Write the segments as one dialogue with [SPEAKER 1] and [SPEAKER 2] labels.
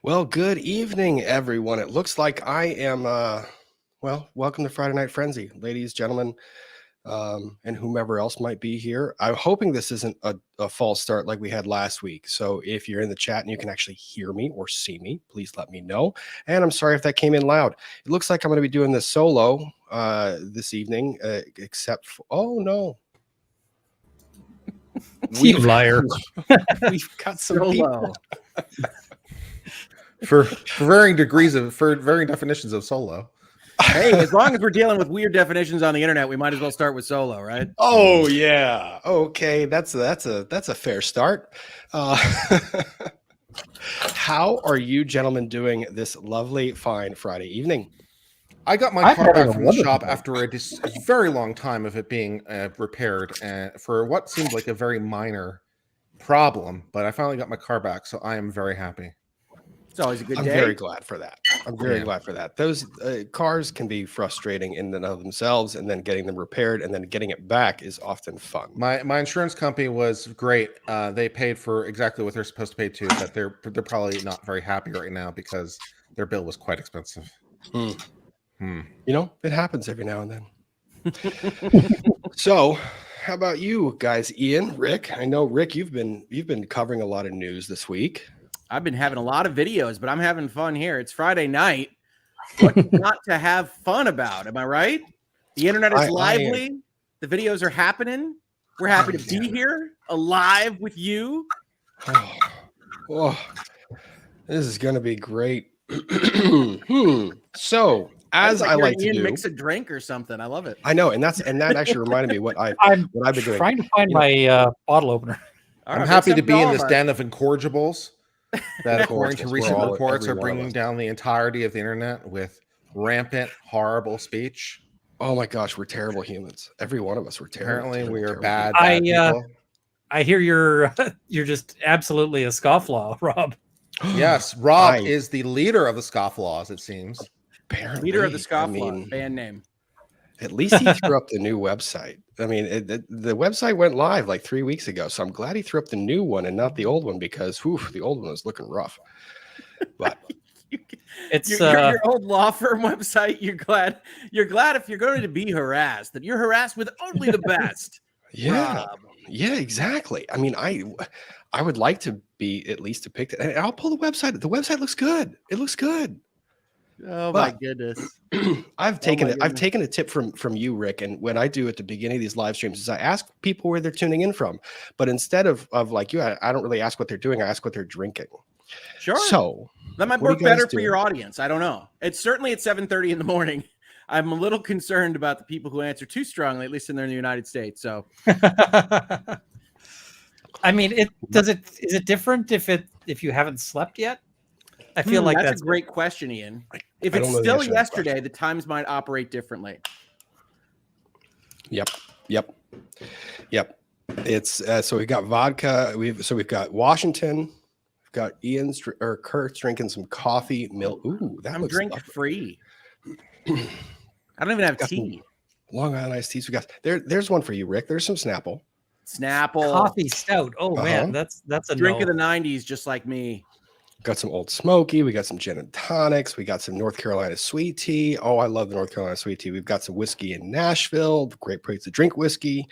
[SPEAKER 1] Well, good evening, everyone. It looks like I am, well, welcome to Friday Night Frenzy, ladies, gentlemen, and whomever else might be here. I'm hoping this isn't a false start like we had last week. So if you're in the chat and you can actually hear me or see me, please let me know. And I'm sorry if that came in loud. It looks like I'm going to be doing this solo this evening, except for, oh no.
[SPEAKER 2] You liar.
[SPEAKER 1] We've got some people.
[SPEAKER 3] For varying definitions of solo.
[SPEAKER 4] Hey, as long as we're dealing with weird definitions on the internet, we might as well start with solo, right?
[SPEAKER 1] Oh yeah. Okay, that's a fair start. How are you gentlemen doing this lovely, fine Friday evening?
[SPEAKER 3] I got my car back from the shop after a very long time of it being repaired for what seemed like a very minor problem, but I finally got my car back, so I am very happy.
[SPEAKER 4] It's always a good day.
[SPEAKER 1] I'm very glad for that. I'm very glad for that. Those cars can be frustrating in and of themselves, and then getting them repaired and then getting it back is often fun.
[SPEAKER 3] My insurance company was great. They paid for exactly what they're supposed to pay to, but they're probably not very happy right now because their bill was quite expensive.
[SPEAKER 1] You know, it happens every now and then. So, how about you guys, Ian, Rick? I know Rick, you've been covering a lot of news this week.
[SPEAKER 4] I've been having a lot of videos, but I'm having fun here. It's Friday night. What not to have fun about? Am I right? The internet is lively. The videos are happening. We're happy to be here, alive with you.
[SPEAKER 1] Oh, this is going to be great. So, as I like to do,
[SPEAKER 4] mix a drink or something. I love it.
[SPEAKER 1] I know, and that actually reminded me what I've been doing.
[SPEAKER 2] Trying to find my bottle opener.
[SPEAKER 3] I'm happy to be in this den of incorrigibles that, according to recent reports, are bringing down the entirety of the internet with rampant, horrible speech.
[SPEAKER 1] Oh my gosh, we're terrible humans. Every one of us, we're terrible.
[SPEAKER 3] Apparently, we are bad
[SPEAKER 2] people. I hear you're just absolutely a scofflaw, Rob.
[SPEAKER 3] Yes, Rob is the leader of the scofflaws, it seems.
[SPEAKER 1] Apparently,
[SPEAKER 4] leader of the scofflaw, band name.
[SPEAKER 1] At least he threw up the new website. I mean, the website went live like 3 weeks ago, so I'm glad he threw up the new one and not the old one because the old one was looking rough. But
[SPEAKER 4] it's your old law firm website. You're glad if you're going to be harassed that you're harassed with only the best.
[SPEAKER 1] Yeah,
[SPEAKER 4] Rob.
[SPEAKER 1] Yeah, exactly. I mean, I would like to be at least depicted. And I'll pull the website. The website looks good. It looks good.
[SPEAKER 4] Oh my goodness.
[SPEAKER 1] I've taken a tip from you, Rick, and when I do at the beginning of these live streams is I ask people where they're tuning in from, but instead of like you, I don't really ask what they're doing. I ask what they're drinking.
[SPEAKER 4] Sure.
[SPEAKER 1] So
[SPEAKER 4] that might work better for your audience. I don't know. It's certainly at 7:30 in the morning. I'm a little concerned about the people who answer too strongly, at least in the United States. So
[SPEAKER 2] I mean, is it different if you haven't slept yet? I feel like
[SPEAKER 4] that's a great question, Ian. If it's still yesterday, the times might operate differently.
[SPEAKER 1] Yep. It's so we got vodka. We've got Washington. We've got Kurt's drinking some coffee milk. Ooh,
[SPEAKER 4] I'm drink free. I don't even have tea.
[SPEAKER 1] Long Island iced teas. We got there's one for you, Rick. There's some Snapple.
[SPEAKER 2] Coffee stout. Oh man, that's a
[SPEAKER 4] drink of the 90s, just like me.
[SPEAKER 1] Got some Old Smoky. We got some gin and tonics. We got some North Carolina sweet tea. Oh, I love the North Carolina sweet tea. We've got some whiskey in Nashville. Great place to drink whiskey.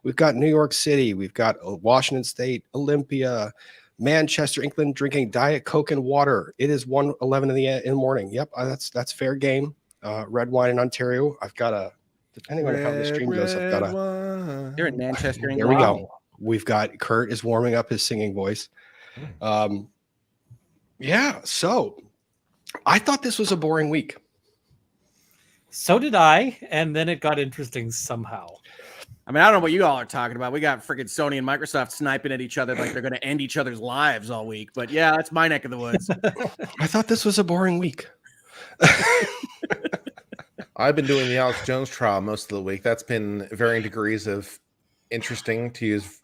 [SPEAKER 1] We've got New York City. We've got Washington State, Olympia, Manchester, England, drinking Diet Coke and water. It is 1:11 in the morning. Yep, that's fair game. Red wine in Ontario. I've got a, depending on how the stream goes, I've got a.
[SPEAKER 4] They're in Manchester, England.
[SPEAKER 1] There we go. We've got Kurt is warming up his singing voice. Yeah, so I thought this was a boring week.
[SPEAKER 2] So did I, and then it got interesting somehow.
[SPEAKER 4] I mean, I don't know what you all are talking about. We got freaking Sony and Microsoft sniping at each other like they're going to end each other's lives all week. But yeah, that's my neck of the woods.
[SPEAKER 1] I thought this was a boring week.
[SPEAKER 3] I've been doing the Alex Jones trial most of the week. That's been varying degrees of interesting, to use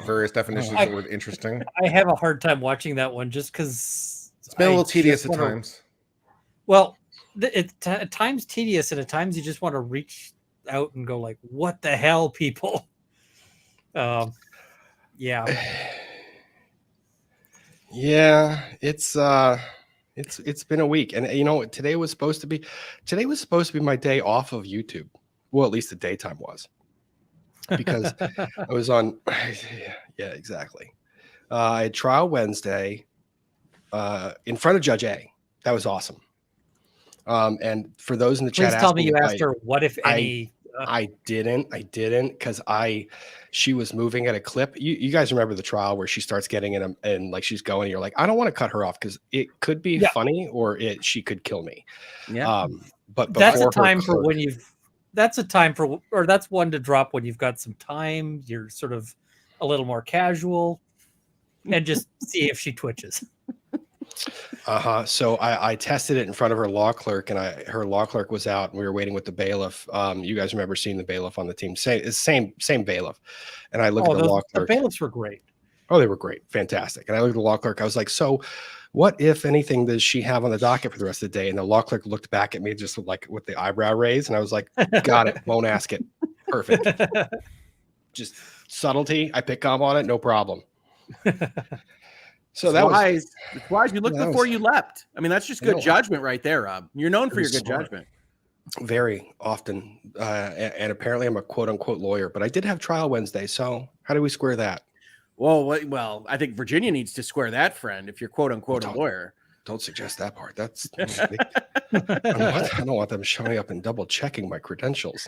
[SPEAKER 3] various definitions of the word interesting.
[SPEAKER 2] I have a hard time watching that one just because
[SPEAKER 3] It's been a little tedious at times.
[SPEAKER 2] Well, at times tedious, and at times you just want to reach out and go like, "What the hell, people?" Yeah.
[SPEAKER 1] Yeah, it's been a week, and today was supposed to be my day off of YouTube. Well, at least the daytime was, because I was on. Yeah, exactly. I had trial Wednesday in front of Judge A. That was awesome. And for those in the chat,
[SPEAKER 2] please tell me you asked her what, if any.
[SPEAKER 1] I didn't because she was moving at a clip. You guys remember the trial where she starts getting in and like she's going, and you're like, I don't want to cut her off because it could be funny or she could kill me.
[SPEAKER 4] Yeah.
[SPEAKER 1] But
[SPEAKER 2] that's a time for when that's one to drop when you've got some time. You're sort of a little more casual and just see if she twitches.
[SPEAKER 1] So I tested it in front of her law clerk, and her law clerk was out, and we were waiting with the bailiff. You guys remember seeing the bailiff on the team? Same bailiff. And I looked at the law clerk.
[SPEAKER 2] The bailiffs were great.
[SPEAKER 1] Oh, they were great, fantastic. And I looked at the law clerk. I was like, so, what if anything does she have on the docket for the rest of the day? And the law clerk looked back at me just like with the eyebrow raised, and I was like, got it. Won't ask it. Perfect. Just subtlety. I pick up on it. No problem. So that was
[SPEAKER 4] wise. You looked before you leapt. I mean, that's just good judgment right there, Rob. You're known for your good judgment.
[SPEAKER 1] Very often. And apparently I'm a quote unquote lawyer, but I did have trial Wednesday. So how do we square that?
[SPEAKER 4] Well, I think Virginia needs to square that, friend, if you're quote unquote a lawyer.
[SPEAKER 1] Don't suggest that part. That's I don't want them showing up and double checking my credentials.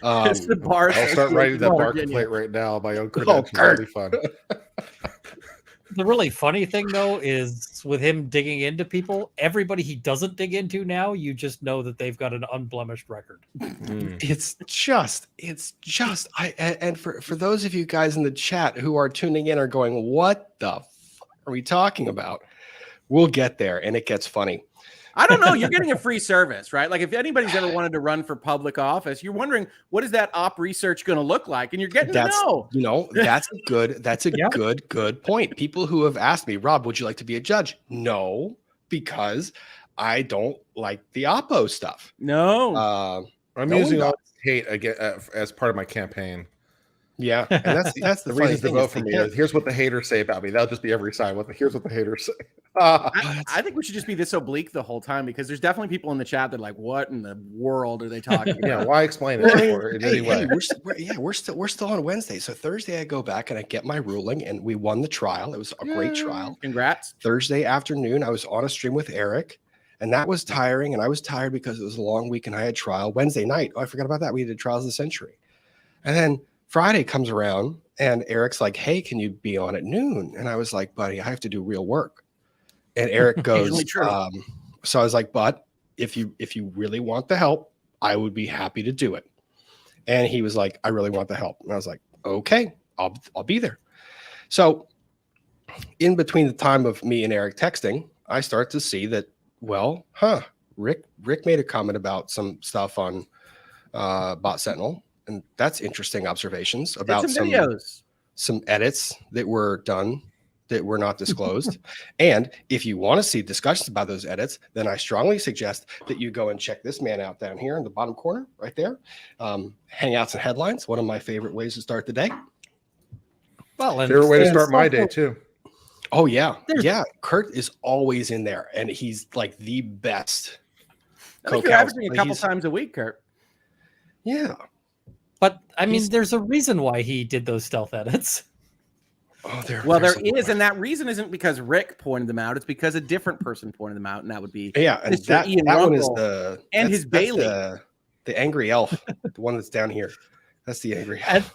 [SPEAKER 3] It's the bar. I'll start writing that bar complaint right now. My own credentials. That'll be fun.
[SPEAKER 2] The really funny thing, though, is with him digging into people, everybody he doesn't dig into now, you just know that they've got an unblemished record.
[SPEAKER 1] It's just, and for those of you guys in the chat who are tuning in are going, what the are we talking about? We'll get there, and it gets funny.
[SPEAKER 4] I don't know. You're getting a free service, right? Like if anybody's ever wanted to run for public office, you're wondering what is that op research going to look like, and you're getting to know.
[SPEAKER 1] That's a good point. People who have asked me, Rob, would you like to be a judge? No, because I don't like the oppo stuff.
[SPEAKER 3] No, I'm using all this hate again as part of my campaign.
[SPEAKER 1] Yeah, and that's the
[SPEAKER 3] reason to vote for me. Here's what the haters say about me. That'll just be every side. Here's what the haters say.
[SPEAKER 4] I think we should just be this oblique the whole time, because there's definitely people in the chat that are like, what in the world are they talking about?
[SPEAKER 3] Yeah, why explain it in any way?
[SPEAKER 1] We're still on Wednesday. So Thursday I go back and I get my ruling, and we won the trial. It was a great trial.
[SPEAKER 4] Congrats.
[SPEAKER 1] Thursday afternoon I was on a stream with Eric, and that was tiring, and I was tired because it was a long week and I had trial. Wednesday night, I forgot about that. We did Trials of the Century. And then Friday comes around and Eric's like, hey, can you be on at noon? And I was like, buddy, I have to do real work. And Eric goes, so I was like, but if you really want the help, I would be happy to do it. And he was like, I really want the help. And I was like, okay, I'll be there. So in between the time of me and Eric texting, I start to see that, Rick made a comment about some stuff on Bot Sentinel. And that's interesting observations about some videos, some edits that were done that were not disclosed. And if you want to see discussions about those edits, then I strongly suggest that you go and check this man out down here in the bottom corner, right there. Hangouts and Headlines, one of my favorite ways to start the day.
[SPEAKER 3] Well, favorite way to start my day too.
[SPEAKER 1] Oh yeah, yeah. Kurt is always in there, and he's like the best.
[SPEAKER 4] I think you're averaging a couple times a week, Kurt.
[SPEAKER 1] Yeah.
[SPEAKER 2] But I mean, there's a reason why he did those stealth edits.
[SPEAKER 1] Oh, there
[SPEAKER 4] is, and that reason isn't because Rick pointed them out; it's because a different person pointed them out, and that would be
[SPEAKER 1] and that one is
[SPEAKER 4] his Bailey,
[SPEAKER 1] the angry elf, the one that's down here. That's the angry elf.
[SPEAKER 2] And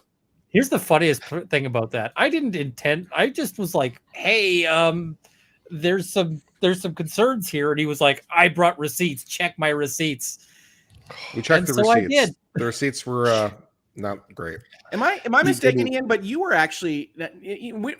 [SPEAKER 2] here's the funniest thing about that: I didn't intend. I just was like, "Hey, there's some concerns here," and he was like, "I brought receipts. Check my receipts."
[SPEAKER 3] We checked the receipts. I did. The receipts were not great.
[SPEAKER 4] Am I mistaken, Ian? But you were actually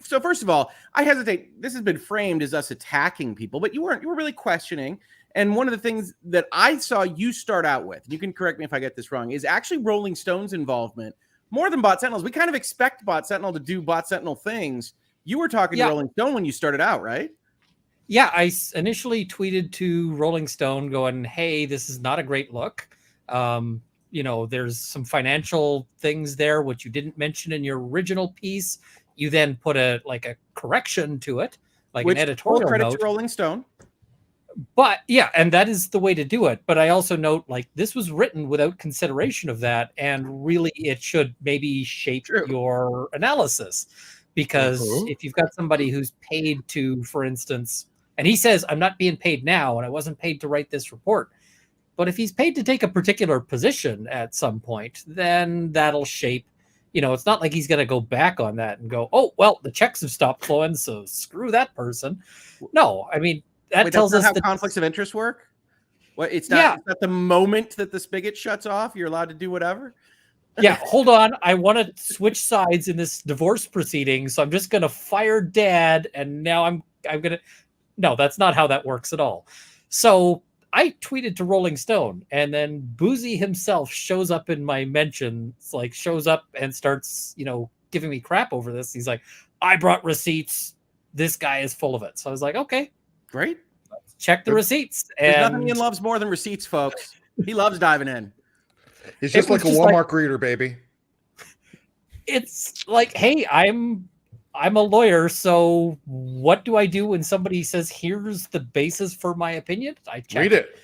[SPEAKER 4] so. First of all, I hesitate. This has been framed as us attacking people, but you were really questioning. And one of the things that I saw you start out with, you can correct me if I get this wrong, is actually Rolling Stone's involvement more than Bot Sentinels. We kind of expect Bot Sentinel to do Bot Sentinel things. You were talking to Rolling Stone when you started out, right?
[SPEAKER 2] Yeah, I initially tweeted to Rolling Stone going, hey, this is not a great look. There's some financial things there, which you didn't mention in your original piece. You then put a correction to it, an editorial
[SPEAKER 4] full credit
[SPEAKER 2] note.
[SPEAKER 4] to Rolling Stone.
[SPEAKER 2] But yeah, and that is the way to do it. But I also note this was written without consideration of that. And really, it should maybe shape your analysis. Because if you've got somebody who's paid to, for instance, and he says, I'm not being paid now, and I wasn't paid to write this report. But if he's paid to take a particular position at some point, then that'll shape. It's not like he's going to go back on that and go, oh, well, the checks have stopped flowing, so screw that person. No, I mean, that tells us
[SPEAKER 4] how conflicts of interest work. Well, it's not the moment that the spigot shuts off, you're allowed to do whatever.
[SPEAKER 2] Yeah, hold on. I want to switch sides in this divorce proceeding, so I'm just going to fire dad, and now I'm going to. No, that's not how that works at all. So I tweeted to Rolling Stone, and then Boozy himself shows up in my mentions, shows up and starts, giving me crap over this. He's like, I brought receipts. This guy is full of it. So I was like, okay,
[SPEAKER 4] great.
[SPEAKER 2] Let's check the receipts.
[SPEAKER 4] There's nothing Ian loves more than receipts, folks. He loves diving in.
[SPEAKER 3] He's just like a Walmart greeter, baby.
[SPEAKER 2] It's like, hey, I'm a lawyer, so what do I do when somebody says, here's the basis for my opinion? I check.
[SPEAKER 3] Read it.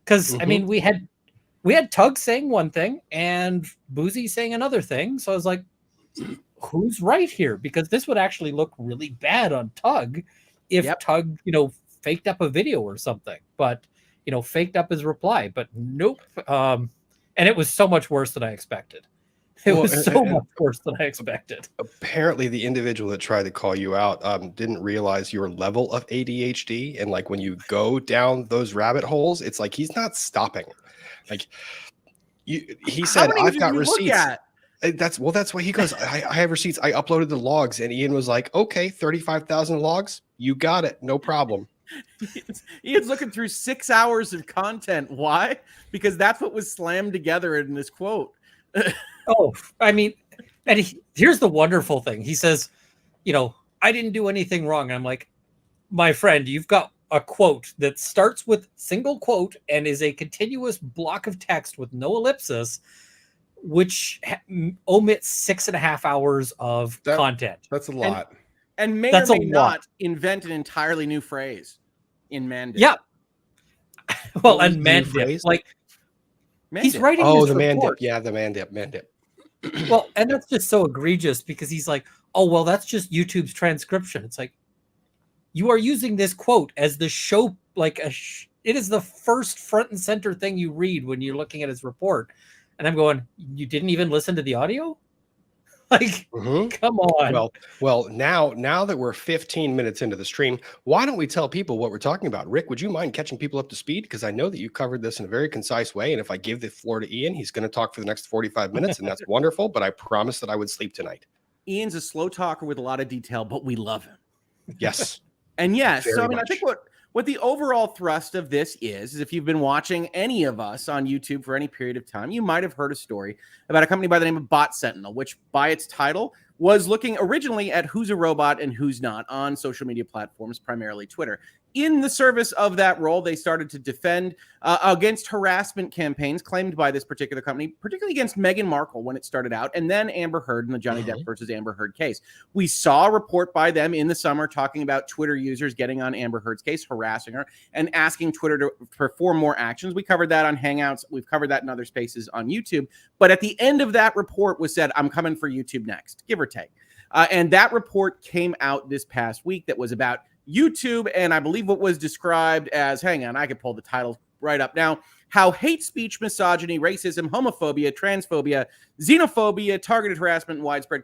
[SPEAKER 2] Because I mean, we had Tug saying one thing and Boozy saying another thing. So I was like, who's right here? Because this would actually look really bad on Tug if Tug, faked up a video or something, but faked up his reply. But nope. And it was so much worse than I expected. It was so much worse than I expected.
[SPEAKER 1] Apparently, the individual that tried to call you out didn't realize your level of ADHD. And when you go down those rabbit holes, it's like he's not stopping. He said, I've got receipts. That's what he goes. I have receipts. I uploaded the logs. And Ian was like, okay, 35,000 logs. You got it. No problem.
[SPEAKER 4] Ian's looking through 6 hours of content. Why? Because that's what was slammed together in this quote.
[SPEAKER 2] Oh, I mean, and here's the wonderful thing. He says, I didn't do anything wrong. And I'm like, my friend, you've got a quote that starts with single quote and is a continuous block of text with no ellipsis, which omits 6.5 hours of content.
[SPEAKER 3] That's a lot.
[SPEAKER 4] And may or may not invent an entirely new phrase in Mandip.
[SPEAKER 2] Yeah. Well, and Mandip, he's writing
[SPEAKER 1] the
[SPEAKER 2] report.
[SPEAKER 1] Mandip. Yeah, the Mandip.
[SPEAKER 2] Well, and that's just so egregious because he's like, oh, well, that's just YouTube's transcription. It's like, you are using this quote as the show, it is the first front and center thing you read when you're looking at his report. And I'm going, you didn't even listen to the audio? Come on.
[SPEAKER 1] Well, now that we're 15 minutes into the stream, why don't we tell people what we're talking about? Rick, would you mind catching people up to speed? Because I know that you covered this in a very concise way. And if I give the floor to Ian, he's going to talk for the next 45 minutes. And that's wonderful. But I promised that I would sleep tonight.
[SPEAKER 4] Ian's a slow talker with a lot of detail, but we love him.
[SPEAKER 1] Yes.
[SPEAKER 4] And yes,
[SPEAKER 1] very
[SPEAKER 4] so I
[SPEAKER 1] much.
[SPEAKER 4] I think what the overall thrust of this is if you've been watching any of us on YouTube for any period of time, you might have heard a story about a company by the name of Bot Sentinel, which by its title was looking originally at who's a robot and who's not on social media platforms, primarily Twitter. In the service of that role, they started to defend against harassment campaigns claimed by this particular company, particularly against Meghan Markle when it started out, and then Amber Heard in the Johnny Depp versus Amber Heard case. We saw a report by them in the summer talking about Twitter users getting on Amber Heard's case, harassing her, and asking Twitter to perform more actions. We covered that on Hangouts. We've covered that in other spaces on YouTube. But at the end of that report was said, I'm coming for YouTube next, give or take. And that report came out this past week that was about YouTube, and I believe what was described as, hang on, I could pull the title right up now, how hate speech, misogyny, racism, homophobia, transphobia, xenophobia, targeted harassment, and widespread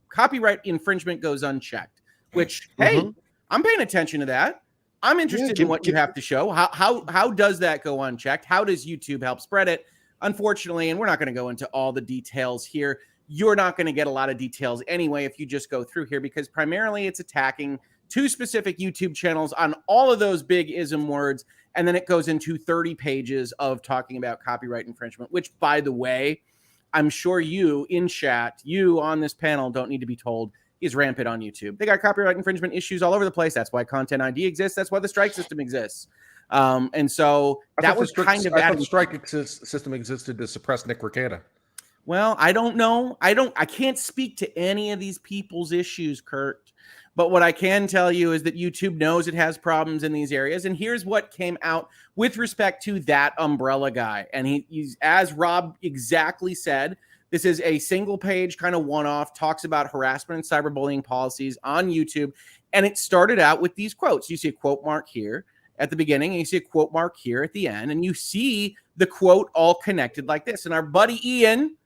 [SPEAKER 4] copyright infringement goes unchecked, which, hey, I'm paying attention to that. I'm interested in what you have to show. How does that go unchecked? How does YouTube help spread it? Unfortunately, and we're not going to go into all the details here, you're not going to get a lot of details anyway if you just go through here, because primarily it's attacking 2 specific YouTube channels on all of those big ism words. And then it goes into 30 pages of talking about copyright infringement, which, by the way, I'm sure you in chat, you on this panel don't need to be told is rampant on YouTube. They got copyright infringement issues all over the place. That's why Content ID exists. That's why the strike system exists. And so that was kind of
[SPEAKER 3] I thought the strike system existed to suppress Nick Rekieta.
[SPEAKER 4] Well, I don't know. I can't speak to any of these people's issues, Kurt. But what I can tell you is that YouTube knows it has problems in these areas. And here's what came out with respect to that umbrella guy. And he's, as Rob exactly said, this is a single page kind of one-off, talks about harassment and cyberbullying policies on YouTube. And it started out with these quotes. You see a quote mark here at the beginning, and you see a quote mark here at the end. And you see the quote all connected like this. And our buddy Ian,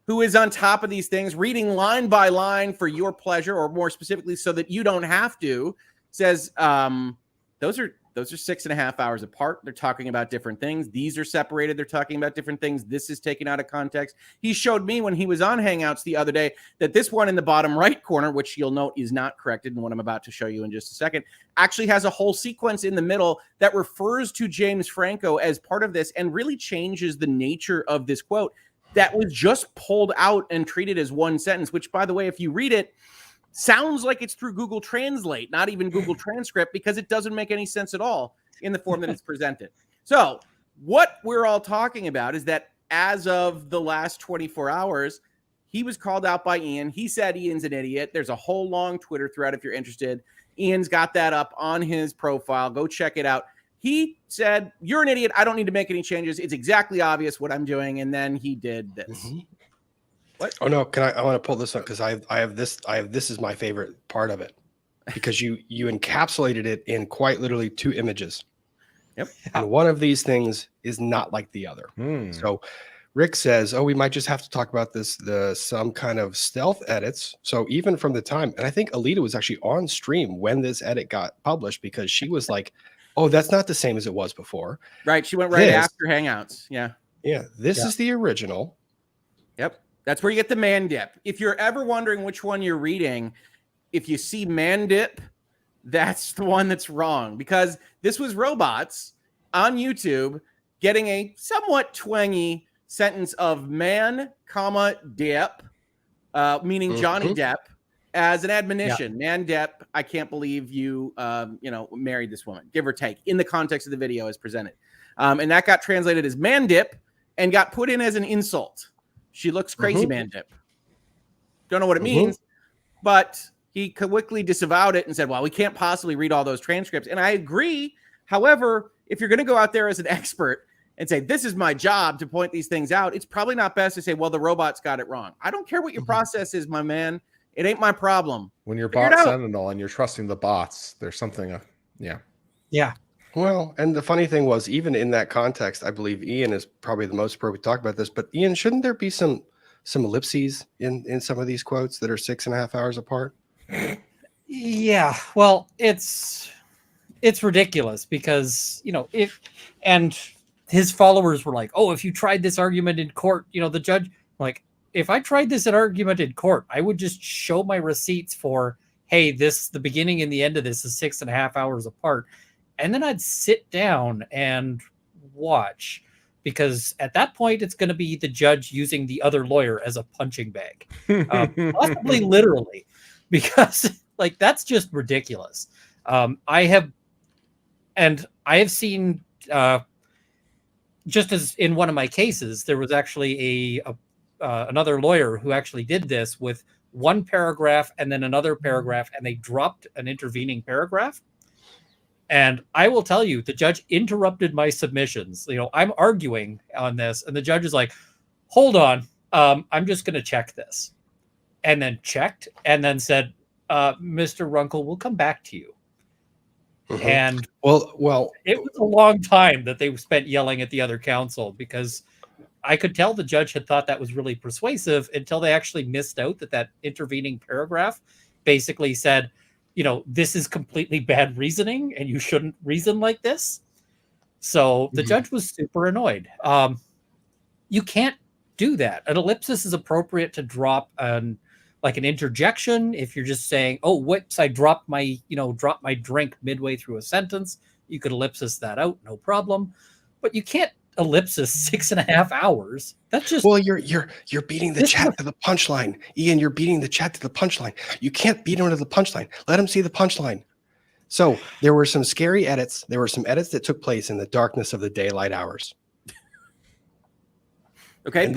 [SPEAKER 4] who is on top of these things, reading line by line for your pleasure, or more specifically so that you don't have to, says those are 6.5 hours apart. They're talking about different things. These are separated. They're talking about different things. This is taken out of context. He showed me when he was on Hangouts the other day that this one in the bottom right corner, which you'll note is not corrected in what I'm about to show you in just a second, actually has a whole sequence in the middle that refers to James Franco as part of this and really changes the nature of this quote that was just pulled out and treated as one sentence, which, by the way, if you read it, sounds like it's through Google Translate, not even Google Transcript, because it doesn't make any sense at all in the form that it's presented. So what we're all talking about is that as of the last 24 hours, he was called out by Ian. He said Ian's an idiot. There's a whole long Twitter thread if you're interested. Ian's got that up on his profile. Go check it out. He said, "You're an idiot. I don't need to make any changes. It's exactly obvious what I'm doing." And then he did this.
[SPEAKER 1] Mm-hmm.
[SPEAKER 4] What?
[SPEAKER 1] Oh no! I want to pull this up because I have this. This is my favorite part of it because you encapsulated it in quite literally 2 images.
[SPEAKER 4] Yep.
[SPEAKER 1] And one of these things is not like the other. So Rick says, "Oh, we might just have to talk about this. Some kind of stealth edits." So even from the time, and I think Alita was actually on stream when this edit got published because she was like, "Oh, that's not the same as it was before."
[SPEAKER 4] Right. She went right after Hangouts. Yeah.
[SPEAKER 1] Yeah. This is the original.
[SPEAKER 4] Yep. That's where you get the man dip. If you're ever wondering which one you're reading, if you see man dip, that's the one that's wrong, because this was robots on YouTube getting a somewhat twangy sentence of man, comma, dip, meaning Johnny Depp, as an admonition. Man, Depp, I can't believe you, married this woman, give or take, in the context of the video as presented. And that got translated as man dip and got put in as an insult. She looks crazy, man dip. Don't know what it means, but he quickly disavowed it and said, well, we can't possibly read all those transcripts. And I agree. However, if you're going to go out there as an expert and say, this is my job to point these things out, it's probably not best to say, well, the robots got it wrong. I don't care what your process is, my man. It ain't my problem.
[SPEAKER 3] When you're Bot Sentinel and you're trusting the bots, there's something,
[SPEAKER 2] Yeah.
[SPEAKER 1] Well, and the funny thing was, even in that context, I believe Ian is probably the most appropriate to talk about this. But Ian, shouldn't there be some ellipses in some of these quotes that are 6.5 hours apart?
[SPEAKER 2] Yeah. Well, it's ridiculous because, and his followers were like, oh, if you tried this argument in court, the judge, like, if I tried this argument in court, I would just show my receipts for, hey, the beginning and the end of this is 6.5 hours apart. And then I'd sit down and watch, because at that point, it's going to be the judge using the other lawyer as a punching bag, possibly literally, because that's just ridiculous. I have seen, just as in one of my cases, there was actually another lawyer who actually did this with one paragraph and then another paragraph, and they dropped an intervening paragraph. And I will tell you, the judge interrupted my submissions. I'm arguing on this, and the judge is like, hold on, I'm just going to check this. And then checked, and then said, Mr. Runkle, we'll come back to you. And
[SPEAKER 1] well,
[SPEAKER 2] it was a long time that they spent yelling at the other counsel, because I could tell the judge had thought that was really persuasive until they actually missed out that intervening paragraph basically said, this is completely bad reasoning and you shouldn't reason like this. So the judge was super annoyed. You can't do that. An ellipsis is appropriate to drop like an interjection. If you're just saying, "Oh, whoops, I dropped my drink midway through a sentence," you could ellipsis that out, no problem. But you can't ellipsis 6.5 hours. That's just
[SPEAKER 1] you're beating the chat to the punchline, Ian. You're beating the chat to the punchline. You can't beat him to the punchline. Let him see the punchline. So there were some scary edits. There were some edits that took place in the darkness of the daylight hours.
[SPEAKER 4] Okay,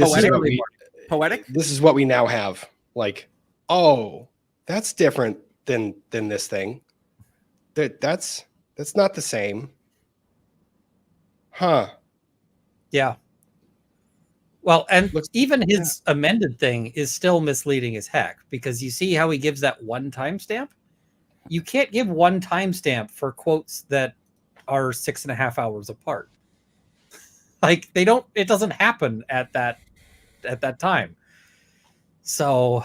[SPEAKER 4] poetic.
[SPEAKER 1] This is what we now have. Like, oh, that's different than this thing. That's not the same. Huh.
[SPEAKER 2] Yeah. Well, and even his amended thing is still misleading as heck, because you see how he gives that one timestamp? You can't give one timestamp for quotes that are 6.5 hours apart. Like it doesn't happen at that time. So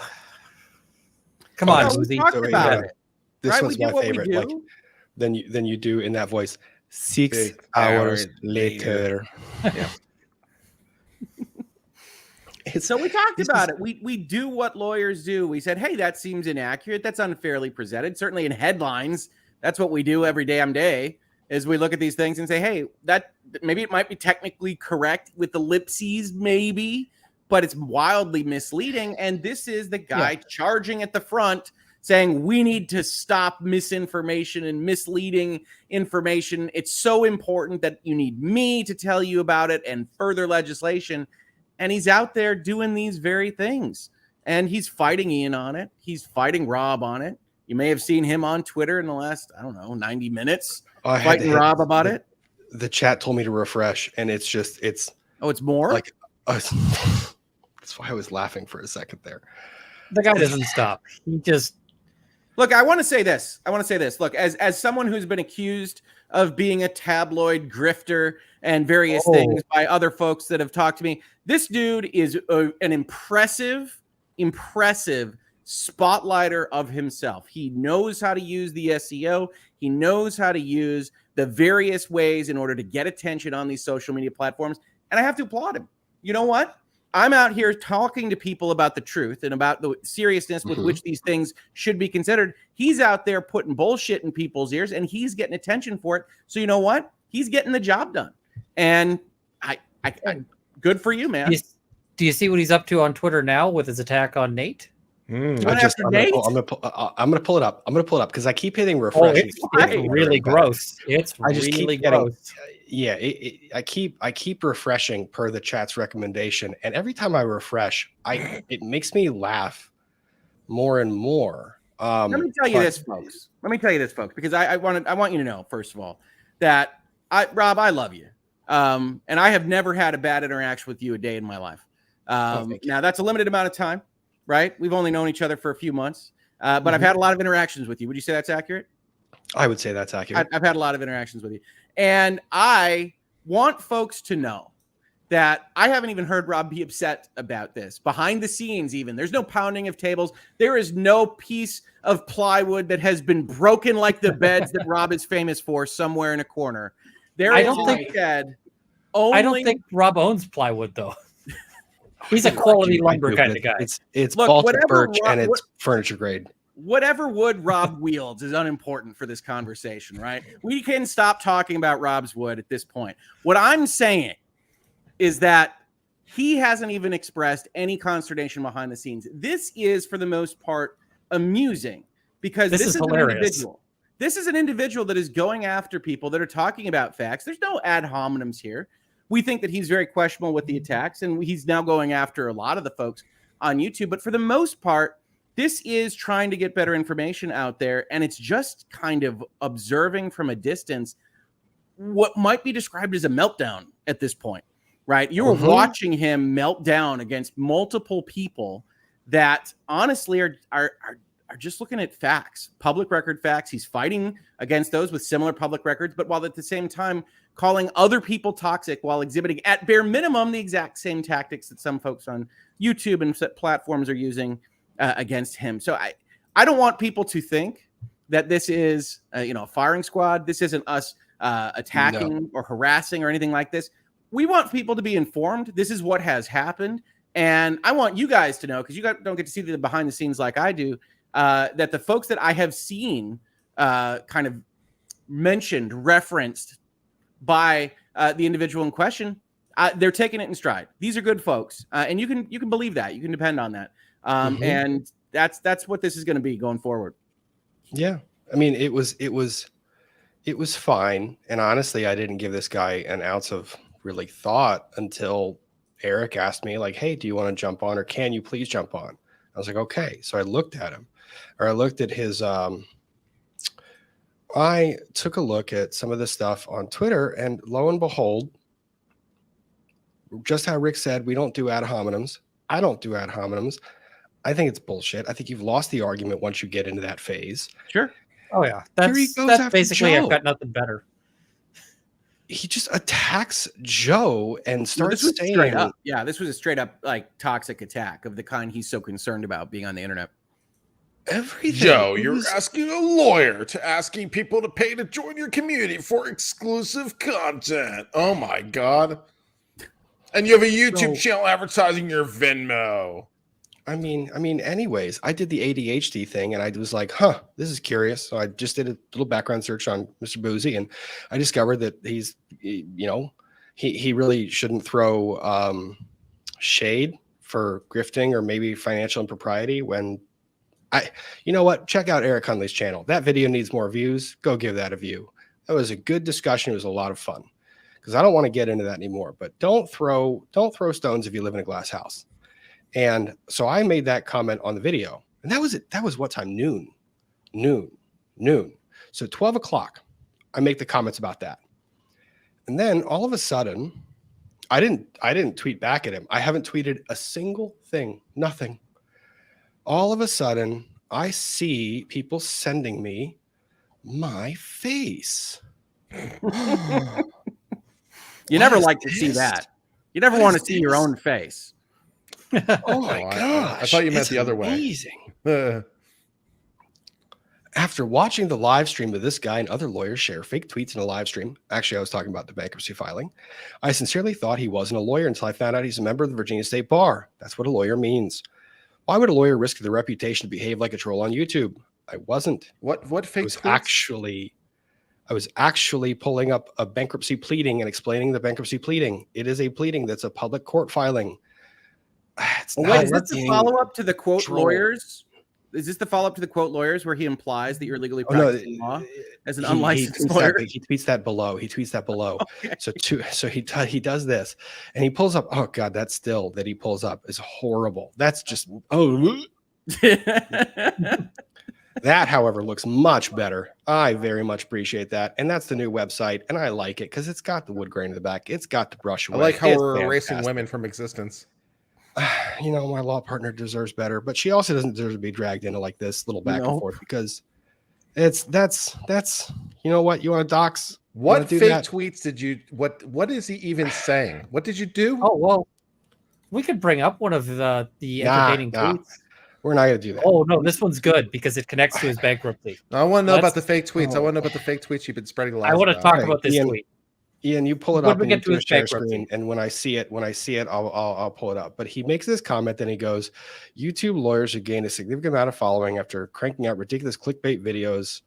[SPEAKER 2] come on,
[SPEAKER 4] we talked about it.
[SPEAKER 1] This
[SPEAKER 4] right?
[SPEAKER 1] one's my favorite. Like then you do in that voice 6 hours later.
[SPEAKER 4] Yeah. So we talked about it. We do what lawyers do. We said, hey, that seems inaccurate. That's unfairly presented. Certainly in headlines, that's what we do every damn day, is we look at these things and say, hey, that maybe it might be technically correct with ellipses, maybe, but it's wildly misleading. And this is the guy charging at the front saying we need to stop misinformation and misleading information. It's so important that you need me to tell you about it and further legislation. And he's out there doing these very things. And he's fighting Ian on it. He's fighting Rob on it. You may have seen him on Twitter in the last, 90 minutes fighting Rob about it.
[SPEAKER 1] The chat told me to refresh, and it's
[SPEAKER 4] more?
[SPEAKER 1] Like, that's why I was laughing for a second there.
[SPEAKER 2] The guy doesn't stop. He just...
[SPEAKER 4] Look, I want to say this. Look, as someone who's been accused of being a tabloid grifter and various things by other folks that have talked to me, this dude is an impressive spotlighter of himself. He knows how to use the SEO. He knows how to use the various ways in order to get attention on these social media platforms. And I have to applaud him. You know what? I'm out here talking to people about the truth and about the seriousness with which these things should be considered. He's out there putting bullshit in people's ears, and he's getting attention for it. So you know what? He's getting the job done. And I good for you, man.
[SPEAKER 2] Do you see what he's up to on Twitter now with his attack on Nate?
[SPEAKER 1] I'm gonna pull it up. Because I keep hitting refresh.
[SPEAKER 2] It's really gross.
[SPEAKER 1] I keep refreshing per the chat's recommendation, and every time I refresh, it makes me laugh more and more.
[SPEAKER 4] Let me tell you this, folks. Because I want you to know, first of all, that Rob, I love you, and I have never had a bad interaction with you a day in my life. Now that's a limited amount of time, right? We've only known each other for a few months, but I've had a lot of interactions with you. Would you say that's accurate?
[SPEAKER 1] I would say that's accurate.
[SPEAKER 4] I've had a lot of interactions with you. And I want folks to know that I haven't even heard Rob be upset about this. Behind the scenes, even, there's no pounding of tables. There is no piece of plywood that has been broken like the beds that Rob is famous for somewhere in a corner. I don't
[SPEAKER 2] think Rob owns plywood, though. He's a quality lumber kind of guy.
[SPEAKER 1] It's Baltic birch and it's furniture grade.
[SPEAKER 4] Whatever wood Rob wields is unimportant for this conversation, right? We can stop talking about Rob's wood at this point. What I'm saying is that he hasn't even expressed any consternation behind the scenes. This is, for the most part, amusing because this is hilarious. An individual. This is an individual that is going after people that are talking about facts. There's no ad hominems here. We think that he's very questionable with the attacks, and he's now going after a lot of the folks on YouTube. But for the most part, this is trying to get better information out there, and it's just kind of observing from a distance what might be described as a meltdown at this point, right? You were watching him melt down against multiple people that honestly are just looking at facts, public record facts. He's fighting against those with similar public records, but while at the same time calling other people toxic while exhibiting at bare minimum the exact same tactics that some folks on YouTube and platforms are using against him. So I don't want people to think that this is a firing squad. This isn't us attacking or harassing or anything like this. We want people to be informed. This is what has happened. And I want you guys to know, because you guys don't get to see the behind the scenes like I do, that the folks that I have seen kind of mentioned, referenced by the individual in question, they're taking it in stride. These are good folks, and you can believe that. You can depend on that. And that's what this is going to be going forward.
[SPEAKER 1] Yeah, I mean, it was fine, and honestly, I didn't give this guy an ounce of really thought until Eric asked me, like, "Hey, do you want to jump on, or can you please jump on?" I was like, "Okay." So I looked at him, or I looked at his. I took a look at some of the stuff on Twitter, and lo and behold, just how Rick said, we don't do ad hominems. I don't do ad hominems. I think it's bullshit. I think you've lost the argument once you get into that phase.
[SPEAKER 4] Sure.
[SPEAKER 2] Oh yeah,
[SPEAKER 1] Here he
[SPEAKER 2] that's
[SPEAKER 1] goes
[SPEAKER 2] that's
[SPEAKER 1] after
[SPEAKER 2] basically
[SPEAKER 1] Joe.
[SPEAKER 2] I've got nothing better.
[SPEAKER 1] He just attacks Joe and starts
[SPEAKER 4] this was
[SPEAKER 1] saying,
[SPEAKER 4] straight up. Yeah, this was a straight up like toxic attack of the kind he's so concerned about being on the internet.
[SPEAKER 1] everything.
[SPEAKER 3] Joe,
[SPEAKER 1] It
[SPEAKER 3] you're
[SPEAKER 1] was-
[SPEAKER 3] asking a lawyer to asking people to pay to join your community for exclusive content. Oh my God. And you have a YouTube channel advertising your Venmo.
[SPEAKER 1] I mean, anyways, I did the ADHD thing and I was like, this is curious. So I just did a little background search on Mr. Boozy, and I discovered that he's, he really shouldn't throw shade for grifting or maybe financial impropriety when you know what? Check out Eric Hunley's channel. That video needs more views. Go give that a view. That was a good discussion. It was a lot of fun, because I don't want to get into that anymore, but don't throw stones if you live in a glass house. And so I made that comment on the video, and that was it. That was what time? Noon. So 12 o'clock, I make the comments about that. And then all of a sudden, I didn't tweet back at him. I haven't tweeted a single thing, nothing. All of a sudden, I see people sending me my face.
[SPEAKER 4] You never like to see that. You never want to see your own face.
[SPEAKER 1] Oh my gosh.
[SPEAKER 3] I thought you meant
[SPEAKER 1] it's
[SPEAKER 3] the other way.
[SPEAKER 1] Amazing. After watching the live stream of this guy and other lawyers share fake tweets in a live stream, actually, I was talking about the bankruptcy filing, I sincerely thought he wasn't a lawyer until I found out he's a member of the Virginia State Bar. That's what a lawyer means. Why would a lawyer risk their reputation to behave like a troll on YouTube? I wasn't.
[SPEAKER 3] What fake
[SPEAKER 1] tweets? I was actually pulling up a bankruptcy pleading and explaining the bankruptcy pleading. It is a pleading that's a public court filing.
[SPEAKER 4] Wait, is this the follow-up to the quote
[SPEAKER 1] troll.
[SPEAKER 4] Lawyers? Is this the follow-up to the quote Lawyers where he implies that you're legally practicing law as an unlicensed lawyer?
[SPEAKER 1] He tweets that below.
[SPEAKER 4] Okay.
[SPEAKER 1] So he does this, and he pulls up. Oh God, that still that he pulls up is horrible. That's just That, however, looks much better. I very much appreciate that, and that's the new website, and I like it because it's got the wood grain in the back. It's got the brush away.
[SPEAKER 3] I like how
[SPEAKER 1] It's
[SPEAKER 3] we're erasing
[SPEAKER 1] fantastic.
[SPEAKER 3] women from existence.
[SPEAKER 1] You know, my law partner deserves better, but she also doesn't deserve to be dragged into like this little back and forth, because that's you know what, you want to dox?
[SPEAKER 3] What fake tweets did you? What is he even saying? What did you do?
[SPEAKER 2] Oh well, we could bring up one of the entertaining tweets.
[SPEAKER 1] We're not going to do that.
[SPEAKER 2] Oh no, this one's good because it connects to his bankruptcy.
[SPEAKER 3] I want to know about the fake tweets. I want to know about the fake tweets you've been spreading lies.
[SPEAKER 2] I want to
[SPEAKER 3] about.
[SPEAKER 2] talk about this tweet.
[SPEAKER 1] Ian, you pull it
[SPEAKER 2] When
[SPEAKER 1] up
[SPEAKER 2] we
[SPEAKER 1] and
[SPEAKER 2] get to
[SPEAKER 1] you
[SPEAKER 2] his
[SPEAKER 1] share
[SPEAKER 2] bankruptcy.
[SPEAKER 1] screen, and when I see it, I'll pull it up. But he makes this comment, and he goes, "YouTube lawyers have gained a significant amount of following after cranking out ridiculous clickbait videos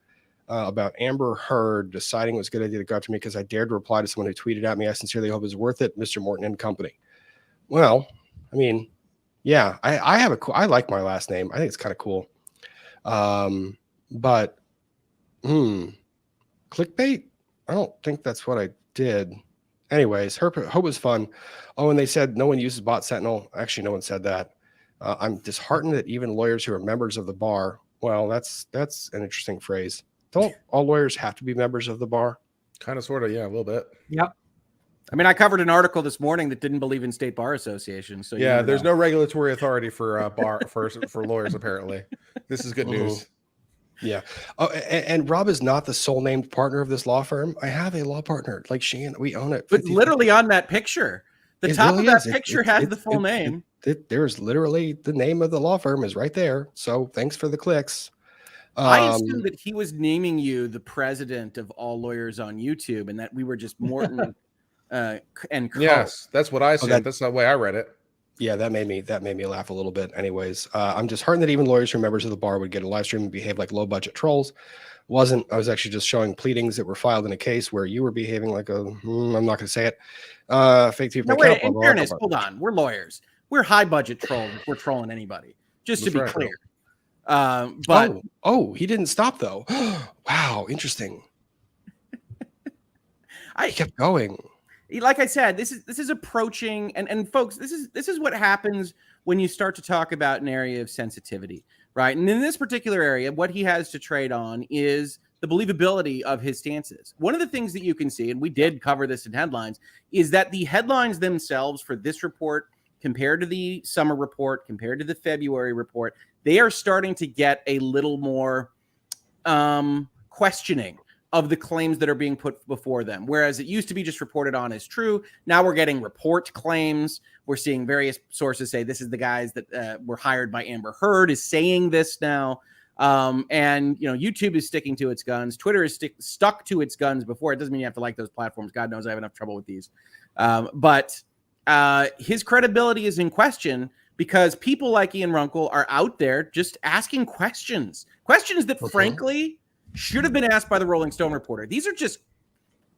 [SPEAKER 1] about Amber Heard deciding it was a good idea to go after me because I dared to reply to someone who tweeted at me. I sincerely hope it's worth it, Mr. Morton and Company." Well, I mean, yeah, I like my last name. I think it's kind of cool. But clickbait? I don't think that's what I did. Anyways, hope it was fun. Oh, and they said no one uses Bot Sentinel. Actually, no one said that. I'm disheartened that even lawyers who are members of the bar. Well, that's an interesting phrase. Don't all lawyers have to be members of the bar?
[SPEAKER 3] Kind of, sort of, yeah, a little bit.
[SPEAKER 2] Yep.
[SPEAKER 4] I mean, I covered an article this morning that didn't believe in state bar associations. So
[SPEAKER 3] yeah, there's no regulatory authority for bar for lawyers. Apparently, this is good news.
[SPEAKER 1] Yeah. Oh, and Rob is not the sole named partner of this law firm. I have a law partner like Shane. We own it.
[SPEAKER 4] But literally on that picture, the top of that picture has the full name.
[SPEAKER 1] There's literally the name of the law firm is right there. So thanks for the clicks.
[SPEAKER 4] I assumed that he was naming you the president of all lawyers on YouTube, and that we were just Morton and Co.
[SPEAKER 3] Yes, that's what I said. That's the way I read it.
[SPEAKER 1] Yeah, that made me laugh a little bit. Anyways, I'm just heartened that even lawyers who are members of the bar would get a live stream and behave like low budget trolls. I was actually just showing pleadings that were filed in a case where you were behaving like I'm not going to say it. Fake thief.
[SPEAKER 4] No, wait, in fairness, hold on. We're lawyers. We're high budget trolls if we're trolling anybody. Just to be clear. But
[SPEAKER 1] he didn't stop though. Wow, interesting. He kept going.
[SPEAKER 4] Like I said, this is approaching, and folks, this is what happens when you start to talk about an area of sensitivity, right? And in this particular area, what he has to trade on is the believability of his stances. One of the things that you can see, and we did cover this in headlines, is that the headlines themselves for this report, compared to the summer report, compared to the February report, they are starting to get a little more questioning of the claims that are being put before them. Whereas it used to be just reported on as true. Now we're getting report claims. We're seeing various sources say this is the guys that were hired by Amber Heard is saying this now. And, YouTube is sticking to its guns. Twitter is stuck to its guns before. It doesn't mean you have to like those platforms. God knows I have enough trouble with these. But his credibility is in question because people like Ian Runkle are out there just asking questions that frankly should have been asked by the Rolling Stone reporter. These are just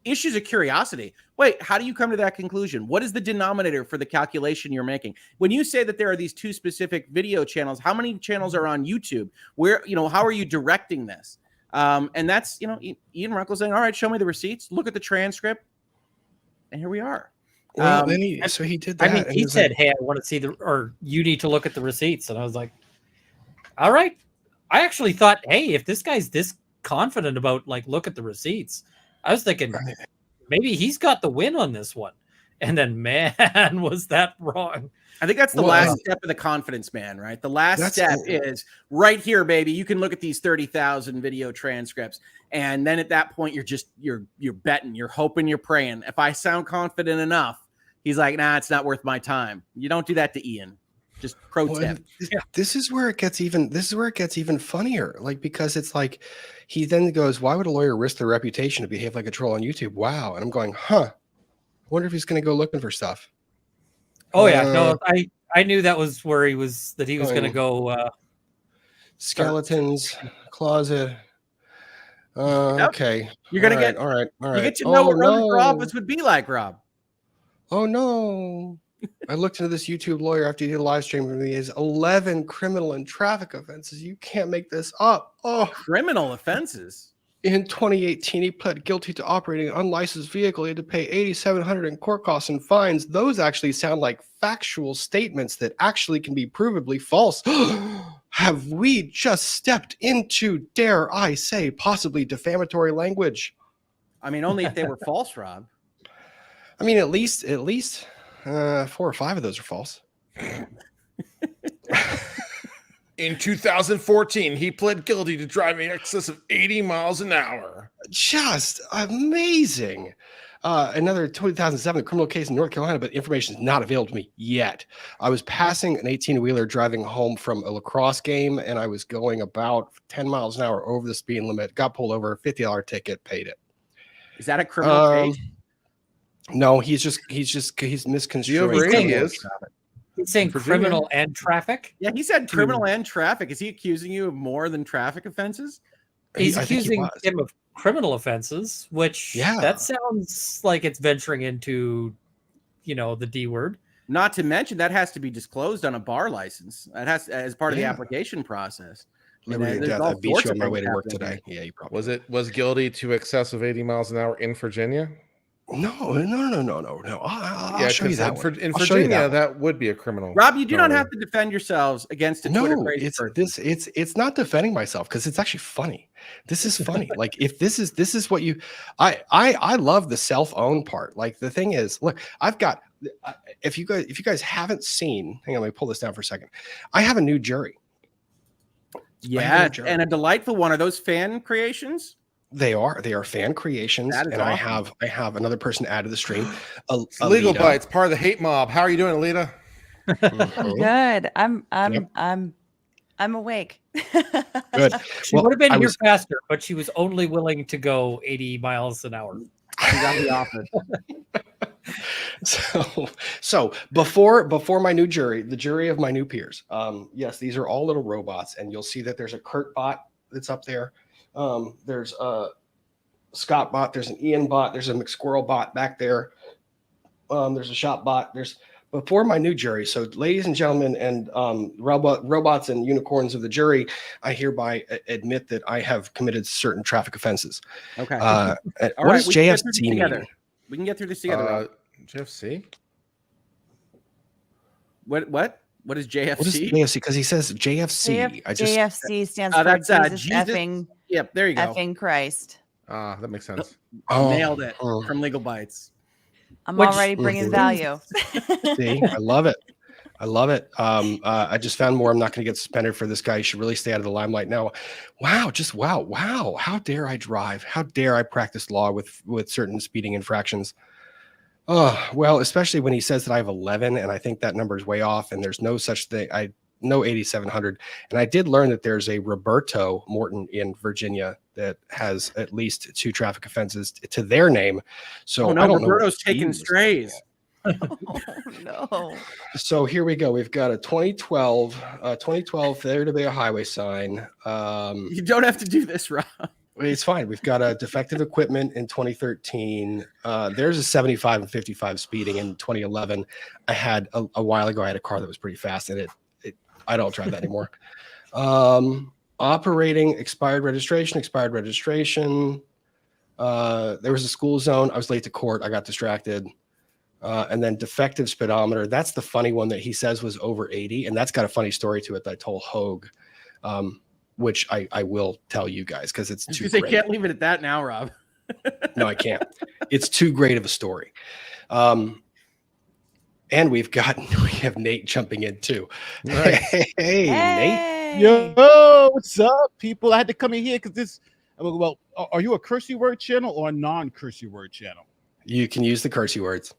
[SPEAKER 4] issues of curiosity. Wait, how do you come to that conclusion? What is the denominator for the calculation you're making? When you say that there are these two specific video channels, how many channels are on YouTube? Where, how are you directing this? And that's, Ian Runkle saying, all right, show me the receipts, look at the transcript. And here we are.
[SPEAKER 1] Well, so he did that.
[SPEAKER 2] I mean, he said, hey, I want to see or you need to look at the receipts. And I was like, all right. I actually thought, hey, if this guy's this confident about look at the receipts, I was thinking maybe he's got the win on this one. And then, man, was that wrong.
[SPEAKER 4] I think that's the last step of the confidence man, right? The last step is right here, baby. You can look at these 30,000 video transcripts. And then at that point, you're betting, you're hoping, you're praying. If I sound confident enough, he's like, nah, it's not worth my time. You don't do that to Ian. Just pro tip.
[SPEAKER 1] This is where it gets even funnier. Because it's he then goes, why would a lawyer risk their reputation to behave like a troll on YouTube? Wow. And I'm going, I wonder if he's going to go looking for stuff.
[SPEAKER 2] Oh yeah. No, I knew that was where he was going to go.
[SPEAKER 1] Skeletons, closet. Okay.
[SPEAKER 4] You're going to get,
[SPEAKER 1] all right.
[SPEAKER 4] You get to know what running for office would be like, Rob.
[SPEAKER 1] Oh no. I looked into this YouTube lawyer after he did a live stream with me. He has 11 criminal and traffic offenses. You can't make this up. Oh,
[SPEAKER 4] criminal offenses.
[SPEAKER 1] In 2018, he pled guilty to operating an unlicensed vehicle. He had to pay $8,700 in court costs and fines. Those actually sound like factual statements that actually can be provably false. Have we just stepped into, dare I say, possibly defamatory language?
[SPEAKER 4] I mean, only if they were false, Rob.
[SPEAKER 1] I mean, at least 4 or 5 of those are false.
[SPEAKER 3] In 2014, he pled guilty to driving in excess of 80 miles an hour.
[SPEAKER 1] Just amazing. Another 2007 criminal case in North Carolina, but information is not available to me yet. I was passing an 18-wheeler driving home from a lacrosse game, and I was going about 10 miles an hour over the speed limit. Got pulled over, $50 ticket, paid it.
[SPEAKER 4] Is that a criminal case?
[SPEAKER 1] No, he's misconstruing.
[SPEAKER 2] He's saying criminal and traffic.
[SPEAKER 4] Yeah, he said criminal and traffic. Is he accusing you of more than traffic offenses?
[SPEAKER 2] He's accusing him of criminal offenses, which that sounds like it's venturing into, the D word.
[SPEAKER 4] Not to mention that has to be disclosed on a bar license. That has as part of the application process.
[SPEAKER 1] I beat you on my way to work today. Yeah, you probably
[SPEAKER 3] was guilty to excess of 80 miles an hour in Virginia.
[SPEAKER 1] No. I'll show you that one.
[SPEAKER 3] In Virginia, that would be a criminal.
[SPEAKER 4] Rob, you do not have to defend yourselves against a Twitter crazy person.
[SPEAKER 1] It's not defending myself because it's actually funny. This is funny. If this is what you, I love the self-own part. The thing is, look, I've got. If you guys haven't seen, hang on, let me pull this down for a second. I have a new jury.
[SPEAKER 4] Yeah, and a delightful one. Are those fan creations?
[SPEAKER 1] They are fan creations, and awesome. I have another person add to the stream.
[SPEAKER 3] Legal Bites, part of the hate mob. How are you doing, Alita?
[SPEAKER 5] Good. I'm awake.
[SPEAKER 1] Good.
[SPEAKER 2] She would have been here faster, but she was only willing to go 80 miles an hour.
[SPEAKER 4] She's out of the office.
[SPEAKER 1] So before my new jury, the jury of my new peers. Yes, these are all little robots, and you'll see that there's a Kurt bot that's up there. There's a Scott bot. There's an Ian bot. There's a McSquirrel bot back there. There's a shop bot. There's before my new jury. So, ladies and gentlemen, and robots and unicorns of the jury, I hereby admit that I have committed certain traffic offenses.
[SPEAKER 4] Okay.
[SPEAKER 1] What
[SPEAKER 4] right,
[SPEAKER 1] does JFC mean?
[SPEAKER 4] We can get through this together. Rob.
[SPEAKER 3] JFC.
[SPEAKER 4] What is JFC?
[SPEAKER 1] What is JFC? Because he says JFC.
[SPEAKER 5] JFC stands for
[SPEAKER 4] that's
[SPEAKER 5] Jesus
[SPEAKER 4] Jesus.
[SPEAKER 5] effing.
[SPEAKER 4] Yep, there you go.
[SPEAKER 5] Effing Christ.
[SPEAKER 3] That makes sense.
[SPEAKER 4] Nailed it from Legal Bites.
[SPEAKER 5] I'm already bringing value.
[SPEAKER 1] See, I love it. I love it. I just found more. I'm not going to get suspended for this guy. You should really stay out of the limelight now. Wow. Just wow. How dare I drive? How dare I practice law with certain speeding infractions? Oh, well, especially when he says that I have 11, and I think that number is way off, and there's no such thing. I know 8,700. And I did learn that there's a Roberto Morton in Virginia that has at least 2 traffic offenses to their name. So I don't
[SPEAKER 4] Roberto's taking strays.
[SPEAKER 5] Oh, no.
[SPEAKER 1] So here we go. We've got a 2012 failure to obey a highway sign.
[SPEAKER 4] You don't have to do this, Rob.
[SPEAKER 1] It's fine. We've got a defective equipment in 2013. There's a 75 and 55 speeding in 2011. I had a while ago. I had a car that was pretty fast, and I don't drive that anymore. Operating expired registration. There was a school zone. I was late to court. I got distracted. And then defective speedometer. That's the funny one that he says was over 80. And that's got a funny story to it that I told Hogue, which I will tell you guys because it's too great.
[SPEAKER 4] They can't leave it at that now, Rob.
[SPEAKER 1] No, I can't. It's too great of a story. And we have Nate jumping in too.
[SPEAKER 3] Right.
[SPEAKER 1] Hey, Nate.
[SPEAKER 6] Yo, what's up, people? I had to come in here because this. Well, are you a cursey word channel or a non-cursey word channel?
[SPEAKER 1] You can use the cursey words.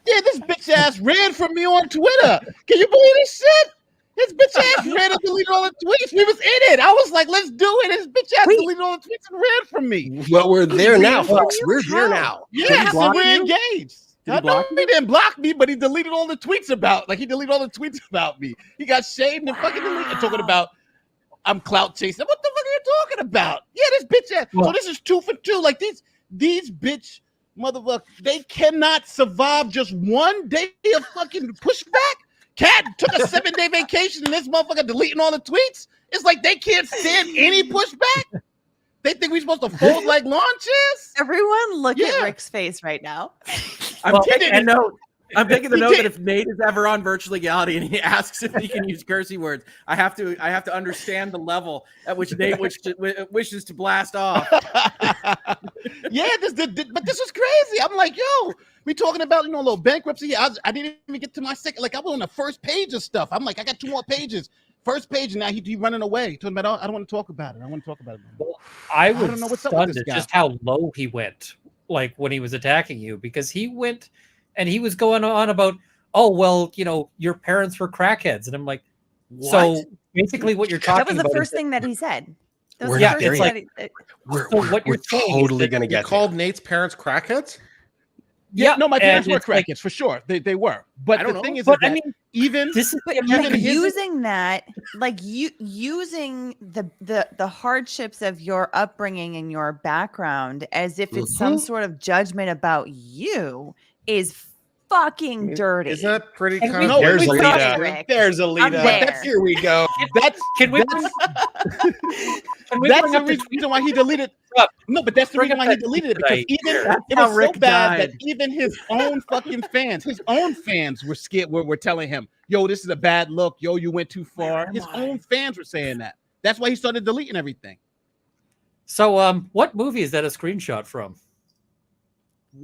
[SPEAKER 6] Yeah, this bitch ass ran from me on Twitter. Can you believe this shit? This bitch ass ran and deleted all the tweets. We was in it. I was like, let's do it. This bitch ass deleted all the tweets and ran from me.
[SPEAKER 1] Well, we're there now, folks. We're there now.
[SPEAKER 6] Yeah, so we're engaged. I know he didn't block me, but he deleted all the tweets about. Like he deleted all the tweets about me. He got shamed and fucking deleted. Talking about I'm clout chasing. What the fuck are you talking about? Yeah, this bitch ass. So this is 2 for 2. Like these bitch motherfuckers, they cannot survive just one day of fucking pushback. Cat took a 7-day vacation and this motherfucker deleting all the tweets. It's like they can't stand any pushback. They think we're supposed to fold like lawn chairs.
[SPEAKER 5] Everyone look at Rick's face right now.
[SPEAKER 4] I'm taking a note. I'm taking the note that if Nate is ever on Virtual Legality and he asks if he can use cursey words, I have to understand the level at which Nate wishes to blast off.
[SPEAKER 6] Yeah, but this was crazy. I'm like, yo, we talking about a little bankruptcy. I didn't even get to my second. Like I was on the first page of stuff. I'm like, I got 2 more pages. First page, and now he running away. Talking about, I don't want to talk about it.
[SPEAKER 2] Well, I
[SPEAKER 6] don't know what's up with
[SPEAKER 2] stunned
[SPEAKER 6] this
[SPEAKER 2] at
[SPEAKER 6] guy.
[SPEAKER 2] just how low he went, like when he was attacking you, because he went and he was going on about, oh well, your parents were crackheads, and I'm like, what? So basically, what you're talking about?
[SPEAKER 5] That was the first thing that he said.
[SPEAKER 1] We're totally going to get
[SPEAKER 3] called Nate's parents crackheads.
[SPEAKER 6] Yeah, no, my parents were crackheads for sure. They were, but the thing is, even
[SPEAKER 5] this is using that, like using the hardships of your upbringing and your background as if it's some sort of judgment about you is fucking dirty.
[SPEAKER 3] Isn't that pretty kind
[SPEAKER 1] of? There's Alita. There's Alita. Here we go.
[SPEAKER 6] That's the reason why he deleted. No, but that's the reason why he deleted it, because it was so bad that even his own fucking fans, were scared. Were telling him, "Yo, this is a bad look. Yo, you went too far." His own fans were saying that. That's why he started deleting everything.
[SPEAKER 2] So, what movie is that a screenshot from?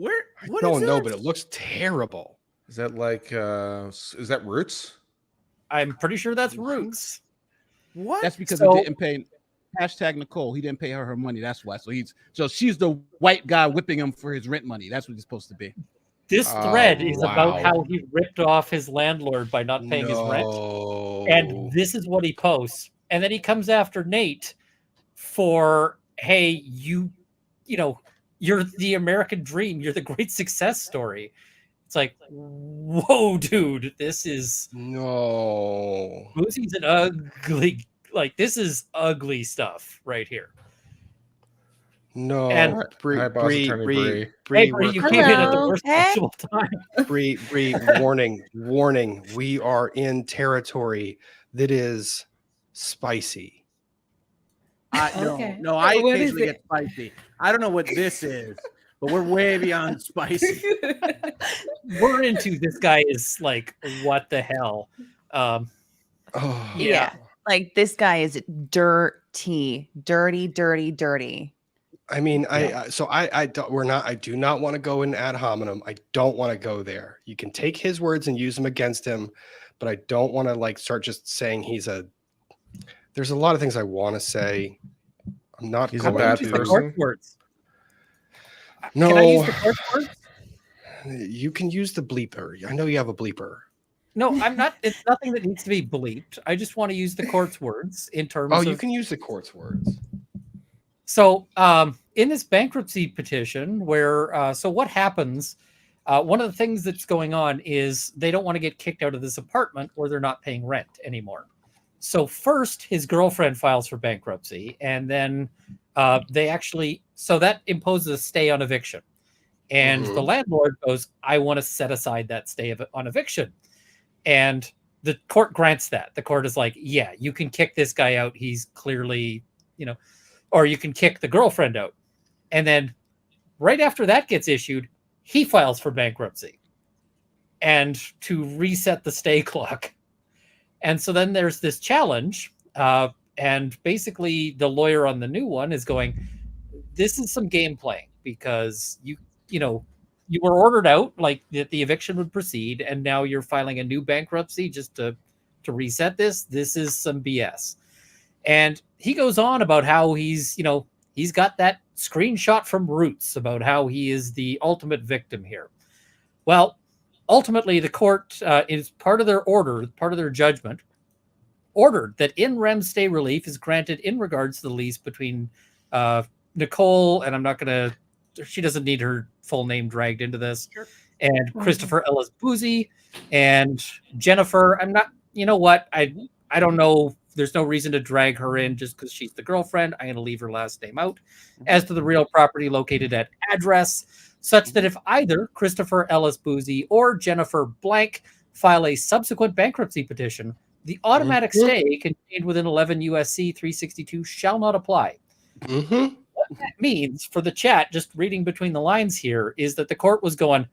[SPEAKER 1] I don't know, but it looks terrible.
[SPEAKER 3] Is that like is that Roots?
[SPEAKER 2] I'm pretty sure that's Roots.
[SPEAKER 6] What? That's because he didn't pay #Nicole. He didn't pay her money. That's why. So she's the white guy whipping him for his rent money. That's what he's supposed to be.
[SPEAKER 2] This thread is about how he ripped off his landlord by not paying his rent. And this is what he posts. And then he comes after Nate for, hey, you you're the American dream. You're the great success story. It's like, whoa, dude, this is
[SPEAKER 1] No.
[SPEAKER 2] Boozy's an ugly, like this is ugly stuff right here.
[SPEAKER 1] No.
[SPEAKER 2] And
[SPEAKER 3] Hi, boss attorney Bree.
[SPEAKER 2] Hey,
[SPEAKER 1] Bree,
[SPEAKER 2] Bree, you came in at the worst
[SPEAKER 5] Hey.
[SPEAKER 2] possible time.
[SPEAKER 1] Bree, warning. We are in territory that is spicy.
[SPEAKER 7] Okay.
[SPEAKER 4] No, I
[SPEAKER 7] What is
[SPEAKER 4] occasionally
[SPEAKER 7] it?
[SPEAKER 4] get spicy. I don't know what this is, but we're way beyond spicy.
[SPEAKER 2] We're into this guy is like, what the hell?
[SPEAKER 1] Oh,
[SPEAKER 5] Yeah. Like this guy is dirty.
[SPEAKER 1] I mean, I do not want to go in ad hominem. I don't want to go there. You can take his words and use them against him, but I don't want to like start just saying there's a lot of things I want to say. I'm not
[SPEAKER 3] He's a
[SPEAKER 1] going
[SPEAKER 3] bad
[SPEAKER 1] to.
[SPEAKER 3] person.
[SPEAKER 2] Words.
[SPEAKER 1] No,
[SPEAKER 2] Can I use the court words?
[SPEAKER 1] you can use the bleeper. I know you have a bleeper.
[SPEAKER 2] No, I'm not. It's nothing that needs to be bleeped. I just want to use the court's words in terms
[SPEAKER 1] Oh,
[SPEAKER 2] of.
[SPEAKER 1] you can use the court's words.
[SPEAKER 2] So, in this bankruptcy petition, where so what happens? One of the things that's going on is they don't want to get kicked out of this apartment where they're not paying rent anymore. So first, his girlfriend files for bankruptcy, and then so that imposes a stay on eviction. And the landlord goes, I want to set aside that stay on eviction. And the court grants that. The court is like, yeah, you can kick this guy out. He's clearly, or you can kick the girlfriend out. And then right after that gets issued, he files for bankruptcy and to reset the stay clock. And so then there's this challenge. And basically the lawyer on the new one is going, this is some game playing because you were ordered out, like that the eviction would proceed, and now you're filing a new bankruptcy just to reset this. This is some BS. And he goes on about how he's got that screenshot from Roots about how he is the ultimate victim here. Well, ultimately the court is part of their order, part of their judgment, ordered that in rem stay relief is granted in regards to the lease between Nicole, and she doesn't need her full name dragged into this, and Christopher Ellis Boozy and Jennifer. I'm not, you know what? I don't know. There's no reason to drag her in just because she's the girlfriend. I'm going to leave her last name out. As to the real property located at address, such that if either Christopher Ellis Boozy or Jennifer Blank file a subsequent bankruptcy petition, the automatic stay contained within 11 USC 362 shall not apply. What that means for the chat, just reading between the lines here, is that the court was going,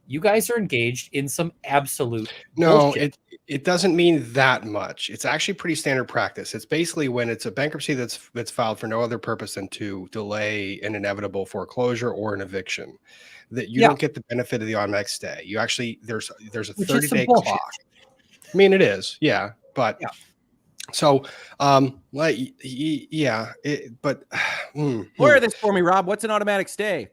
[SPEAKER 2] you guys are engaged in some absolute bullshit.
[SPEAKER 1] It doesn't mean that much. It's actually pretty standard practice. It's basically when it's a bankruptcy that's filed for no other purpose than to delay an inevitable foreclosure or an eviction, that you don't get the benefit of the automatic stay. You actually there's a 30-day clock. I mean, it is, but so
[SPEAKER 4] Lawyer this for me, Rob. What's an automatic stay?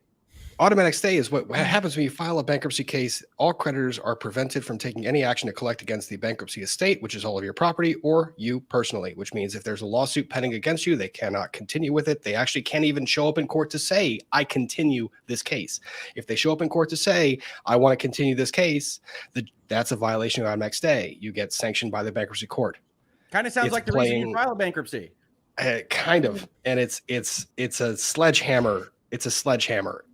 [SPEAKER 1] Automatic stay is what happens when you file a bankruptcy case. All creditors are prevented from taking any action to collect against the bankruptcy estate, which is all of your property, or you personally, which means if there's a lawsuit pending against you, they cannot continue with it. They actually can't even show up in court to say, I continue this case. If they show up in court to say, I want to continue this case, that's a violation of automatic stay. You get sanctioned by the bankruptcy court.
[SPEAKER 4] Kind of sounds like the reason you file a bankruptcy.
[SPEAKER 1] Kind of. And it's a sledgehammer. It's a sledgehammer.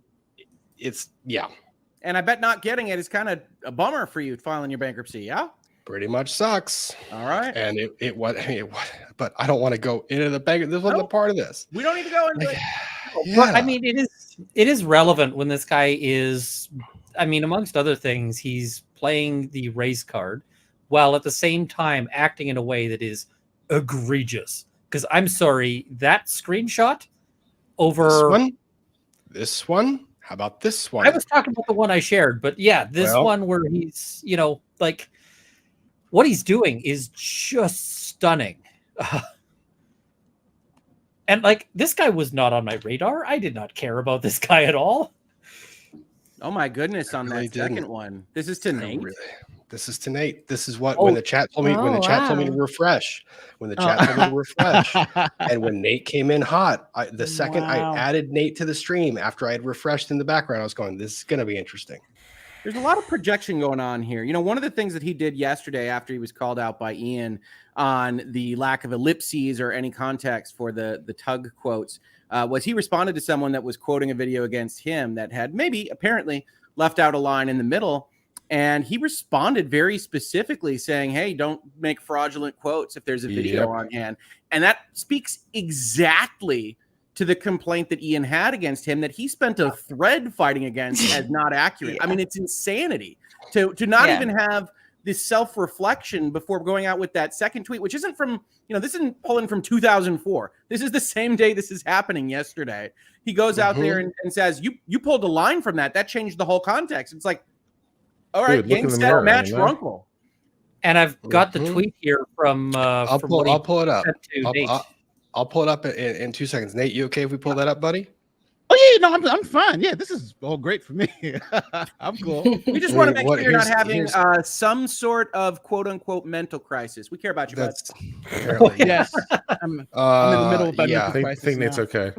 [SPEAKER 4] And I bet not getting it is kind of a bummer for you filing your bankruptcy. Yeah,
[SPEAKER 1] pretty much sucks.
[SPEAKER 4] All right.
[SPEAKER 1] And it was, but I don't want to go into the bank. This wasn't a part of this.
[SPEAKER 4] We don't need to go into it.
[SPEAKER 2] But I mean, it is relevant when this guy is, I mean, amongst other things, he's playing the race card while at the same time acting in a way that is egregious. Because I'm sorry, that screenshot over
[SPEAKER 1] this one. How about this one?
[SPEAKER 2] I was talking about the one I shared, but yeah, this one where he's, like what he's doing is just stunning. And like, this guy was not on my radar. I did not care about this guy at all.
[SPEAKER 4] Oh my goodness, on that second one. This is to Nate.
[SPEAKER 1] This is to Nate. This is what when the chat told me
[SPEAKER 7] Oh,
[SPEAKER 1] when the chat told me to
[SPEAKER 7] wow.
[SPEAKER 1] refresh. When the chat told me to refresh, and when Nate came in hot, the second I added Nate to the stream after I had refreshed in the background, I was going, "This is going to be interesting."
[SPEAKER 4] There's a lot of projection going on here. You know, one of the things that he did yesterday after he was called out by Ian on the lack of ellipses or any context for the tug quotes was he responded to someone that was quoting a video against him that had maybe apparently left out a line in the middle. And he responded very specifically saying, hey, don't make fraudulent quotes if there's a video on hand. And that speaks exactly to the complaint that Ian had against him that he spent a thread fighting against as not accurate. I mean, it's insanity to not even have this self-reflection before going out with that second tweet, which isn't from, this isn't pulling from 2004. This is the same day this is happening yesterday. He goes out there and says, you pulled a line from that. That changed the whole context. It's like, all right, game, set, match, Runkle.
[SPEAKER 2] And I've got the tweet here from
[SPEAKER 1] I'll pull it up.
[SPEAKER 2] Nate.
[SPEAKER 1] I'll pull it up in 2 seconds. Nate, you okay if we pull that up, buddy?
[SPEAKER 6] Oh yeah, no, I'm fine. Yeah, this is all great for me. I'm cool.
[SPEAKER 4] We just want to make sure you're not having some sort of quote unquote mental crisis. We care about you.
[SPEAKER 1] That's
[SPEAKER 6] yes. I'm in the middle of a mental crisis.
[SPEAKER 3] I think Nate's okay.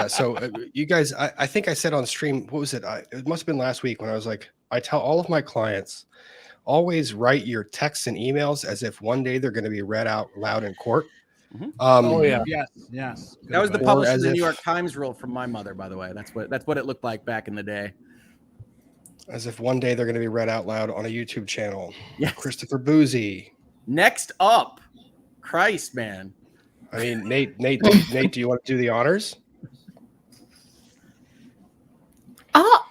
[SPEAKER 1] So you guys, I think I said on stream, what was it? It must have been last week when I was like, I tell all of my clients, always write your texts and emails as if one day they're going to be read out loud in court.
[SPEAKER 6] Yes.
[SPEAKER 4] That was the published in the New York Times rule from my mother, by the way. That's what it looked like back in the day.
[SPEAKER 1] As if one day they're going to be read out loud on a YouTube channel.
[SPEAKER 4] Yes.
[SPEAKER 1] Christopher Boozy.
[SPEAKER 4] Next up, Christ, man.
[SPEAKER 1] I mean, Nate, do you want to do the honors?
[SPEAKER 7] Oh,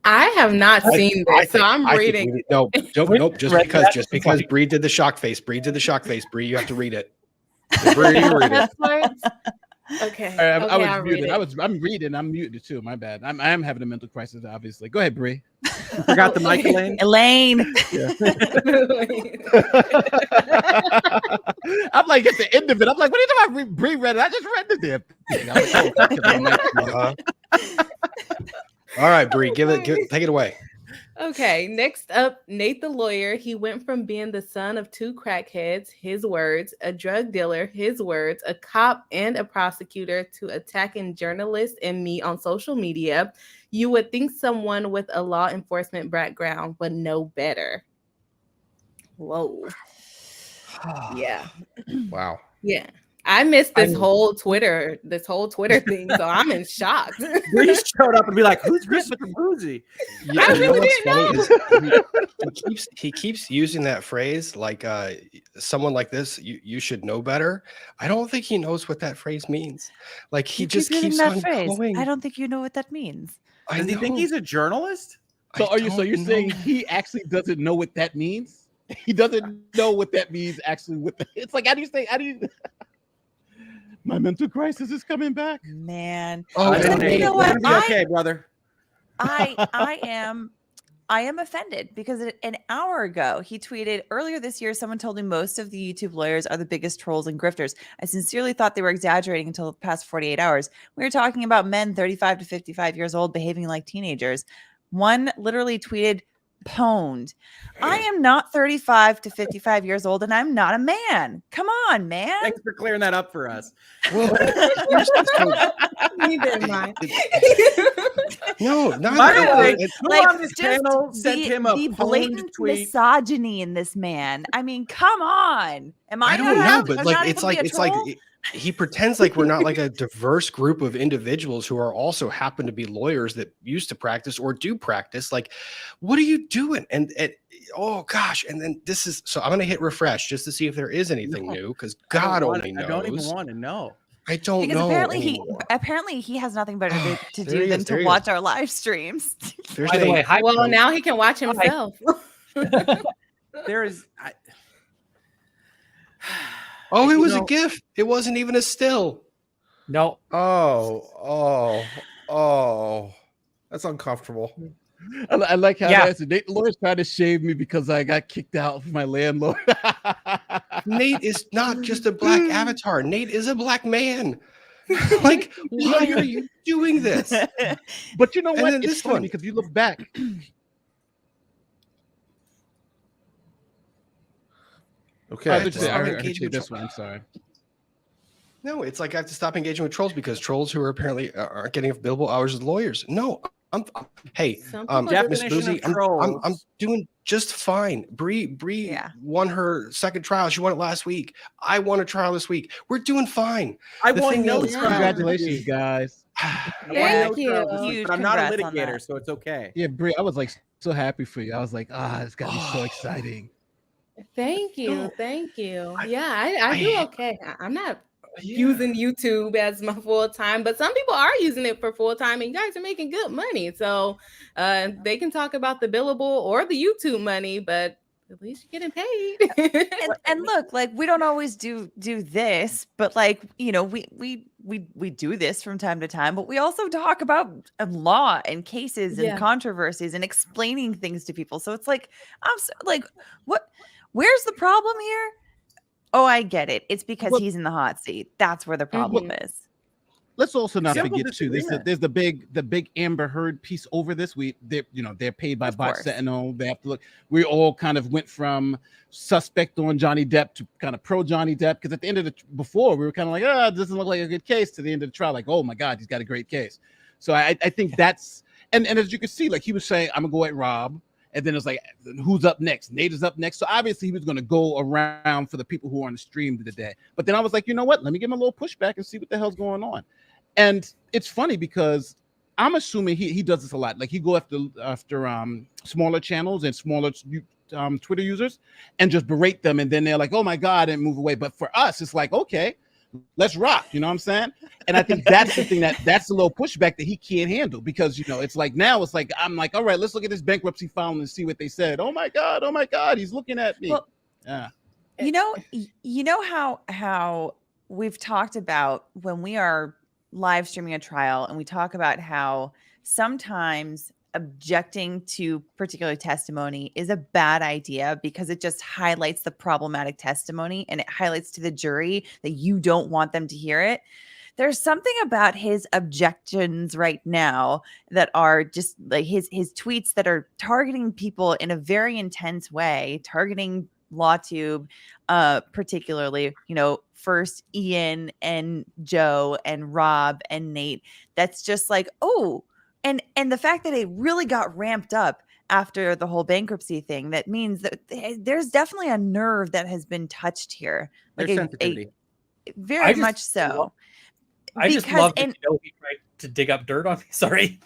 [SPEAKER 7] I have not seen this, so I'm reading.
[SPEAKER 1] Nope. Just because Bree did the shock face. Bree, you have to read it. Bree, you read it.
[SPEAKER 7] Okay.
[SPEAKER 6] I was muted. I'm reading. I'm muted too. My bad. I am having a mental crisis, obviously. Go ahead, Bree.
[SPEAKER 4] Forgot the mic, Elaine.
[SPEAKER 6] I'm like at the end of it. I'm like, what are you talking about? Bree read it. I just read the damn thing.
[SPEAKER 1] All right, Bree, take it away.
[SPEAKER 7] Okay, next up, Nate the lawyer. He went from being the son of two crackheads, his words, a drug dealer, his words, a cop and a prosecutor, to attacking journalists and me on social media. You would think someone with a law enforcement background would know better. Whoa. Yeah.
[SPEAKER 3] Wow.
[SPEAKER 7] Yeah. I missed this whole Twitter thing, so I'm in shock.
[SPEAKER 4] Bree showed up and be like, "Who's Christopher Boozy?"
[SPEAKER 1] Yeah, I really didn't know. He keeps using that phrase like someone like this. You should know better. I don't think he knows what that phrase means. Like he just keeps
[SPEAKER 5] that
[SPEAKER 1] on
[SPEAKER 5] phrase.
[SPEAKER 1] going.
[SPEAKER 5] I don't think you know what that means.
[SPEAKER 4] Does he think he's a journalist?
[SPEAKER 6] So you're saying he actually doesn't know what that means? He doesn't know what that means actually. It's like how do you? My mental crisis is coming back.
[SPEAKER 5] Man.
[SPEAKER 1] Oh,
[SPEAKER 5] you know what?
[SPEAKER 4] Okay, brother.
[SPEAKER 5] I am offended because an hour ago he tweeted, earlier this year someone told me most of the YouTube lawyers are the biggest trolls and grifters. I sincerely thought they were exaggerating until the past 48 hours. We were talking about men 35 to 55 years old behaving like teenagers. One literally tweeted, pwned. I am not 35 to 55 years old and I'm not a man. Come on, man.
[SPEAKER 4] Thanks for clearing that up for us.
[SPEAKER 1] Well,
[SPEAKER 7] You didn't mind.
[SPEAKER 1] no, not
[SPEAKER 4] By the way,
[SPEAKER 5] like
[SPEAKER 4] on this panel sent him a
[SPEAKER 5] the blatant
[SPEAKER 4] tweet.
[SPEAKER 5] misogyny in this man. I mean, come on. Am I?
[SPEAKER 1] I don't know, but like it's like
[SPEAKER 5] troll?
[SPEAKER 1] he pretends like we're not like a diverse group of individuals who are also happen to be lawyers that used to practice or do practice. Like, what are you doing? And oh gosh, and then this is so I'm gonna hit refresh just to see if there is anything new because God only knows.
[SPEAKER 4] I don't even want to know.
[SPEAKER 1] I don't
[SPEAKER 5] because
[SPEAKER 1] know.
[SPEAKER 5] Apparently he has nothing better to do than to watch our live streams.
[SPEAKER 2] By the way,
[SPEAKER 7] well, now he can watch himself.
[SPEAKER 4] There is.
[SPEAKER 1] Oh, it was a GIF. It wasn't even a still.
[SPEAKER 2] No.
[SPEAKER 3] Oh, that's uncomfortable.
[SPEAKER 6] I like how that's Nate the lawyer's trying to shame me because I got kicked out of my landlord.
[SPEAKER 1] Nate is not just a black avatar. Nate is a black man. Like, why are you doing this?
[SPEAKER 6] But you know what?
[SPEAKER 1] And
[SPEAKER 6] It's funny because you look back.
[SPEAKER 3] Okay.
[SPEAKER 6] I
[SPEAKER 1] to
[SPEAKER 6] heard
[SPEAKER 1] stop
[SPEAKER 6] you
[SPEAKER 1] engaging
[SPEAKER 6] say
[SPEAKER 1] with
[SPEAKER 6] this
[SPEAKER 1] trolls.
[SPEAKER 6] one. I'm sorry.
[SPEAKER 1] No, it's like I have to stop engaging with trolls because trolls who are apparently aren't getting billable hours as lawyers. No, hey,
[SPEAKER 7] Some people
[SPEAKER 1] Miss
[SPEAKER 4] Definition
[SPEAKER 1] Boozy,
[SPEAKER 4] of trolls.
[SPEAKER 1] I'm doing just fine. Bree
[SPEAKER 5] Yeah.
[SPEAKER 1] won her second trial. She won it last week. I won a trial this week. We're doing fine.
[SPEAKER 4] I
[SPEAKER 1] The
[SPEAKER 4] won
[SPEAKER 1] thing
[SPEAKER 4] no
[SPEAKER 1] is-
[SPEAKER 4] trials.
[SPEAKER 6] Congratulations, guys.
[SPEAKER 4] I won
[SPEAKER 5] Yeah,
[SPEAKER 4] no trials this week,
[SPEAKER 5] huge
[SPEAKER 4] but I'm not a
[SPEAKER 5] congrats on
[SPEAKER 4] litigator,
[SPEAKER 5] that.
[SPEAKER 4] so it's okay.
[SPEAKER 6] Yeah, Brie, I was like so happy for you. I was like, it's gotta be so
[SPEAKER 1] Oh.
[SPEAKER 6] exciting.
[SPEAKER 7] Thank you.
[SPEAKER 1] No,
[SPEAKER 7] Thank you.
[SPEAKER 1] I-
[SPEAKER 7] Yeah, I do
[SPEAKER 1] I-
[SPEAKER 7] okay. I'm not
[SPEAKER 1] Yeah.
[SPEAKER 7] using YouTube as my full time, but some people are using it for full time, and you guys are making good money. So they can talk about the billable or the YouTube money, but at least you're getting paid.
[SPEAKER 5] And look, like we don't always do this, but like we do this from time to time, but we also talk about law and cases and
[SPEAKER 7] Yeah.
[SPEAKER 5] controversies and explaining things to people. So it's like like what? Where's the problem here? Oh, I get it. It's because
[SPEAKER 6] Well-
[SPEAKER 5] he's in the hot seat. That's where the problem is.
[SPEAKER 6] Let's also not
[SPEAKER 4] Simple
[SPEAKER 6] forget too.
[SPEAKER 4] disagreement.
[SPEAKER 6] There's the big Amber Heard piece over this. They're paid by
[SPEAKER 5] Of
[SPEAKER 6] Bot
[SPEAKER 5] course.
[SPEAKER 6] Sentinel. They have to look. We all kind of went from suspect on Johnny Depp to kind of pro Johnny Depp, because at the end of before we were kind of like, it doesn't look like a good case. To the end of the trial, like, oh my God, he's got a great case. So I think that's and as you can see, like he was saying, I'm gonna go at Rob. And then it's like, who's up next? Nate is up next. So obviously he was going to go around for the people who are on the stream today. But then I was like, you know what? Let me give him a little pushback and see what the hell's going on. And it's funny because I'm assuming he does this a lot. Like he go after smaller channels and smaller Twitter users and just berate them. And then they're like, oh my God, and move away. But for us, it's like, okay, let's rock. You know what I'm saying? And I think that's the thing that's a little pushback that he can't handle, because, it's like now it's like, I'm like, all right, let's look at this bankruptcy filing and see what they said. Oh my God, he's looking at me.
[SPEAKER 5] Well,
[SPEAKER 6] Yeah.
[SPEAKER 5] You know how we've talked about when we are live streaming a trial, and we talk about how sometimes objecting to particular testimony is a bad idea because it just highlights the problematic testimony, and it highlights to the jury that you don't want them to hear it. There's something about his objections right now that are just like his tweets that are targeting people in a very intense way, targeting LawTube, particularly, first Ian and Joe and Rob and Nate. That's just like, oh, and the fact that it really got ramped up after the whole bankruptcy thing, that means that there's definitely a nerve that has been touched here. Like
[SPEAKER 4] There's sensitivity.
[SPEAKER 5] Very much so.
[SPEAKER 2] I just
[SPEAKER 5] Because-
[SPEAKER 2] love that
[SPEAKER 5] and-
[SPEAKER 2] he tried to dig up dirt on me. Sorry.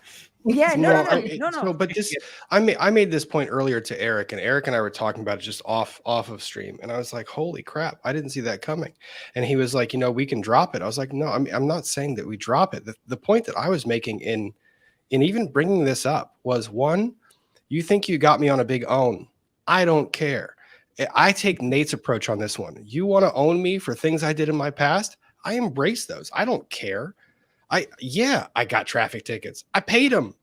[SPEAKER 5] Yeah, no.
[SPEAKER 1] So, but this, I made this point earlier to Eric, and I were talking about it just off of stream, and I was like, holy crap, I didn't see that coming. And he was like, we can drop it. I was like, no, I'm not saying that we drop it. The point that I was making in even bringing this up was, one, you think you got me on a big own. I don't care. I take Nate's approach on this one. You want to own me for things I did in my past? I embrace those. I don't care. I got traffic tickets. I paid them.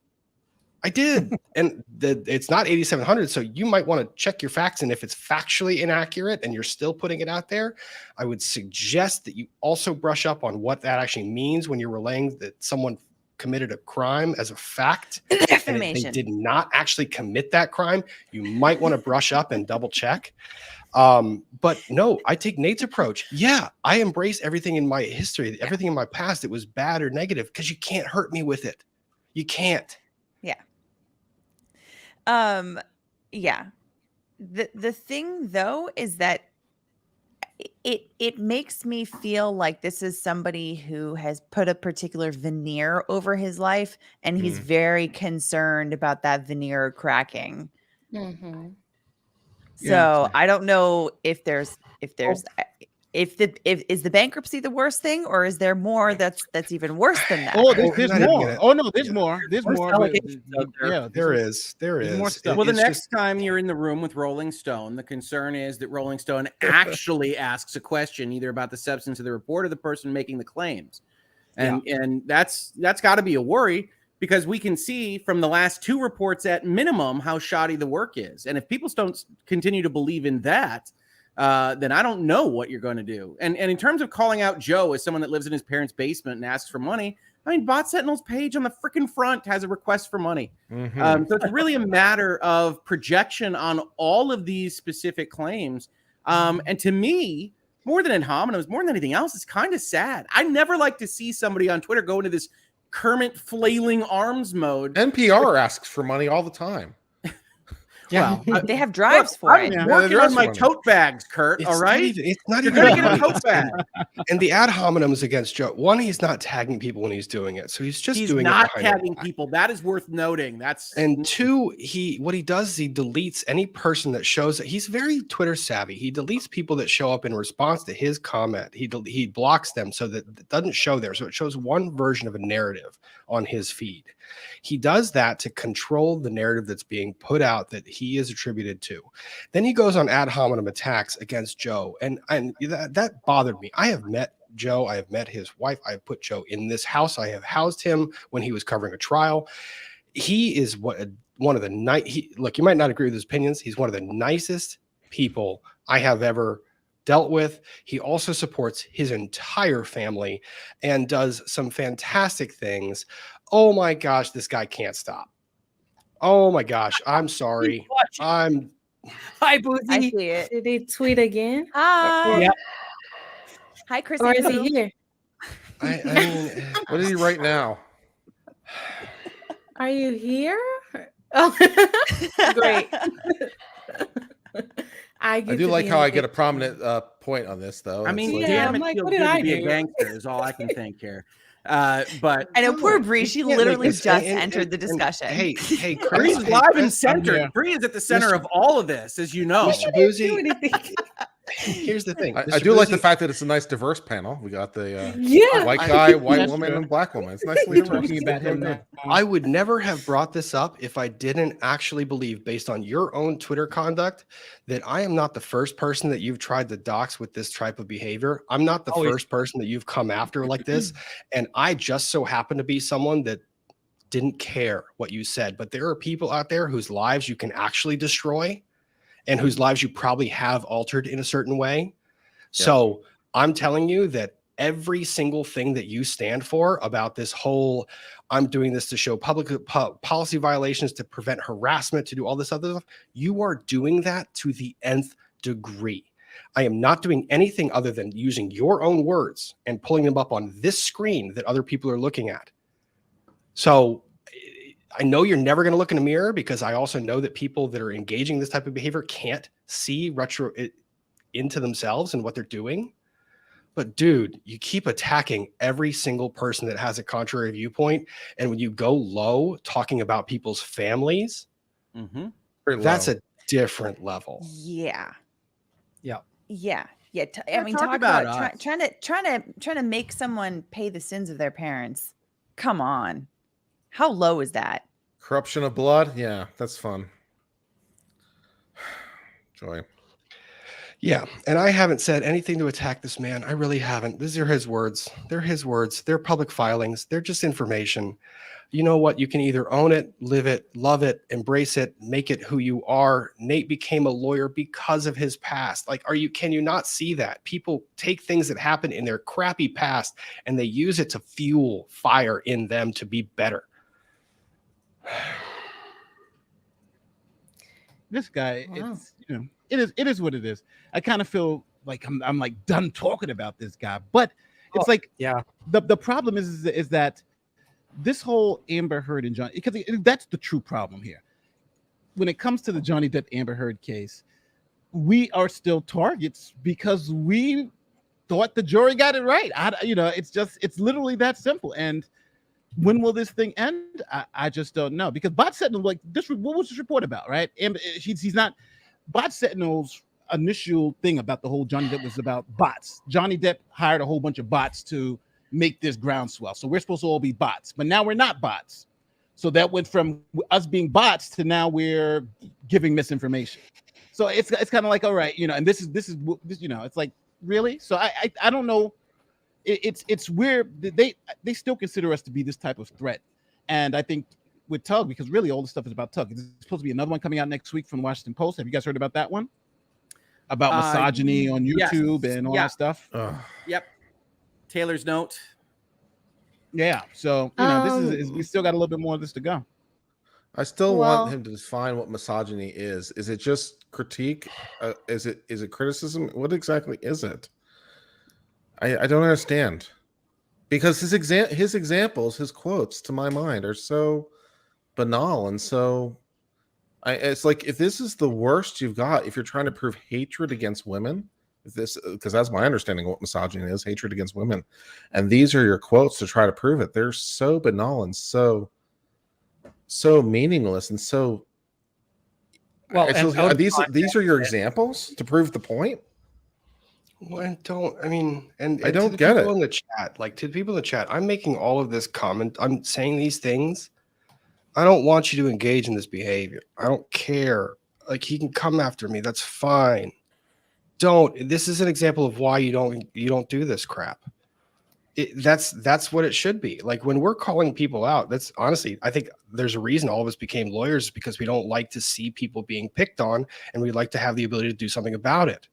[SPEAKER 1] I did. And it's not 8,700. So you might want to check your facts. And if it's factually inaccurate and you're still putting it out there, I would suggest that you also brush up on what that actually means when you're relaying that someone committed a crime as a fact. And if they did not actually commit that crime, you might want to brush up and double check. But no, I take Nate's approach. Yeah, I embrace everything in my history, everything in my past that was bad or negative, because you can't hurt me with it. You can't.
[SPEAKER 5] Yeah. The thing though is that it makes me feel like this is somebody who has put a particular veneer over his life, and he's very concerned about that veneer cracking.
[SPEAKER 7] Mhm.
[SPEAKER 5] So I don't know if there's is the bankruptcy the worst thing, or is there more that's even worse than that?
[SPEAKER 6] Oh, there's
[SPEAKER 1] not even
[SPEAKER 6] more.
[SPEAKER 1] gonna-
[SPEAKER 6] Oh no, there's more. There's
[SPEAKER 2] There's
[SPEAKER 6] more.
[SPEAKER 2] allegations out there.
[SPEAKER 6] Yeah,
[SPEAKER 1] There is.
[SPEAKER 6] there's more stuff.
[SPEAKER 4] Well, the
[SPEAKER 1] It's
[SPEAKER 4] next
[SPEAKER 1] just-
[SPEAKER 4] time you're in the room with Rolling Stone, the concern is that Rolling Stone actually asks a question either about the substance of the report or the person making the claims. And that's got to be a worry, because we can see from the last two reports at minimum how shoddy the work is. And if people don't continue to believe in that, then I don't know what you're going to do. And in terms of calling out Joe as someone that lives in his parents' basement and asks for money, I mean, Bot Sentinel's page on the freaking front has a request for money. So it's really a matter of projection on all of these specific claims. And to me, more than ad hominems, more than anything else, it's kind of sad. I never like to see somebody on Twitter go into this Kermit flailing arms mode.
[SPEAKER 3] NPR asks for money all the time.
[SPEAKER 4] Well,
[SPEAKER 5] they have drives for
[SPEAKER 4] I'm
[SPEAKER 5] it.
[SPEAKER 4] working on my tote bags, Kurt. All right,
[SPEAKER 1] It's not
[SPEAKER 4] you're
[SPEAKER 1] even
[SPEAKER 4] gonna get a
[SPEAKER 1] money.
[SPEAKER 4] tote bag.
[SPEAKER 1] And the ad hominems against Joe. One, he's not tagging people when he's doing it, so he's just doing
[SPEAKER 4] not
[SPEAKER 1] it. He's not
[SPEAKER 4] tagging people. That is worth noting. That's
[SPEAKER 1] and two, what he does is he deletes any person that shows that he's very Twitter savvy. He deletes people that show up in response to his comment. He blocks them so that it doesn't show there. So it shows one version of a narrative on his feed. He does that to control the narrative that's being put out that he is attributed to. Then he goes on ad hominem attacks against Joe, and that bothered me. I have met Joe. I have met his wife. I have put Joe in this house. I have housed him when he was covering a trial. He is one of the look, you might not agree with his opinions. He's one of the nicest people I have ever dealt with. He also supports his entire family and does some fantastic things. Oh my gosh, this guy can't stop. Oh my gosh, I'm sorry.
[SPEAKER 2] Hi, Boozy.
[SPEAKER 5] I see it.
[SPEAKER 7] Did he tweet again?
[SPEAKER 5] Hi.
[SPEAKER 2] Yep.
[SPEAKER 5] Hi, Chris.
[SPEAKER 7] Or is he here?
[SPEAKER 1] I mean,
[SPEAKER 3] What did he write now?
[SPEAKER 7] Are you here? Oh, great.
[SPEAKER 3] I do like how I get a prominent point on this, though.
[SPEAKER 4] I mean,
[SPEAKER 3] It's like-
[SPEAKER 4] damn,
[SPEAKER 7] I'm
[SPEAKER 4] it
[SPEAKER 7] like,
[SPEAKER 4] feels
[SPEAKER 7] what
[SPEAKER 4] good
[SPEAKER 7] did
[SPEAKER 4] to
[SPEAKER 7] I
[SPEAKER 4] be a
[SPEAKER 7] do?
[SPEAKER 4] gangster is all I can think here. But
[SPEAKER 5] I know poor Bree. She
[SPEAKER 1] can't make
[SPEAKER 5] literally
[SPEAKER 1] this-
[SPEAKER 5] just
[SPEAKER 1] and-
[SPEAKER 5] entered the
[SPEAKER 1] and-
[SPEAKER 5] discussion.
[SPEAKER 1] Hey,
[SPEAKER 4] Bree's
[SPEAKER 1] Chris,
[SPEAKER 4] live and
[SPEAKER 1] Chris,
[SPEAKER 4] centered. Bree is at the center
[SPEAKER 1] Mr.
[SPEAKER 4] of all of this, as you know.
[SPEAKER 1] Mr. Boozy, here's the thing.
[SPEAKER 3] I
[SPEAKER 1] Mr.
[SPEAKER 3] do like the
[SPEAKER 1] Boozy,
[SPEAKER 3] fact that it's a nice diverse panel. We got the
[SPEAKER 7] Yeah.
[SPEAKER 3] white guy, white
[SPEAKER 6] That's
[SPEAKER 3] woman,
[SPEAKER 6] true.
[SPEAKER 3] and black woman. It's nicely diverse.
[SPEAKER 6] Talking about him now.
[SPEAKER 1] I would never have brought this up if I didn't actually believe, based on your own Twitter conduct, that I am not the first person that you've tried to dox with this type of behavior. I'm not the
[SPEAKER 2] Always.
[SPEAKER 1] first person that you've come after like this. And I just so happen to be someone that didn't care what you said. But there are people out there whose lives you can actually destroy and whose lives you probably have altered in a certain way. So I'm telling you that every single thing that you stand for about this whole, I'm doing this to show public policy violations, to prevent harassment, to do all this other stuff, you are doing that to the nth degree. I am not doing anything other than using your own words and pulling them up on this screen that other people are looking at. So I know you're never going to look in a mirror, because I also know that people that are engaging in this type of behavior can't see into themselves and what they're doing. But dude, you keep attacking every single person that has a contrary viewpoint. And when you go low talking about people's families,
[SPEAKER 4] Mm-hmm.
[SPEAKER 1] that's a different level.
[SPEAKER 5] Yeah.
[SPEAKER 2] Yeah.
[SPEAKER 5] Yeah. Yeah. I
[SPEAKER 4] Yeah,
[SPEAKER 5] mean,
[SPEAKER 4] talk
[SPEAKER 5] talk
[SPEAKER 4] about
[SPEAKER 5] about
[SPEAKER 4] us.
[SPEAKER 5] trying to make someone pay the sins of their parents. Come on. How low is that?
[SPEAKER 3] Corruption of blood. Yeah, that's fun. Joy.
[SPEAKER 1] Yeah. And I haven't said anything to attack this man. I really haven't. These are his words. They're his words. They're public filings. They're just information. You know what? You can either own it, live it, love it, embrace it, make it who you are. Nate became a lawyer because of his past. Like, can you not see that? People take things that happen in their crappy past and they use it to fuel fire in them to be better.
[SPEAKER 6] This guy,
[SPEAKER 7] Wow.
[SPEAKER 6] it's, it is what it is. I kind of feel like I'm like done talking about this guy, but it's like
[SPEAKER 2] Yeah.
[SPEAKER 6] the problem is that this whole Amber Heard and Johnny, because that's the true problem here. When it comes to the Johnny Depp Amber Heard case, we are still targets because we thought the jury got it right. It's literally that simple. And when will this thing end? I just don't know, because Bot Sentinel, like this, what was this report about, right? And he's not. Bot Sentinel's initial thing about the whole Johnny Depp was about bots. Johnny Depp hired a whole bunch of bots to make this groundswell. So we're supposed to all be bots, but now we're not bots. So that went from us being bots to now we're giving misinformation. So it's kind of like, all right, and this is it's like, really? So I don't know. It's weird. They still consider us to be this type of threat. And I think with Tug, because really all the stuff is about Tug. There's supposed to be another one coming out next week from the Washington Post. Have you guys heard about that one? About misogyny on YouTube and all that stuff?
[SPEAKER 4] Yep. Taylor's note.
[SPEAKER 6] Yeah. So, this is we still got a little bit more of this to go.
[SPEAKER 3] I still
[SPEAKER 7] Well-
[SPEAKER 3] want him to define what misogyny is. Is it just critique? Is it criticism? What exactly is it? I don't understand. Because his examples, his quotes, to my mind, are so banal and so. It's like, if this is the worst you've got, if you're trying to prove hatred against women, because that's my understanding of what misogyny is, hatred against women, and these are your quotes to try to prove it. They're so banal and so meaningless and so.
[SPEAKER 2] Well, and
[SPEAKER 3] These are your examples to prove the point.
[SPEAKER 1] Well, and
[SPEAKER 3] I don't
[SPEAKER 1] to the
[SPEAKER 3] get
[SPEAKER 1] people
[SPEAKER 3] it.
[SPEAKER 1] in the chat, like to the people in the chat, I'm making all of this comment. I'm saying these things. I don't want you to engage in this behavior. I don't care. Like, he can come after me. That's fine. Don't. This is an example of why you don't do this crap. That's what it should be. Like, when we're calling people out, that's honestly, I think there's a reason all of us became lawyers, because we don't like to see people being picked on, and we like to have the ability to do something about it.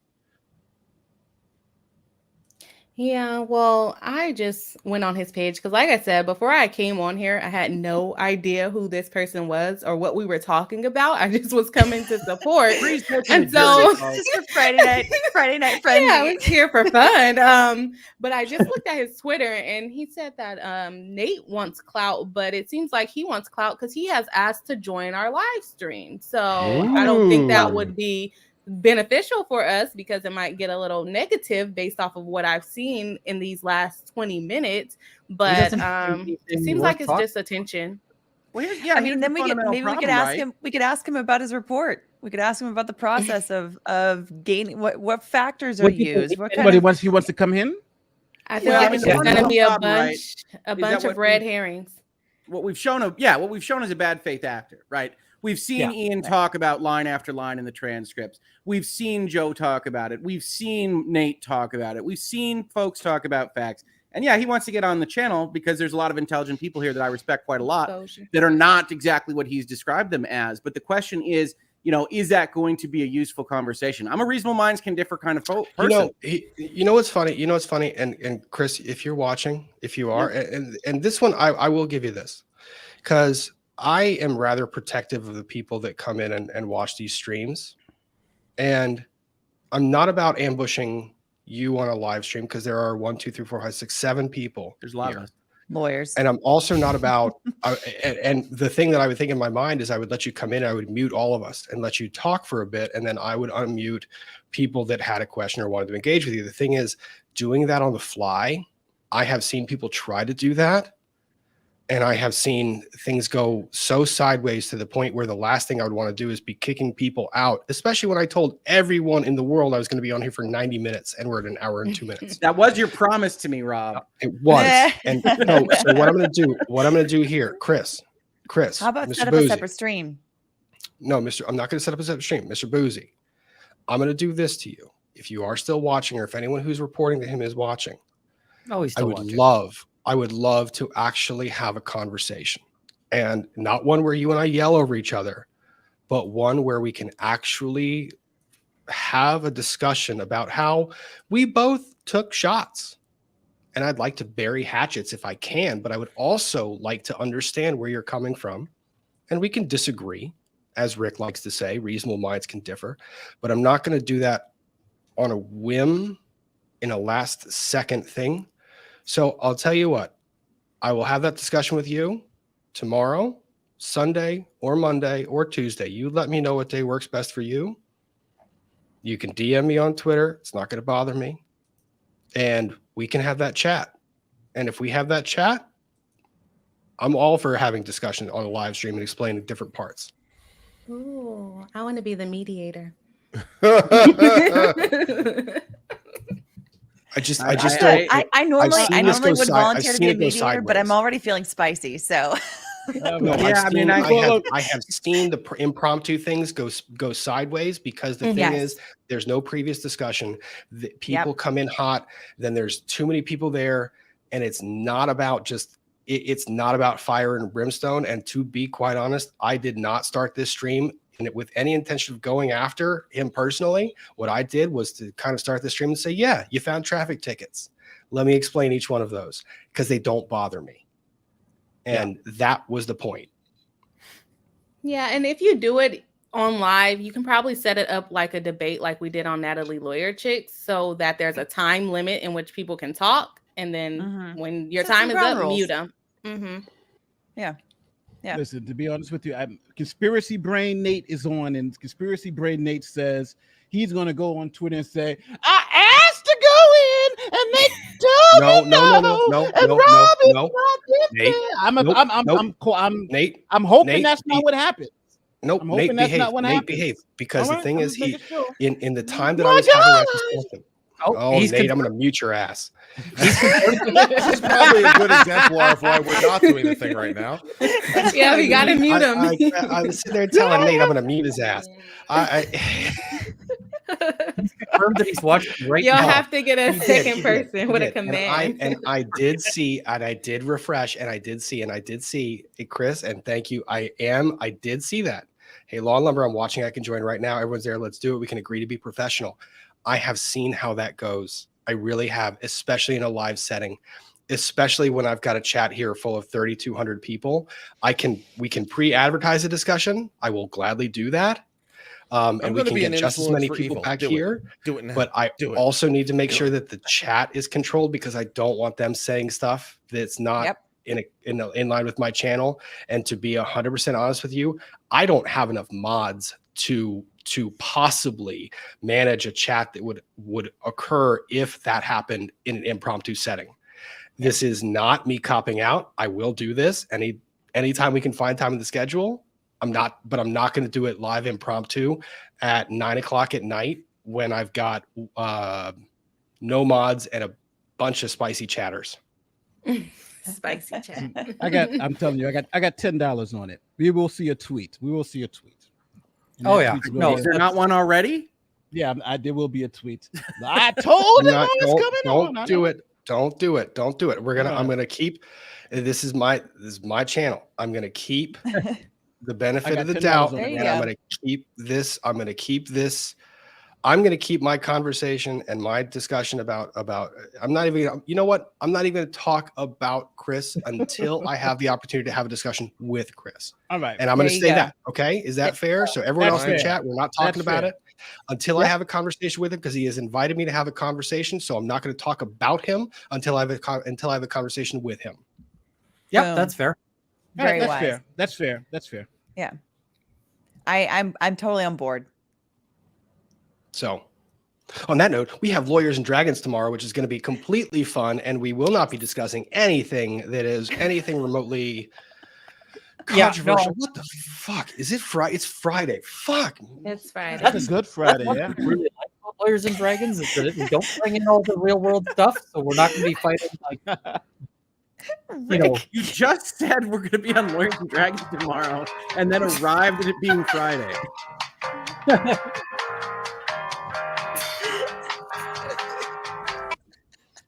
[SPEAKER 7] Yeah, well, I just went on his page because, like I said, before I came on here, I had no idea who this person was or what we were talking about. I just was coming to support. And so
[SPEAKER 5] just for Friday night friendly.
[SPEAKER 7] yeah, I was here for fun. But I just looked at his Twitter and he said that Nate wants clout, but it seems like he wants clout because he has asked to join our live stream. So I don't think that would be beneficial for us because it might get a little negative based off of what I've seen in these last 20 minutes. But it seems like it's just attention.
[SPEAKER 4] Well, yeah,
[SPEAKER 5] I mean, then we could ask him. We could ask him about his report. We could ask him about the process of gaining what factors are used. What kind of,
[SPEAKER 6] he wants to come in.
[SPEAKER 7] I feel
[SPEAKER 4] Well,
[SPEAKER 7] like
[SPEAKER 4] I mean,
[SPEAKER 7] it's
[SPEAKER 4] the
[SPEAKER 7] just going to
[SPEAKER 4] one
[SPEAKER 7] be a
[SPEAKER 4] problem, right,
[SPEAKER 7] bunch
[SPEAKER 4] that
[SPEAKER 7] of red herrings.
[SPEAKER 4] What we've shown is a bad faith actor, right? We've seen Ian talk about line after line in the transcripts. We've seen Joe talk about it. We've seen Nate talk about it. We've seen folks talk about facts. And yeah, he wants to get on the channel because there's a lot of intelligent people here that I respect quite a lot that are not exactly what he's described them as. But the question is, is that going to be a useful conversation? I'm a reasonable minds can differ kind of person.
[SPEAKER 1] You know what's funny? And Chris, if you're watching, if you are, and this one, I will give you this, because I am rather protective of the people that come in and watch these streams. And I'm not about ambushing you on a live stream, because there are 1, 2, 3, 4, 5, 6, 7 people.
[SPEAKER 4] There's a lot of us.
[SPEAKER 5] lawyers.
[SPEAKER 1] And I'm also not about, and the thing that I would think in my mind is I would let you come in, I would mute all of us and let you talk for a bit. And then I would unmute people that had a question or wanted to engage with you. The thing is, doing that on the fly, I have seen people try to do that. And I have seen things go so sideways to the point where the last thing I would want to do is be kicking people out, especially when I told everyone in the world I was going to be on here for 90 minutes and we're at 1 hour and 2 minutes.
[SPEAKER 4] That was your promise to me, Rob.
[SPEAKER 1] It was. And no, so what I'm going to do here, Chris,
[SPEAKER 5] How about
[SPEAKER 1] Mr.
[SPEAKER 5] set up
[SPEAKER 1] Boozy.
[SPEAKER 5] a separate stream?
[SPEAKER 1] No, I'm not going to set up a separate stream. Mr. Boozy, I'm going to do this to you. If you are still watching, or if anyone who's reporting to him is watching, I would love to actually have a conversation, and not one where you and I yell over each other, but one where we can actually have a discussion about how we both took shots. And I'd like to bury hatchets if I can, but I would also like to understand where you're coming from. And we can disagree, as Rick likes to say, reasonable minds can differ, but I'm not going to do that on a whim in a last second thing. So I'll tell you what, I will have that discussion with you tomorrow, Sunday or Monday or Tuesday. You let me know what day works best for you. You can DM me on Twitter. It's not going to bother me. And we can have that chat. And if we have that chat, I'm all for having discussion on a live stream and explaining different parts.
[SPEAKER 7] Ooh, I want to be the mediator.
[SPEAKER 5] I normally would volunteer to be a mediator, but I'm already feeling spicy. So
[SPEAKER 1] no, I have seen the impromptu things go sideways, because the thing is, there's no previous discussion. People come in hot, then there's too many people there, and it's not about it's not about fire and brimstone. And to be quite honest, I did not start this stream with any intention of going after him personally. What I did was to kind of start the stream and say, yeah, you found traffic tickets. Let me explain each one of those, because they don't bother me. And that was the point.
[SPEAKER 7] Yeah, and if you do it on live, you can probably set it up like a debate like we did on Natalie Lawyer Chicks, so that there's a time limit in which people can talk, and then when your time is up, mute them.
[SPEAKER 5] Yeah.
[SPEAKER 6] Listen, to be honest with you, Conspiracy Brain Nate is on, and Conspiracy Brain Nate says he's going to go on Twitter and say, I asked to go in, and they told me no, and Rob is not
[SPEAKER 1] Nate,
[SPEAKER 6] Nate, I'm hoping that's not what happened.
[SPEAKER 1] Nope,
[SPEAKER 6] I'm hoping that's not what happened.
[SPEAKER 1] Behave, because the thing is, in the time that
[SPEAKER 6] My
[SPEAKER 1] I was having that
[SPEAKER 6] God!
[SPEAKER 1] discussion. Oh, Nate, I'm going to mute your ass.
[SPEAKER 3] This is probably a good example of why we're not doing the thing right now.
[SPEAKER 7] Yeah, we got to mute him.
[SPEAKER 1] I was sitting there telling Nate I'm going to mute his ass.
[SPEAKER 2] Confirmed that he's watching right
[SPEAKER 7] You'll
[SPEAKER 2] now.
[SPEAKER 7] have to get a second person with a command.
[SPEAKER 1] And I did see, and I did refresh, and I did see, hey, Chris, and thank you. I did see that. Hey, Law and Lumber, I'm watching. I can join right now. Everyone's there. Let's do it. We can agree to be professional. I have seen how that goes. I really have, especially in a live setting, especially when I've got a chat here full of 3,200 people. We can pre-advertise a discussion. I will gladly do that. And we can get just as many people back here.
[SPEAKER 3] Do it now.
[SPEAKER 1] But I also need to make sure that the chat is controlled, because I don't want them saying stuff that's not in line with my channel. And to be 100% honest with you, I don't have enough mods to possibly manage a chat that would occur if that happened in an impromptu setting. This is not me copping out. I will do this anytime we can find time in the schedule. I'm not going to do it live impromptu at 9:00 at night when I've got no mods and a bunch of spicy chatters.
[SPEAKER 7] Spicy chat.
[SPEAKER 6] I'm telling you, I got $10 on it. We will see a tweet. And
[SPEAKER 2] oh
[SPEAKER 6] that
[SPEAKER 2] yeah.
[SPEAKER 6] tweet's
[SPEAKER 2] No,
[SPEAKER 4] Is there not one already?
[SPEAKER 6] Yeah, there will be a tweet. I told him it's coming on.
[SPEAKER 1] Don't do it. Don't do it. Don't do it. I'm gonna keep. This is my channel. I'm gonna keep the benefit of the doubt, and I'm gonna keep this. I'm gonna keep my conversation and my discussion about. I'm not even. You know what? I'm not even gonna talk about Chris until I have the opportunity to have a discussion with Chris.
[SPEAKER 6] All right,
[SPEAKER 1] and I'm gonna say that. Okay, is that fair? So everyone else in the chat, we're not talking about it until I have a conversation with him, because he has invited me to have a conversation. So I'm not going to talk about him until I have a conversation with him.
[SPEAKER 2] Yeah, that's fair.
[SPEAKER 5] Very
[SPEAKER 6] that's
[SPEAKER 5] wise.
[SPEAKER 6] fair. That's fair. That's fair.
[SPEAKER 5] Yeah. I'm totally on board.
[SPEAKER 1] So on that note, we have Lawyers and Dragons tomorrow, which is going to be completely fun, and we will not be discussing anything that is anything remotely controversial. What the fuck? Is it Friday? It's Friday. Fuck.
[SPEAKER 7] It's Friday.
[SPEAKER 6] That's a good Friday, yeah.
[SPEAKER 2] Really like about Lawyers and Dragons is that we don't bring in all the real world stuff, so we're not going to be fighting like
[SPEAKER 4] You just said we're going to be on Lawyers and Dragons tomorrow, and then arrived at it being Friday.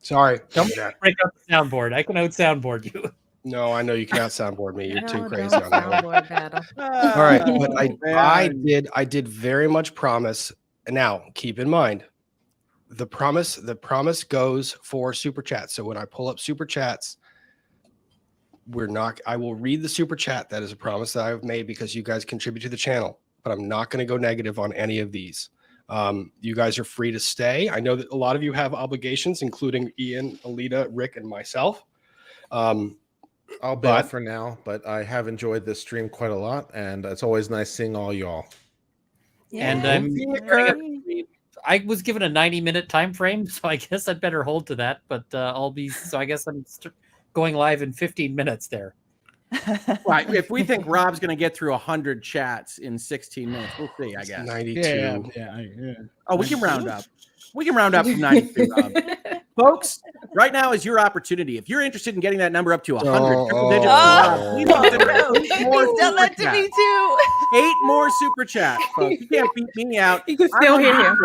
[SPEAKER 1] Sorry.
[SPEAKER 2] Don't break up the soundboard. I can out soundboard you.
[SPEAKER 1] No, I know you cannot soundboard me. You're too crazy
[SPEAKER 7] don't
[SPEAKER 1] on that one.
[SPEAKER 7] soundboard battle.
[SPEAKER 1] All right, but I did very much promise. Now, keep in mind, the promise goes for super chats. So when I pull up super chats, I will read the super chat. That is a promise that I've made, because you guys contribute to the channel, but I'm not going to go negative on any of these. You guys are free to stay. I know that a lot of you have obligations, including Ian, Alita, Rick, and myself.
[SPEAKER 3] I'll bail for now, but I have enjoyed this stream quite a lot, and it's always nice seeing all y'all.
[SPEAKER 5] Yeah.
[SPEAKER 2] And I was given a 90-minute time frame, so I guess I'd better hold to that. But I guess I'm going live in 15 minutes there.
[SPEAKER 4] Right. If we think Rob's going to get through 100 chats in 16 minutes, we'll see, I guess.
[SPEAKER 1] 92.
[SPEAKER 6] Yeah.
[SPEAKER 4] Oh, we can round up. We can round up from 92, Rob. Folks, right now is your opportunity. If you're interested in getting that number up to 100, triple digits, please consider 8 more
[SPEAKER 5] Tell that to me too.
[SPEAKER 4] 8 more super chats, folks. You can't beat me out.
[SPEAKER 7] You can still hear him.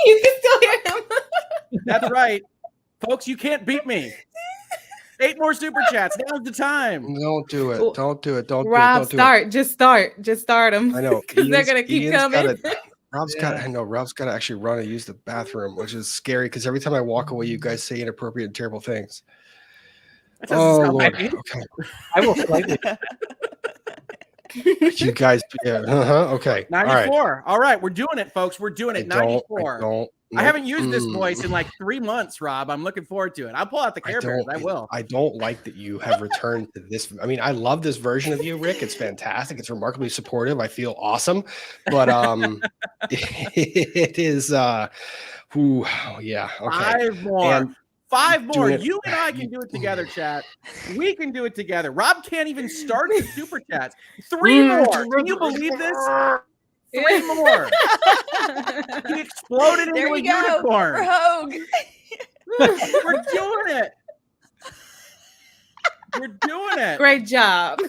[SPEAKER 7] You can still hear him.
[SPEAKER 4] That's right. Folks, you can't beat me. 8 more super chats. Now's the time.
[SPEAKER 1] Don't do it. Don't do it. Don't
[SPEAKER 7] Rob,
[SPEAKER 1] do it.
[SPEAKER 7] Just start them.
[SPEAKER 1] I know.
[SPEAKER 7] Because they're going to keep coming.
[SPEAKER 1] Rob's got to actually run and use the bathroom, which is scary, because every time I walk away, you guys say inappropriate and terrible things.
[SPEAKER 4] Oh,
[SPEAKER 1] Lord.
[SPEAKER 4] Okay.
[SPEAKER 2] I will slightly.
[SPEAKER 1] You guys, yeah, okay.
[SPEAKER 4] 94. All right, we're doing it, folks. We're doing it. 94. I haven't used this voice in like 3 months, Rob. I'm looking forward to it. I'll pull out the Care Bears. I will.
[SPEAKER 1] I don't like that you have returned to this. I mean, I love this version of you, Rick. It's fantastic. It's remarkably supportive. I feel awesome. But it is yeah. Okay.
[SPEAKER 4] 5 more. 5 more. You and I can do it together, chat. We can do it together. Rob can't even start the super chats. 3 more. Can you believe this? 3 more. He exploded into a unicorn.
[SPEAKER 5] Rogue.
[SPEAKER 4] We're doing it. We're doing it.
[SPEAKER 7] Great job.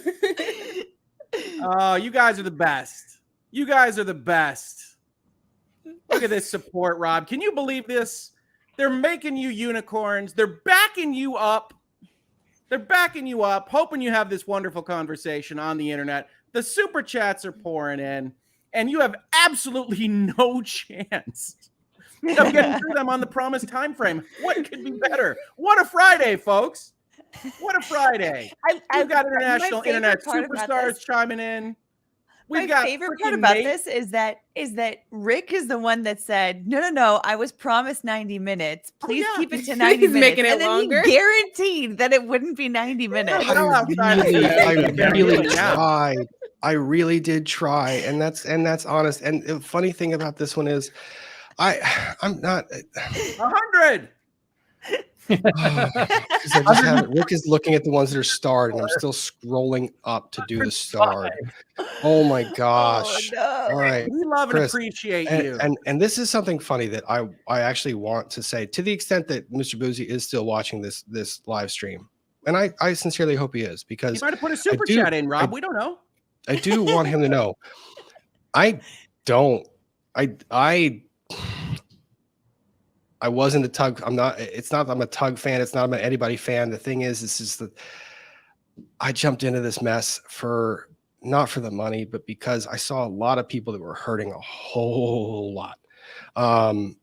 [SPEAKER 4] Oh, you guys are the best. You guys are the best. Look at this support, Rob. Can you believe this? They're making you unicorns. They're backing you up. They're backing you up, hoping you have this wonderful conversation on the internet. The super chats are pouring in, and you have absolutely no chance of getting through them on the promised time frame. What could be better? What a Friday, folks. What a Friday. We've got international internet superstars chiming in.
[SPEAKER 5] My favorite part about this is that Rick is the one that said, no, I was promised 90 minutes. Please keep it to 90 minutes.
[SPEAKER 7] Making it
[SPEAKER 5] and then
[SPEAKER 7] longer.
[SPEAKER 5] He guaranteed that it wouldn't be 90 minutes.
[SPEAKER 1] I really did try. And that's honest. And the funny thing about this one is I'm not
[SPEAKER 4] 100.
[SPEAKER 1] Rick is looking at the ones that are starred, and I'm still scrolling up to do the starred. Oh my gosh!
[SPEAKER 5] Oh, no.
[SPEAKER 1] All right,
[SPEAKER 4] we love and appreciate you.
[SPEAKER 1] And this is something funny that I actually want to say, to the extent that Mr. Boozy is still watching this live stream, and I sincerely hope he is, because
[SPEAKER 4] he might have put a super chat in, Rob. We don't know.
[SPEAKER 1] I do want him to know. I wasn't a Tug. It's not that I'm a Tug fan. It's not I'm an anybody fan. The thing is, this is I jumped into this mess not for the money, but because I saw a lot of people that were hurting a whole lot.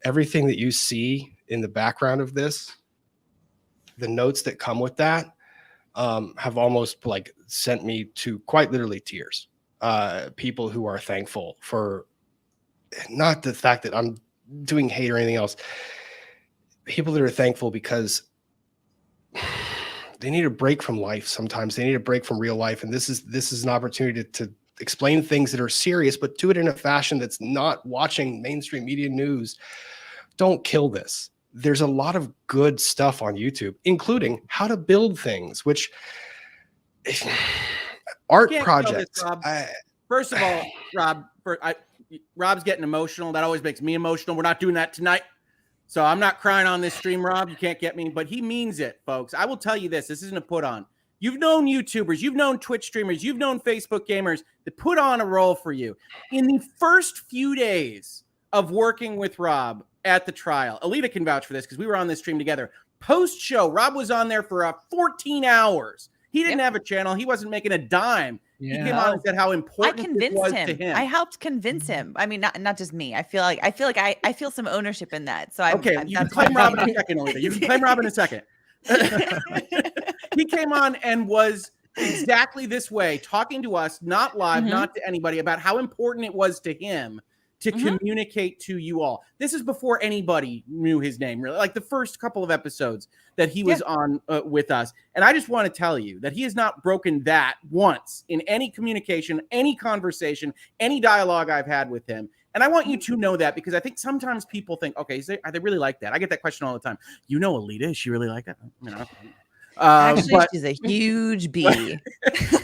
[SPEAKER 1] Everything that you see in the background of this, the notes that come with that, have almost like sent me to quite literally tears. People who are thankful for not the fact that I'm doing hate or anything else. People that are thankful because they need a break from life. Sometimes they need a break from real life. And this is an opportunity to explain things that are serious, but do it in a fashion that's not watching mainstream media news. Don't kill this. There's a lot of good stuff on YouTube, including how to build things, which art projects.
[SPEAKER 4] Rob. First of all, Rob, Rob's getting emotional. That always makes me emotional. We're not doing that tonight. So I'm not crying on this stream, Rob. You can't get me, but he means it, folks. I will tell you this. This isn't a put on. You've known YouTubers, you've known Twitch streamers, you've known Facebook gamers that put on a role for you. In the first few days of working with Rob at the trial, Alita can vouch for this because we were on this stream together. Post-show, Rob was on there for 14 hours. He didn't have a channel. He wasn't making a dime. Yeah. He came on and said how important it was to him.
[SPEAKER 5] I helped convince him. I mean, not just me. I feel some ownership in that. So
[SPEAKER 4] you can claim Rob in a second, Alita. You can claim Rob in a second. He came on and was exactly this way, talking to us, not live, not to anybody, about how important it was to him to communicate to you all. This is before anybody knew his name, really. Like the first couple of episodes that he was on with us. And I just want to tell you that he has not broken that once in any communication, any conversation, any dialogue I've had with him. And I want you to know that, because I think sometimes people think, okay, are they really like that? I get that question all the time. You know, Alita, is she really like that? You know,
[SPEAKER 5] actually, she's a huge bee.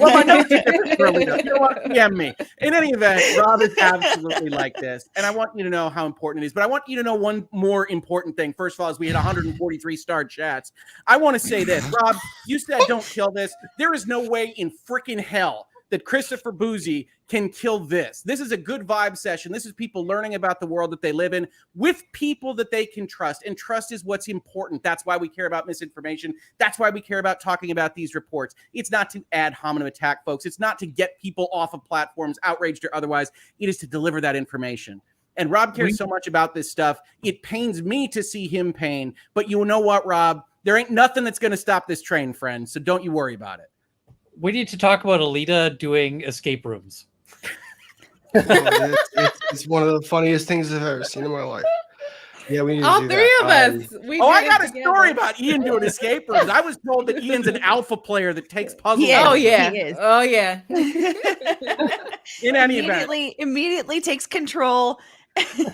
[SPEAKER 4] Well, I know it's different for Alita. You know what? Yeah, me. In any event, Rob is absolutely like this. And I want you to know how important it is. But I want you to know one more important thing. First of all, is we had 143 star chats. I want to say this. Rob, you said don't kill this. There is no way in freaking hell that Christopher Boozy can kill this. This is a good vibe session. This is people learning about the world that they live in with people that they can trust. And trust is what's important. That's why we care about misinformation. That's why we care about talking about these reports. It's not to ad hominem attack folks. It's not to get people off of platforms, outraged or otherwise. It is to deliver that information. And Rob cares so much about this stuff. It pains me to see him pain. But you know what, Rob? There ain't nothing that's going to stop this train, friend. So don't you worry about it.
[SPEAKER 2] we need to talk about Alita doing escape rooms.
[SPEAKER 1] It's one of the funniest things I've ever seen in my life. Yeah, we need to
[SPEAKER 7] All
[SPEAKER 1] do
[SPEAKER 7] three
[SPEAKER 1] that.
[SPEAKER 7] of us. We
[SPEAKER 4] Oh,
[SPEAKER 7] did
[SPEAKER 4] I
[SPEAKER 7] it
[SPEAKER 4] got a
[SPEAKER 7] together.
[SPEAKER 4] story about Ian doing escape rooms. I was told that Ian's an alpha player that takes puzzles.
[SPEAKER 5] He is.
[SPEAKER 7] Oh yeah.
[SPEAKER 5] He is.
[SPEAKER 7] Oh yeah.
[SPEAKER 4] In any event.
[SPEAKER 5] Immediately takes control,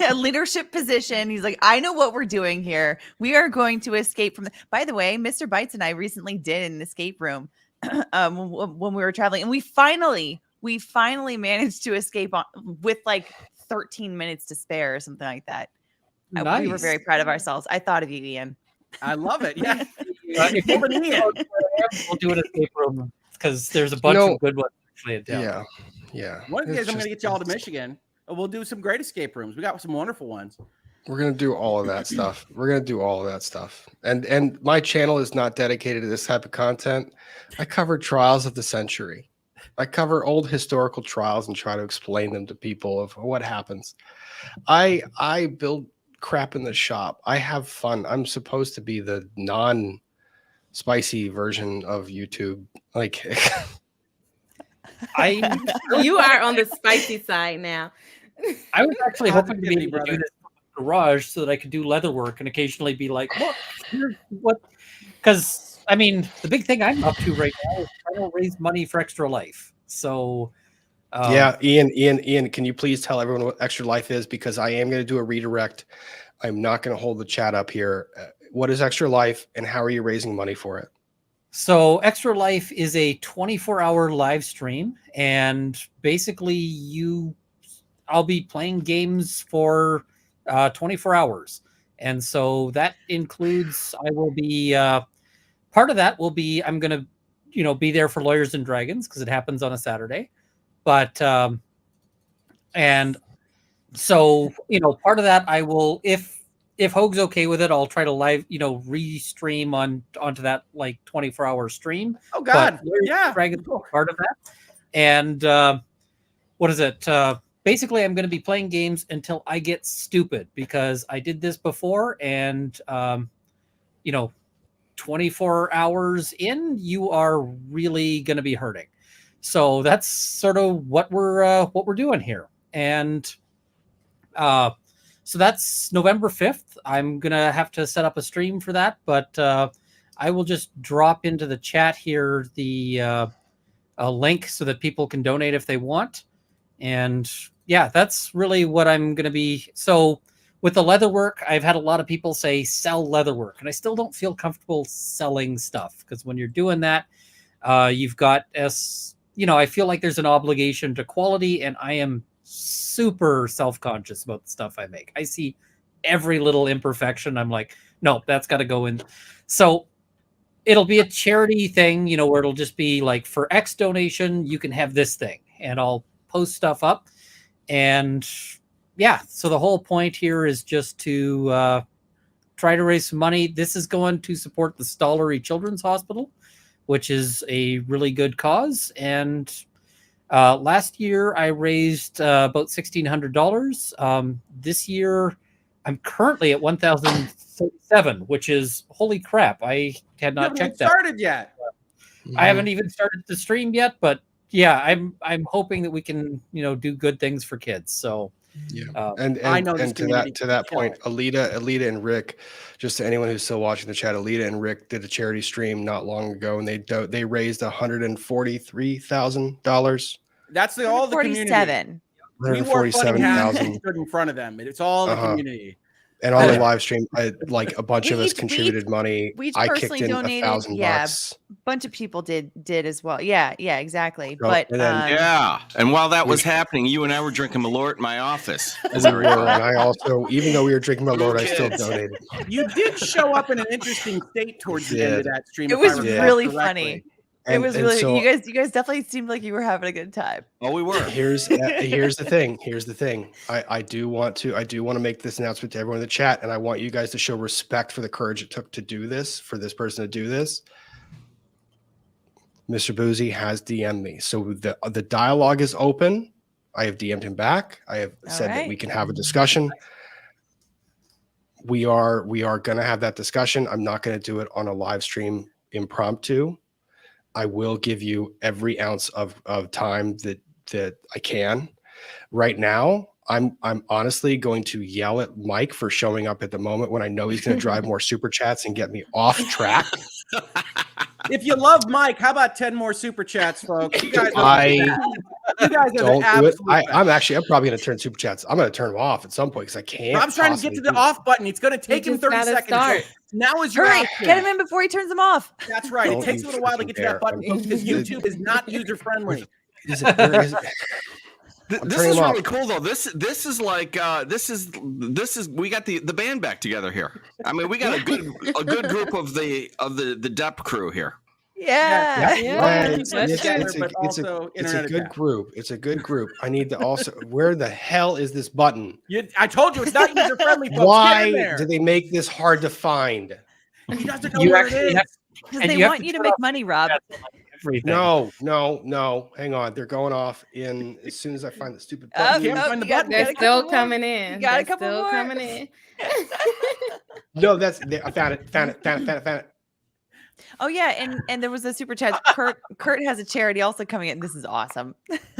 [SPEAKER 5] a leadership position. He's like, I know what we're doing here. We are going to escape from. By the way, Mr. Bites and I recently did an escape room when we were traveling, and we finally managed to escape with like 13 minutes to spare or something like that.
[SPEAKER 2] Nice.
[SPEAKER 5] We were very proud of ourselves. I thought of you, Ian.
[SPEAKER 4] I love it. Yeah.
[SPEAKER 2] If
[SPEAKER 4] More than Ian.
[SPEAKER 2] we'll do an escape room because there's a bunch of good ones actually in town.
[SPEAKER 1] Yeah.
[SPEAKER 4] One of the days I'm going to get y'all to Michigan. We'll do some great escape rooms. We got some wonderful ones.
[SPEAKER 1] We're gonna do all of that stuff. And my channel is not dedicated to this type of content. I cover trials of the century. I cover old historical trials and try to explain them to people of what happens. I build crap in the shop. I have fun. I'm supposed to be the non-spicy version of YouTube. Like
[SPEAKER 7] You are on the spicy side now.
[SPEAKER 2] I was actually hoping to be able to do this in the garage so that I could do leather work and occasionally be like, look, here's what, because I mean, the big thing I'm up to right now is trying to raise money for Extra Life. So
[SPEAKER 1] yeah, Ian, can you please tell everyone what Extra Life is? Because I am going to do a redirect. I'm not going to hold the chat up here. What is Extra Life and how are you raising money for it?
[SPEAKER 2] So Extra Life is a 24-hour live stream, and basically I'll be playing games for 24 hours. And so that includes, I will be, part of that will be, I'm going to, be there for Lawyers and Dragons because it happens on a Saturday. But, and so, part of that I will, if Hoag's okay with it, I'll try to live, restream onto that like 24-hour stream.
[SPEAKER 4] Oh God.
[SPEAKER 2] Yeah. Dragons part of that. And what is it? Basically, I'm going to be playing games until I get stupid because I did this before, and 24 hours in, you are really going to be hurting. So that's sort of what we're doing here, and so that's November 5th. I'm going to have to set up a stream for that, but I will just drop into the chat here the link so that people can donate if they want. And yeah, that's really what I'm going to be. So with the leather work, I've had a lot of people say sell leather work, and I still don't feel comfortable selling stuff because when you're doing that, you've got I feel like there's an obligation to quality, and I am super self-conscious about the stuff I make. I see every little imperfection. I'm like, no, that's got to go in. So it'll be a charity thing, where it'll just be like for X donation, you can have this thing, and I'll post stuff up. And yeah, so the whole point here is just to try to raise some money. This is going to support the Stollery Children's Hospital, which is a really good cause. And last year I raised about $1,600. This year I'm currently at 1,037, which is holy crap. I had not checked that.
[SPEAKER 4] Started yet?
[SPEAKER 2] I haven't even started the stream yet, but yeah, I'm hoping that we can do good things for kids. So
[SPEAKER 1] yeah, and
[SPEAKER 4] I know
[SPEAKER 1] and to that point, Alita and Rick, just to anyone who's still watching the chat, Alita and Rick did a charity stream not long ago, and they raised $143,000.
[SPEAKER 4] That's all the community.
[SPEAKER 5] 47.
[SPEAKER 4] We wore funny hats and stood in front of them. It's all the community.
[SPEAKER 1] And on the live stream, like a bunch of us contributed money.
[SPEAKER 5] I
[SPEAKER 1] kicked in $1,000.
[SPEAKER 5] Yeah, a bunch of people did as well. Yeah, exactly.
[SPEAKER 1] So,
[SPEAKER 5] but
[SPEAKER 8] and while that was happening, you and I were drinking Malort in my office.
[SPEAKER 1] And I also, even though we were drinking Malort, I still donated.
[SPEAKER 4] You did show up in an interesting state towards the end of that stream.
[SPEAKER 5] It was really funny. It was really
[SPEAKER 1] so,
[SPEAKER 5] you guys definitely seemed like you were having a good time.
[SPEAKER 8] Oh, we were.
[SPEAKER 1] Here's the thing. I do want to make this announcement to everyone in the chat, and I want you guys to show respect for the courage it took to do this, for this person to do this. Mr. Boozy has DM'd me. So the dialogue is open. I have DM'd him back. I have said that we can have a discussion. We are going to have that discussion. I'm not going to do it on a live stream impromptu. I will give you every ounce of time that I can. Right now, I'm honestly going to yell at Mike for showing up at the moment when I know he's going to drive more super chats and get me off track.
[SPEAKER 4] If you love Mike, how about 10 more super chats, folks? You guys are
[SPEAKER 1] Don't do it. I'm probably going to turn super chats. I'm going to turn them off at some point because I can't.
[SPEAKER 4] I'm trying to get to the off button. It's going to take him 30 seconds.
[SPEAKER 7] Start.
[SPEAKER 4] So now is your
[SPEAKER 5] Hurry,
[SPEAKER 4] option.
[SPEAKER 5] get him in before he turns them off.
[SPEAKER 4] That's right.
[SPEAKER 1] Don't
[SPEAKER 4] It takes a
[SPEAKER 1] you
[SPEAKER 4] little while to
[SPEAKER 1] freaking
[SPEAKER 4] get to that
[SPEAKER 1] dare.
[SPEAKER 4] button, folks, because YouTube is not user friendly.
[SPEAKER 1] Is it, where is it?
[SPEAKER 8] This is really cool though. This is like this is we got the band back together here. I mean, we got a good group of the Dep crew here.
[SPEAKER 5] Yeah.
[SPEAKER 1] It's a good group. It's a good group. I need to also. Where the hell is this button?
[SPEAKER 4] I told you it's not user friendly, folks.
[SPEAKER 1] Why do they make this hard to find?
[SPEAKER 4] He doesn't know where it is.
[SPEAKER 5] Because they want you to make money, Rob.
[SPEAKER 1] No. Hang on. They're going off in as soon as I find the stupid
[SPEAKER 5] Oh,
[SPEAKER 1] button.
[SPEAKER 4] Can't find the button.
[SPEAKER 7] They're still coming in.
[SPEAKER 5] got a
[SPEAKER 7] They're
[SPEAKER 5] couple
[SPEAKER 7] still
[SPEAKER 5] more.
[SPEAKER 7] coming in.
[SPEAKER 1] No, I found it.
[SPEAKER 5] Oh yeah, and there was a super chat. Kurt has a charity also coming in. This is awesome.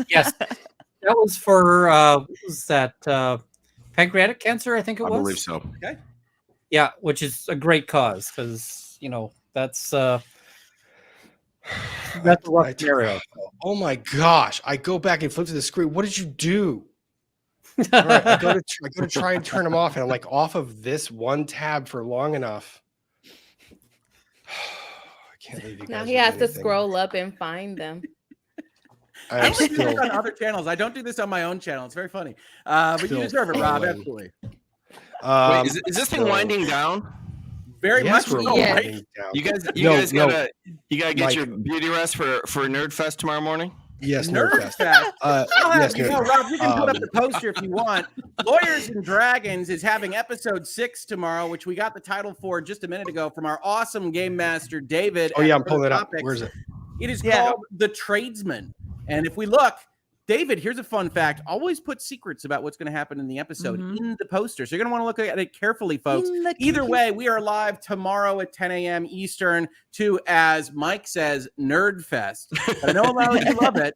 [SPEAKER 2] Yes, that was for what was that pancreatic cancer? I think it was.
[SPEAKER 8] I believe so.
[SPEAKER 4] Okay.
[SPEAKER 2] Yeah, which is a great cause because that's a rough scenario.
[SPEAKER 1] Oh my gosh! I go back and flip to the screen. What did you do? All right, I go to try and turn them off, and I'm like off of this one tab for long enough. I can't believe you guys
[SPEAKER 7] Now
[SPEAKER 1] are
[SPEAKER 7] he has to
[SPEAKER 1] anything.
[SPEAKER 7] scroll up and find them.
[SPEAKER 4] I only do this on other channels. I don't do this on my own channel. It's very funny. But you
[SPEAKER 1] Still
[SPEAKER 4] deserve it, Rob.
[SPEAKER 1] scrolling.
[SPEAKER 4] Absolutely.
[SPEAKER 8] Wait, is this thing winding down?
[SPEAKER 4] Very
[SPEAKER 1] Yes,
[SPEAKER 4] much
[SPEAKER 1] we're
[SPEAKER 4] so.
[SPEAKER 7] Yes.
[SPEAKER 1] winding down.
[SPEAKER 8] You guys
[SPEAKER 1] No.
[SPEAKER 8] gotta get
[SPEAKER 1] Mike.
[SPEAKER 8] your beauty rest for Nerdfest tomorrow morning.
[SPEAKER 1] Yes,
[SPEAKER 4] Nerd
[SPEAKER 1] Nerdfest.
[SPEAKER 4] Fest.
[SPEAKER 1] Yes,
[SPEAKER 4] You know,
[SPEAKER 1] Nerdfest.
[SPEAKER 4] Rob, you can put up the poster if you want. Lawyers and Dragons is having episode 6 tomorrow, which we got the title for just a minute ago from our awesome game master, David.
[SPEAKER 1] Oh yeah, I'm
[SPEAKER 4] at
[SPEAKER 1] pulling it up.
[SPEAKER 4] Topics.
[SPEAKER 1] Where's it?
[SPEAKER 4] It is called The Tradesman. And if we look, David, here's a fun fact. Always put secrets about what's going to happen in the episode in the poster. So you're going to want to look at it carefully, folks. Either way, we are live tomorrow at 10 a.m. Eastern to, as Mike says, Nerd Fest. But I know a lot of you love it.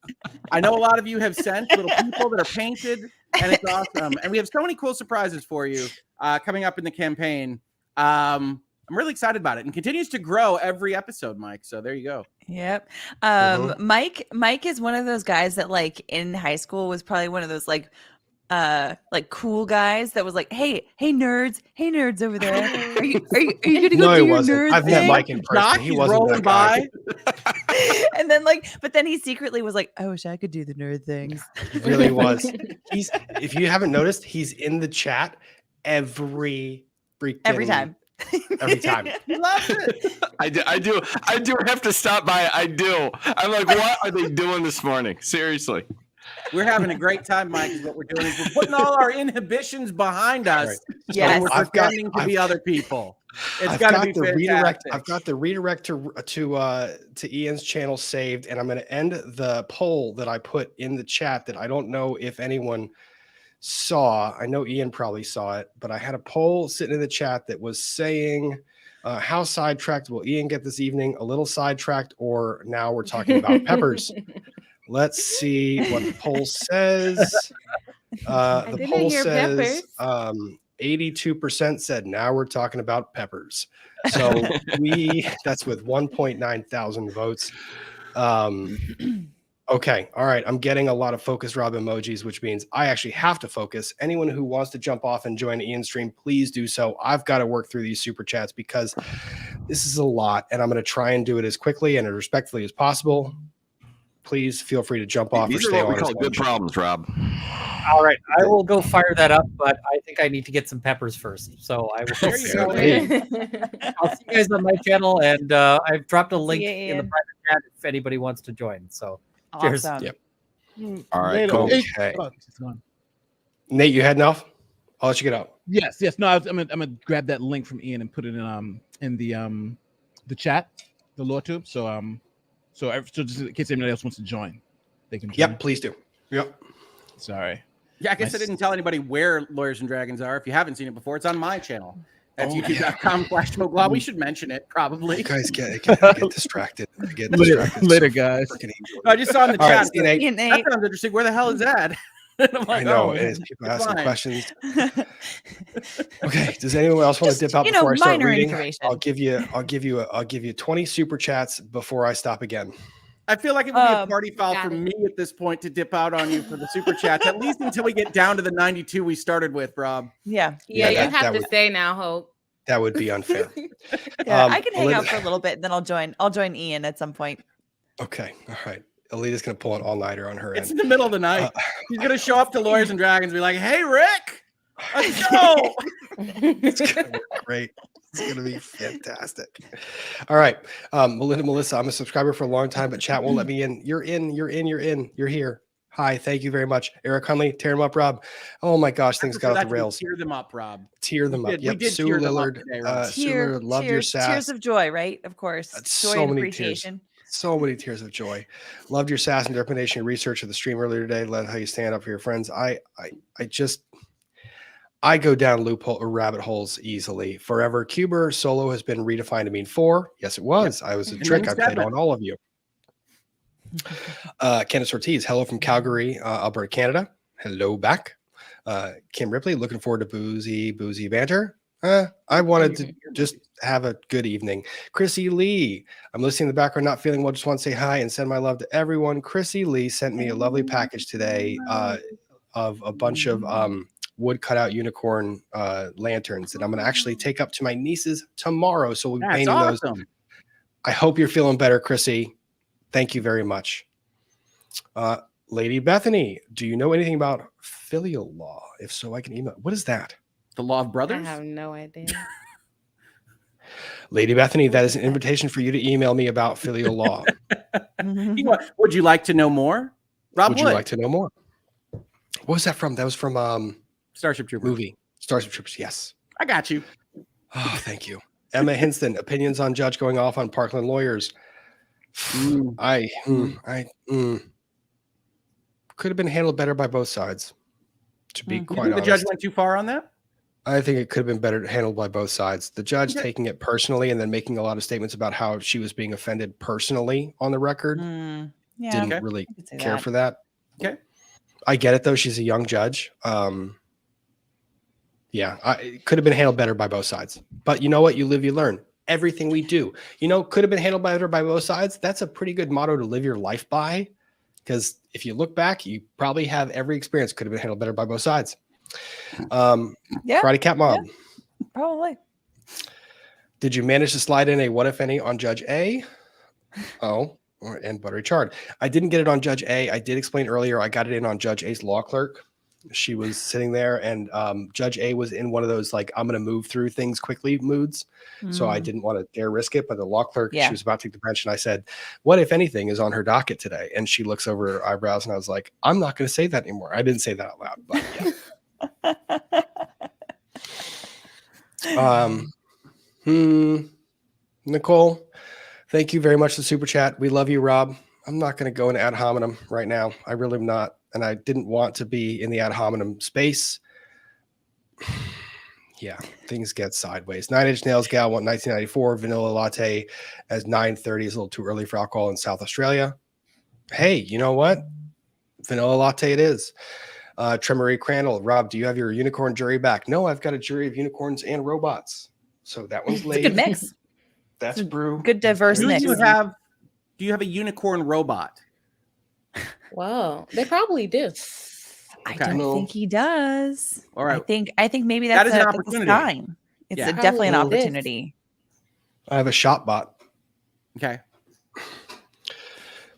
[SPEAKER 4] I know a lot of you have sent little people that are painted, and it's awesome. And we have so many cool surprises for you coming up in the campaign. I'm really excited about it, and continues to grow every episode, Mike. So there you go.
[SPEAKER 5] Yep. Mike is one of those guys that like in high school was probably one of those like cool guys that was like, hey nerds over there. Are you gonna go
[SPEAKER 1] No,
[SPEAKER 5] do
[SPEAKER 1] he
[SPEAKER 5] your
[SPEAKER 1] wasn't.
[SPEAKER 5] nerd
[SPEAKER 1] I've
[SPEAKER 5] thing?
[SPEAKER 1] met Mike in person.
[SPEAKER 4] Doc,
[SPEAKER 1] He
[SPEAKER 4] he's
[SPEAKER 1] wasn't
[SPEAKER 4] rolling
[SPEAKER 1] that guy.
[SPEAKER 4] by.
[SPEAKER 5] And then but then he secretly was like, I wish I could do the nerd things.
[SPEAKER 1] He really was. If you haven't noticed, he's in the chat every
[SPEAKER 5] Time.
[SPEAKER 1] Every time.
[SPEAKER 4] He loves it.
[SPEAKER 8] I do have to stop by. I do. I'm like, what are they doing this morning? Seriously.
[SPEAKER 4] We're having a great time, Mike, is what we're doing. Is we're putting all our inhibitions behind us.
[SPEAKER 1] Right.
[SPEAKER 5] Yes.
[SPEAKER 4] And we're pretending to be other people. It's
[SPEAKER 1] I've
[SPEAKER 4] gotta
[SPEAKER 1] got
[SPEAKER 4] be
[SPEAKER 1] the
[SPEAKER 4] fantastic.
[SPEAKER 1] redirect. I've got the redirect to Ian's channel saved, and I'm going to end the poll that I put in the chat that I don't know if anyone saw. I know Ian probably saw it, but I had a poll sitting in the chat that was saying, how sidetracked will Ian get this evening? A little sidetracked, or now we're talking about peppers. Let's see what the poll says. The poll says 82% said now we're talking about peppers. So that's with 1.9 thousand votes. Okay. All right. I'm getting a lot of focus Rob emojis, which means I actually have to focus. Anyone who wants to jump off and join Ian's stream, please do so. I've got to work through these super chats because this is a lot, and I'm going to try and do it as quickly and as respectfully as possible. Please feel free to jump off or
[SPEAKER 8] These are
[SPEAKER 1] stay
[SPEAKER 8] what we
[SPEAKER 1] on.
[SPEAKER 8] call good problems, Rob.
[SPEAKER 2] All right, I will go fire that up, but I think I need to get some peppers first. So I will.
[SPEAKER 4] There you go.
[SPEAKER 2] I'll see you guys on my channel, and I've dropped a link
[SPEAKER 5] ya,
[SPEAKER 2] in the
[SPEAKER 5] Ian.
[SPEAKER 2] private chat if anybody wants to join. So cheers.
[SPEAKER 5] Awesome.
[SPEAKER 1] Yep.
[SPEAKER 8] All right,
[SPEAKER 6] Later.
[SPEAKER 8] cool.
[SPEAKER 1] Okay.
[SPEAKER 6] Oh, it's gone.
[SPEAKER 1] Nate, you heading off? I'll let you get out.
[SPEAKER 6] Yes. No, I'm gonna grab that link from Ian and put it in the chat, the law tube. So just in case anybody else wants to join, they can. Join.
[SPEAKER 1] Yep, please do. Yep.
[SPEAKER 6] Sorry.
[SPEAKER 4] Yeah, I guess I didn't tell anybody where Lawyers and Dragons are. If you haven't seen it before, it's on my channel. That's
[SPEAKER 1] Oh,
[SPEAKER 4] youtube.com/Moglaw. We should mention it probably.
[SPEAKER 1] You guys get distracted. I get distracted.
[SPEAKER 6] Later, guys.
[SPEAKER 4] I just saw in the
[SPEAKER 1] All right,
[SPEAKER 4] chat.
[SPEAKER 1] Nate.
[SPEAKER 4] That sounds interesting. Where the hell is that? I'm like,
[SPEAKER 1] I know
[SPEAKER 4] oh,
[SPEAKER 1] it is. People asking
[SPEAKER 4] fine.
[SPEAKER 1] questions. Okay. Does anyone else want to dip out before I start
[SPEAKER 5] minor
[SPEAKER 1] reading?
[SPEAKER 5] information.
[SPEAKER 1] I'll give you 20 super chats before I stop again.
[SPEAKER 4] I feel like it would be a party foul for me at this point to dip out on you for the super chats, at least until we get down to the 92 we started with, Rob.
[SPEAKER 5] Yeah.
[SPEAKER 7] Yeah, you
[SPEAKER 1] that
[SPEAKER 7] have to
[SPEAKER 1] would-
[SPEAKER 7] stay now, Hope.
[SPEAKER 1] That would be unfair.
[SPEAKER 5] Yeah, I can hang
[SPEAKER 1] Alita-
[SPEAKER 5] out for a little bit, and then I'll join Ian at some point.
[SPEAKER 1] Okay. All right. Alita's gonna pull an all-nighter on her
[SPEAKER 4] It's
[SPEAKER 1] end.
[SPEAKER 4] in the middle of the night. He's gonna show up to Lawyers and Dragons and be like, "Hey, Rick, let's go."
[SPEAKER 1] It's gonna be great. It's gonna be fantastic. All right. Melissa, I'm a subscriber for a long time, but chat won't let me in. You're here. Hi, thank you very much. Eric Hunley, tear them up, Rob. Oh my gosh, things got off the rails.
[SPEAKER 4] Tear them up, Rob.
[SPEAKER 1] Tear them up.
[SPEAKER 4] We
[SPEAKER 1] Yep.
[SPEAKER 4] did
[SPEAKER 1] Sue
[SPEAKER 4] tear them up
[SPEAKER 1] Lillard.
[SPEAKER 4] today, Rob.
[SPEAKER 1] Sue Lillard, love your sass.
[SPEAKER 5] Tears of joy, right? Of course.
[SPEAKER 1] That's
[SPEAKER 5] Joy
[SPEAKER 1] so
[SPEAKER 5] and
[SPEAKER 1] many
[SPEAKER 5] appreciation.
[SPEAKER 1] So many tears of joy. Loved your sass and determination and research of the stream earlier today. Love how you stand up for your friends. I go down loophole or rabbit holes easily. Forever Cuber solo has been redefined to mean 4. Yes, it was. I was a
[SPEAKER 4] And
[SPEAKER 1] trick.
[SPEAKER 4] then
[SPEAKER 1] I played
[SPEAKER 4] 7.
[SPEAKER 1] on all of you. Candace Ortiz, hello from Calgary, Alberta, Canada. Hello back. Kim Ripley, looking forward to boozy banter. I wanted to just have a good evening. Chrissy Lee, I'm listening in the background, not feeling well. Just want to say hi and send my love to everyone. Chrissy Lee sent me a lovely package today of a bunch of wood cutout unicorn lanterns that I'm going to actually take up to my nieces tomorrow. So we'll be painting those. I hope you're feeling better, Chrissy. Thank you very much. Lady Bethany, do you know anything about filial law? If so, I can email. What is that?
[SPEAKER 4] The law of
[SPEAKER 7] I
[SPEAKER 4] brothers?
[SPEAKER 7] have no idea.
[SPEAKER 1] Lady Bethany, that is an invitation for you to email me about filial law.
[SPEAKER 4] Would you like to know more? Rob
[SPEAKER 1] Would you like to know more? What was that from? That was from
[SPEAKER 4] Starship Troopers.
[SPEAKER 1] movie. Starship Troopers, yes.
[SPEAKER 4] I got you.
[SPEAKER 1] Oh, thank you. Emma Hinston, opinions on judge going off on Parkland lawyers. Could have been handled better by both sides, to be quite honest.
[SPEAKER 4] The judge went too far on that?
[SPEAKER 1] I think it could have been better handled by both sides. The judge taking it personally and then making a lot of statements about how she was being offended personally on the record. Didn't really care for that.
[SPEAKER 4] Okay.
[SPEAKER 1] I get it though. She's a young judge. It could have been handled better by both sides. But you know what? You live, you learn. Everything we do, could have been handled better by both sides. That's a pretty good motto to live your life by. Because if you look back, you probably have every experience could have been handled better by both sides. Karate Cat Mom.
[SPEAKER 5] Yeah, probably.
[SPEAKER 1] Did you manage to slide in a what if any on Judge A? And Buttery Chard. I didn't get it on Judge A. I did explain earlier. I got it in on Judge A's law clerk. She was sitting there, and Judge A was in one of those like I'm going to move through things quickly moods. So I didn't want to dare risk it. But the law clerk, she was about to take the bench, and I said, "What if anything is on her docket today?" And she looks over her eyebrows, and I was like, "I'm not going to say that anymore." I didn't say that out loud, but yeah. Nicole, thank you very much for the super chat. We love you, Rob. I'm not going to go into ad hominem right now. I really am not. And I didn't want to be in the ad hominem space. Yeah, things get sideways. 9 Inch Nails Gal want 1994 vanilla latte as 9:30 is a little too early for alcohol in South Australia. Hey, you know what? Vanilla latte it is. Tremory Crandall, Rob, do you have your unicorn jury back? No, I've got a jury of unicorns and robots. So that one's late.
[SPEAKER 5] Good mix.
[SPEAKER 1] That's brew.
[SPEAKER 5] Good diverse mix.
[SPEAKER 4] Do you have a unicorn robot?
[SPEAKER 7] Well, they probably do.
[SPEAKER 5] I don't think he does.
[SPEAKER 4] All right.
[SPEAKER 5] I think maybe that's
[SPEAKER 4] an
[SPEAKER 5] a
[SPEAKER 4] opportunity.
[SPEAKER 5] sign. It's definitely an
[SPEAKER 7] Probably
[SPEAKER 5] opportunity.
[SPEAKER 1] I have a shop bot.
[SPEAKER 4] Okay.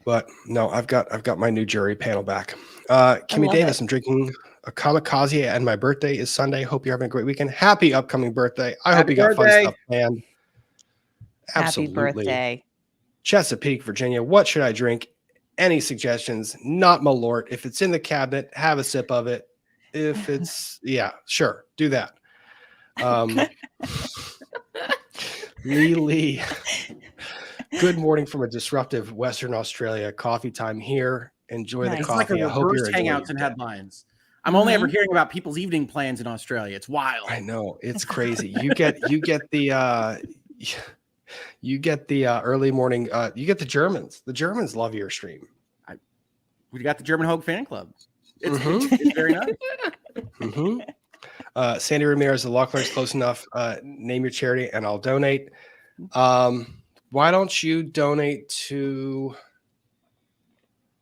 [SPEAKER 1] But no, I've got my new jury panel back. Kimmy Davis, I'm drinking a kamikaze and my birthday is Sunday. Hope you're having a great weekend. Happy upcoming birthday. I hope you got fun stuff planned. Absolutely.
[SPEAKER 5] Happy birthday.
[SPEAKER 1] Chesapeake, Virginia. What should I drink? Any suggestions? Not Malort. If it's in the cabinet, have a sip of it. If it's, sure. Do that. Lee. Good morning from a disruptive Western Australia. Coffee time here. Enjoy the
[SPEAKER 4] It's
[SPEAKER 1] coffee.
[SPEAKER 4] like a
[SPEAKER 1] I hope
[SPEAKER 4] reverse
[SPEAKER 1] you're enjoying
[SPEAKER 4] hangouts
[SPEAKER 1] it.
[SPEAKER 4] and headlines. I'm only ever hearing about people's evening plans in Australia. It's wild.
[SPEAKER 1] I know, it's crazy. You get the early morning. You get the Germans. The Germans love your stream.
[SPEAKER 4] We got the German Hogue fan club. It's very nice.
[SPEAKER 1] Sandy Ramirez, the law clerk's close enough. Name your charity and I'll donate. Why don't you donate to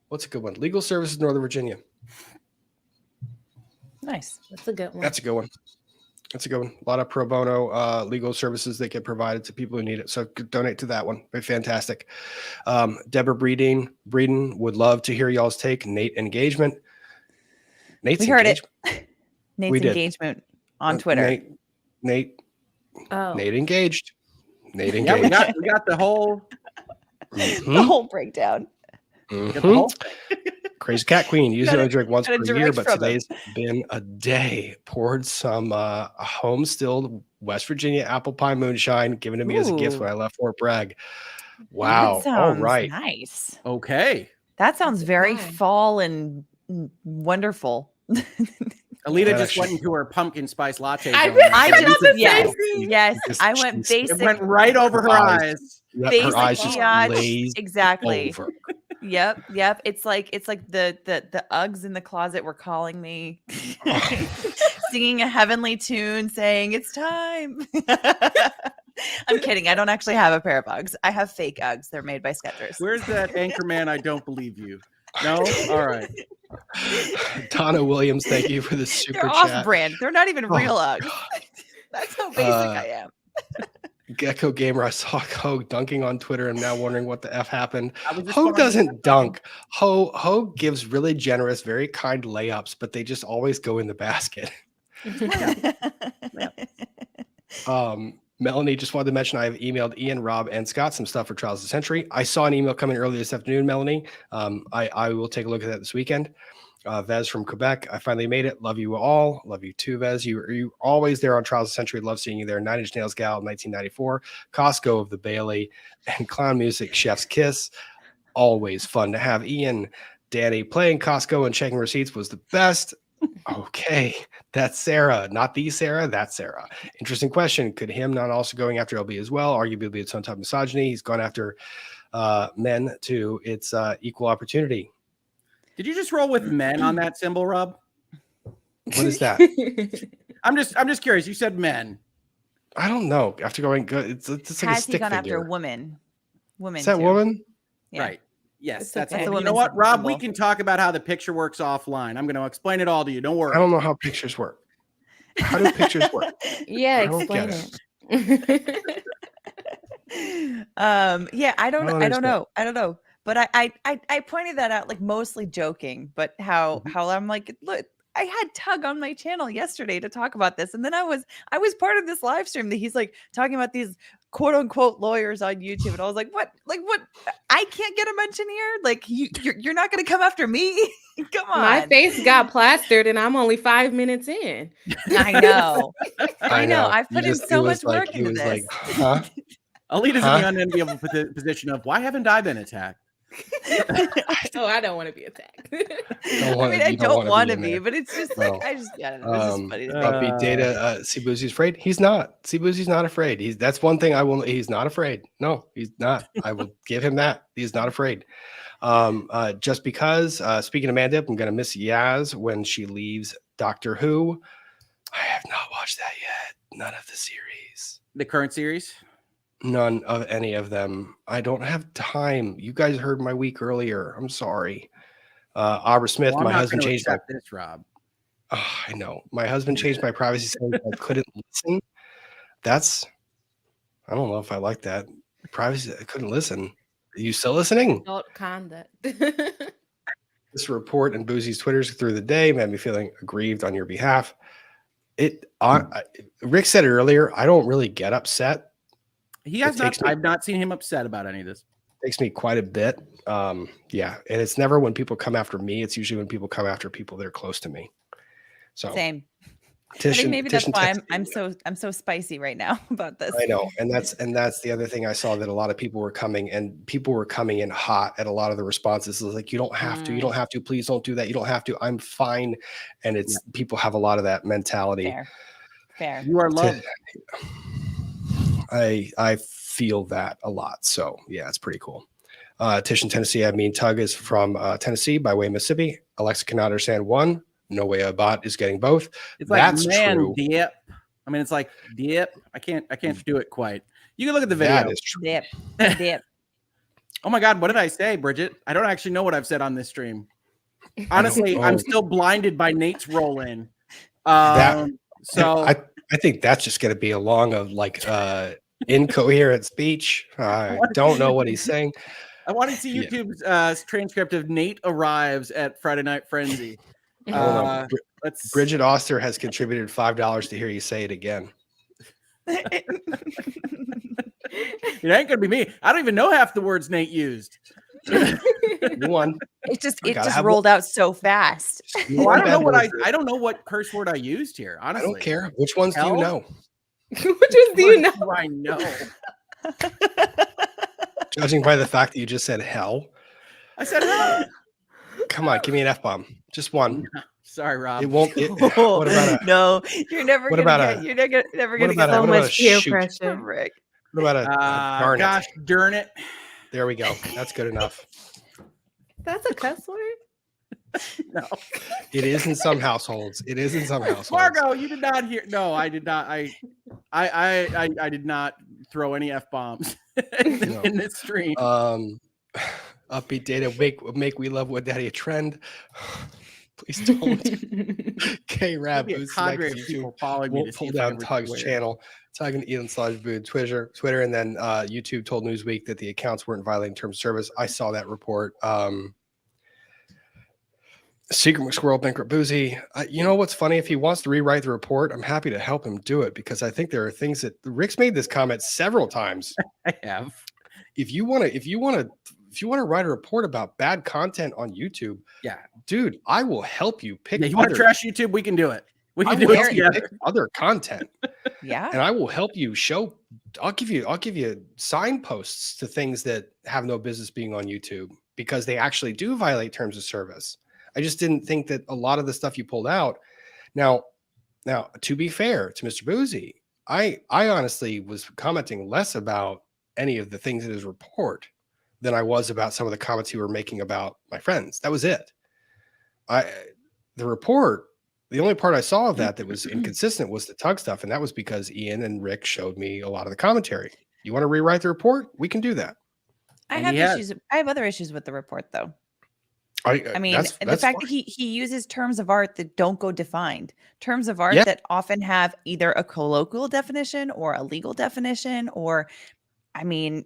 [SPEAKER 1] what's a good one? Legal Services Northern Virginia.
[SPEAKER 5] Nice.
[SPEAKER 7] That's a good one.
[SPEAKER 1] That's a good one. That's a good one. A lot of pro bono legal services that get provided to people who need it. So donate to that one. Very fantastic. Deborah Breeden would love to hear y'all's take. Nate engagement. Nate's
[SPEAKER 5] We heard
[SPEAKER 1] engagement.
[SPEAKER 5] it. Nate's
[SPEAKER 1] We did.
[SPEAKER 5] engagement on Twitter.
[SPEAKER 1] Nate engaged. Nate engaged.
[SPEAKER 4] Yeah, we got the whole
[SPEAKER 5] The whole breakdown.
[SPEAKER 4] got the whole thing.
[SPEAKER 1] Crazy Cat Queen. Usually I drink once
[SPEAKER 5] got a
[SPEAKER 1] per year,
[SPEAKER 5] direct
[SPEAKER 1] but
[SPEAKER 5] from
[SPEAKER 1] today's been a day. Poured some home stilled West Virginia apple pie moonshine given to me as a gift when I left Fort Bragg. Wow.
[SPEAKER 5] That
[SPEAKER 1] All
[SPEAKER 5] sounds
[SPEAKER 1] right.
[SPEAKER 5] nice.
[SPEAKER 4] Okay.
[SPEAKER 5] That sounds very
[SPEAKER 7] fine.
[SPEAKER 5] fall and wonderful.
[SPEAKER 4] Alita
[SPEAKER 1] That
[SPEAKER 4] just
[SPEAKER 1] actually-
[SPEAKER 4] went into her pumpkin spice latte.
[SPEAKER 7] I
[SPEAKER 4] zone.
[SPEAKER 7] really
[SPEAKER 5] I
[SPEAKER 7] thought
[SPEAKER 5] just
[SPEAKER 7] the same
[SPEAKER 5] yes,
[SPEAKER 7] thing.
[SPEAKER 5] yes.
[SPEAKER 1] Just
[SPEAKER 5] I went
[SPEAKER 1] cheese.
[SPEAKER 5] basic.
[SPEAKER 4] It went right over her
[SPEAKER 1] Eyes.
[SPEAKER 4] eyes.
[SPEAKER 1] Yep,
[SPEAKER 5] Basic
[SPEAKER 1] her eyes just
[SPEAKER 5] biatch.
[SPEAKER 1] glazed
[SPEAKER 5] Exactly.
[SPEAKER 1] over.
[SPEAKER 5] Yep. It's like the Uggs in the closet were calling me, singing a heavenly tune, saying it's time. I'm kidding. I don't actually have a pair of Uggs. I have fake Uggs. They're made by Skechers.
[SPEAKER 4] Where's that anchor man? I don't believe you. No? All right.
[SPEAKER 1] Donna Williams, thank you for the super
[SPEAKER 5] They're
[SPEAKER 1] chat.
[SPEAKER 5] off-brand. They're not even
[SPEAKER 1] Oh,
[SPEAKER 5] real Uggs.
[SPEAKER 1] God.
[SPEAKER 5] That's how basic I am.
[SPEAKER 1] Gecko Gamer, I saw Hogue dunking on Twitter. I'm now wondering what the F happened.
[SPEAKER 4] I was just
[SPEAKER 1] Hogue
[SPEAKER 4] wondering-
[SPEAKER 1] doesn't dunk. Hogue gives really generous, very kind layups, but they just always go in the basket. Melanie just wanted to mention I have emailed Ian, Rob, and Scott some stuff for Trials of the Century. I saw an email coming earlier this afternoon, Melanie. I will take a look at that this weekend. Vez from Quebec, I finally made it. Love you all. Love you too, Vez. You're always there on Trials of the Century. Love seeing you there. 9 Inch Nails Gal, 1994. Costco of the Bailey and Clown Music, Chef's Kiss. Always fun to have Ian. Danny, playing Costco and checking receipts was the best. Okay, that's Sarah, not the Sarah, that's Sarah. Interesting question. Could him not also going after LB as well? Arguably its own type of misogyny. He's gone after men too. It's equal opportunity.
[SPEAKER 4] Did you just roll with men on that symbol, Rob?
[SPEAKER 1] What is that?
[SPEAKER 4] I'm just curious. You said men.
[SPEAKER 1] I don't know. After going good, it's like a
[SPEAKER 5] Has he
[SPEAKER 1] stick
[SPEAKER 5] gone
[SPEAKER 1] figure.
[SPEAKER 5] after women? Women.
[SPEAKER 1] Is that
[SPEAKER 5] too.
[SPEAKER 1] woman?
[SPEAKER 5] Yeah.
[SPEAKER 4] Right. Yes,
[SPEAKER 7] It's
[SPEAKER 4] that's
[SPEAKER 7] okay.
[SPEAKER 4] it.
[SPEAKER 5] That's a
[SPEAKER 4] You know
[SPEAKER 5] woman's
[SPEAKER 4] what, Rob? We
[SPEAKER 5] symbol.
[SPEAKER 4] can talk about how the picture works offline. I'm going to explain it all to you. Don't worry.
[SPEAKER 1] I don't know how pictures work. How do pictures work?
[SPEAKER 7] Yeah,
[SPEAKER 1] I don't
[SPEAKER 7] explain
[SPEAKER 1] get
[SPEAKER 7] it.
[SPEAKER 5] Yeah, I don't
[SPEAKER 1] understand.
[SPEAKER 5] know. But I pointed that out like mostly joking, but how I'm like, look, I had Tug on my channel yesterday to talk about this, and then I was part of this live stream that he's like talking about these quote unquote lawyers on YouTube, and I was like, what? I can't get a mention here. Like you're not going to come after me. Come on.
[SPEAKER 7] My face got plastered and I'm only 5 minutes in.
[SPEAKER 5] I know.
[SPEAKER 1] I know.
[SPEAKER 5] I've put
[SPEAKER 1] He
[SPEAKER 5] in
[SPEAKER 1] just-
[SPEAKER 5] so
[SPEAKER 1] he
[SPEAKER 5] much
[SPEAKER 1] was like-
[SPEAKER 5] work
[SPEAKER 1] he
[SPEAKER 5] into
[SPEAKER 1] was
[SPEAKER 5] this.
[SPEAKER 1] like, huh?
[SPEAKER 4] Alita's
[SPEAKER 1] Huh?
[SPEAKER 4] in the unenviable position of why haven't I been attacked?
[SPEAKER 7] Oh, I don't want to be attacked.
[SPEAKER 5] I don't want to be, but it's just like
[SPEAKER 1] No.
[SPEAKER 5] I don't know. This is funny to me.
[SPEAKER 1] Puppy Data, Sibuzi's afraid. He's not. Sibuzi's not afraid. That's one thing I will. He's not afraid. No, he's not. I will give him that. He's not afraid. Just because. Speaking of Mandip, I'm gonna miss Yaz when she leaves Doctor Who. I have not watched that yet. None of the series.
[SPEAKER 4] The current series?
[SPEAKER 1] None of any of them. I don't have time. You guys heard my week earlier. I'm sorry. Aubrey Smith,
[SPEAKER 4] Well, I'm
[SPEAKER 1] my
[SPEAKER 4] not
[SPEAKER 1] husband
[SPEAKER 4] gonna
[SPEAKER 1] changed my.
[SPEAKER 4] accept this, Rob.
[SPEAKER 1] Oh, I know. My husband changed my privacy settings. I couldn't listen. That's. I don't know if I like that. Privacy. I couldn't listen. Are you still listening?
[SPEAKER 7] Adult conduct.
[SPEAKER 1] This report and Boozy's Twitters through the day made me feeling aggrieved on your behalf. Rick said it earlier. I don't really get upset.
[SPEAKER 4] He has
[SPEAKER 1] It
[SPEAKER 4] not.
[SPEAKER 1] takes me-
[SPEAKER 4] I've not seen him upset about any of this.
[SPEAKER 1] Takes me quite a bit. Yeah, and it's never when people come after me. It's usually when people come after people that are close to me. So
[SPEAKER 5] Same. I think maybe that's why I'm so spicy right now about this.
[SPEAKER 1] I know, and that's the other thing I saw, that a lot of people were coming in hot at a lot of the responses. It was like, you don't have to, please don't do that, you don't have to, I'm fine. And it's people have a lot of that mentality.
[SPEAKER 5] Fair.
[SPEAKER 4] You are loved.
[SPEAKER 1] I feel that a lot. So yeah, it's pretty cool. Tish in Tennessee, I mean Tug is from Tennessee by way of Mississippi. Alexa cannot understand one. No way a bot is getting both.
[SPEAKER 4] It's
[SPEAKER 1] That's
[SPEAKER 4] like, man,
[SPEAKER 1] true.
[SPEAKER 4] dip. I mean, it's like dip. I can't do it quite. You can look at the video.
[SPEAKER 1] That is true.
[SPEAKER 5] Dip.
[SPEAKER 4] Oh my God, what did I say, Bridget? I don't actually know what I've said on this stream. Honestly, I'm still blinded by Nate's roll in. So
[SPEAKER 1] I think that's just going to be along of like incoherent speech. I don't know what he's saying.
[SPEAKER 4] I want to see YouTube's transcript of Nate arrives at Friday Night Frenzy.
[SPEAKER 1] Bridget Oster has contributed $5 to hear you say it again.
[SPEAKER 4] It ain't gonna be me. I don't even know half the words Nate used.
[SPEAKER 1] One.
[SPEAKER 5] It just rolled out so fast.
[SPEAKER 4] Well, I don't know what curse word I used here. Honestly,
[SPEAKER 1] I don't care. Which ones do you know?
[SPEAKER 7] Which ones do you know?
[SPEAKER 4] I know.
[SPEAKER 1] Judging by the fact that you just said hell.
[SPEAKER 4] I said hell.
[SPEAKER 1] Come on, give me an F-bomb. Just one.
[SPEAKER 4] Sorry, Rob.
[SPEAKER 1] It won't. What about a?
[SPEAKER 5] No, you're never
[SPEAKER 1] What
[SPEAKER 5] gonna
[SPEAKER 1] about
[SPEAKER 5] get. You're never gonna get
[SPEAKER 7] so much peer
[SPEAKER 1] shoot?
[SPEAKER 7] pressure.
[SPEAKER 5] Rick.
[SPEAKER 1] What about a darn it?
[SPEAKER 4] Gosh darn it.
[SPEAKER 1] There we go. That's good enough.
[SPEAKER 7] That's a cuss word?
[SPEAKER 4] No.
[SPEAKER 1] It is in some households. It is in some households.
[SPEAKER 4] Margo, you did not hear. No, I did not. I did not throw any F-bombs in this stream.
[SPEAKER 1] Upbeat data make we love what daddy a trend. Please don't. K-Rab
[SPEAKER 4] Maybe a cadre of people following me
[SPEAKER 1] we'll
[SPEAKER 4] to see
[SPEAKER 1] pull
[SPEAKER 4] if I
[SPEAKER 1] down
[SPEAKER 4] can
[SPEAKER 1] Tug's
[SPEAKER 4] retweet it.
[SPEAKER 1] channel. Tug and Elon/Boone Twitter, and then YouTube told Newsweek that the accounts weren't violating terms of service. I saw that report. Secret McSquirrel, Bankrupt Boozy. You know what's funny? If he wants to rewrite the report, I'm happy to help him do it, because I think there are things that Rick's made this comment several times.
[SPEAKER 4] I have.
[SPEAKER 1] If you want to write a report about bad content on YouTube,
[SPEAKER 4] Yeah,
[SPEAKER 1] dude, I will help you pick.
[SPEAKER 4] Yeah, you want to trash YouTube? We can do it. We can
[SPEAKER 1] I
[SPEAKER 4] do
[SPEAKER 1] will
[SPEAKER 4] it
[SPEAKER 1] help you
[SPEAKER 4] together.
[SPEAKER 1] pick other content.
[SPEAKER 5] Yeah.
[SPEAKER 1] And I will help you show. I'll give you signposts to things that have no business being on YouTube, because they actually do violate terms of service. I just didn't think that a lot of the stuff you pulled out. Now, to be fair to Mr. Boozy, I honestly was commenting less about any of the things in his report than I was about some of the comments you were making about my friends. That was it. The report, the only part I saw of that was inconsistent was the Tug stuff, and that was because Ian and Rick showed me a lot of the commentary. You want to rewrite the report? We can do that.
[SPEAKER 5] I have other issues with the report, though. I mean, the fact that he uses terms of art that don't go defined, terms of art that often have either a colloquial definition or a legal definition, or, I mean,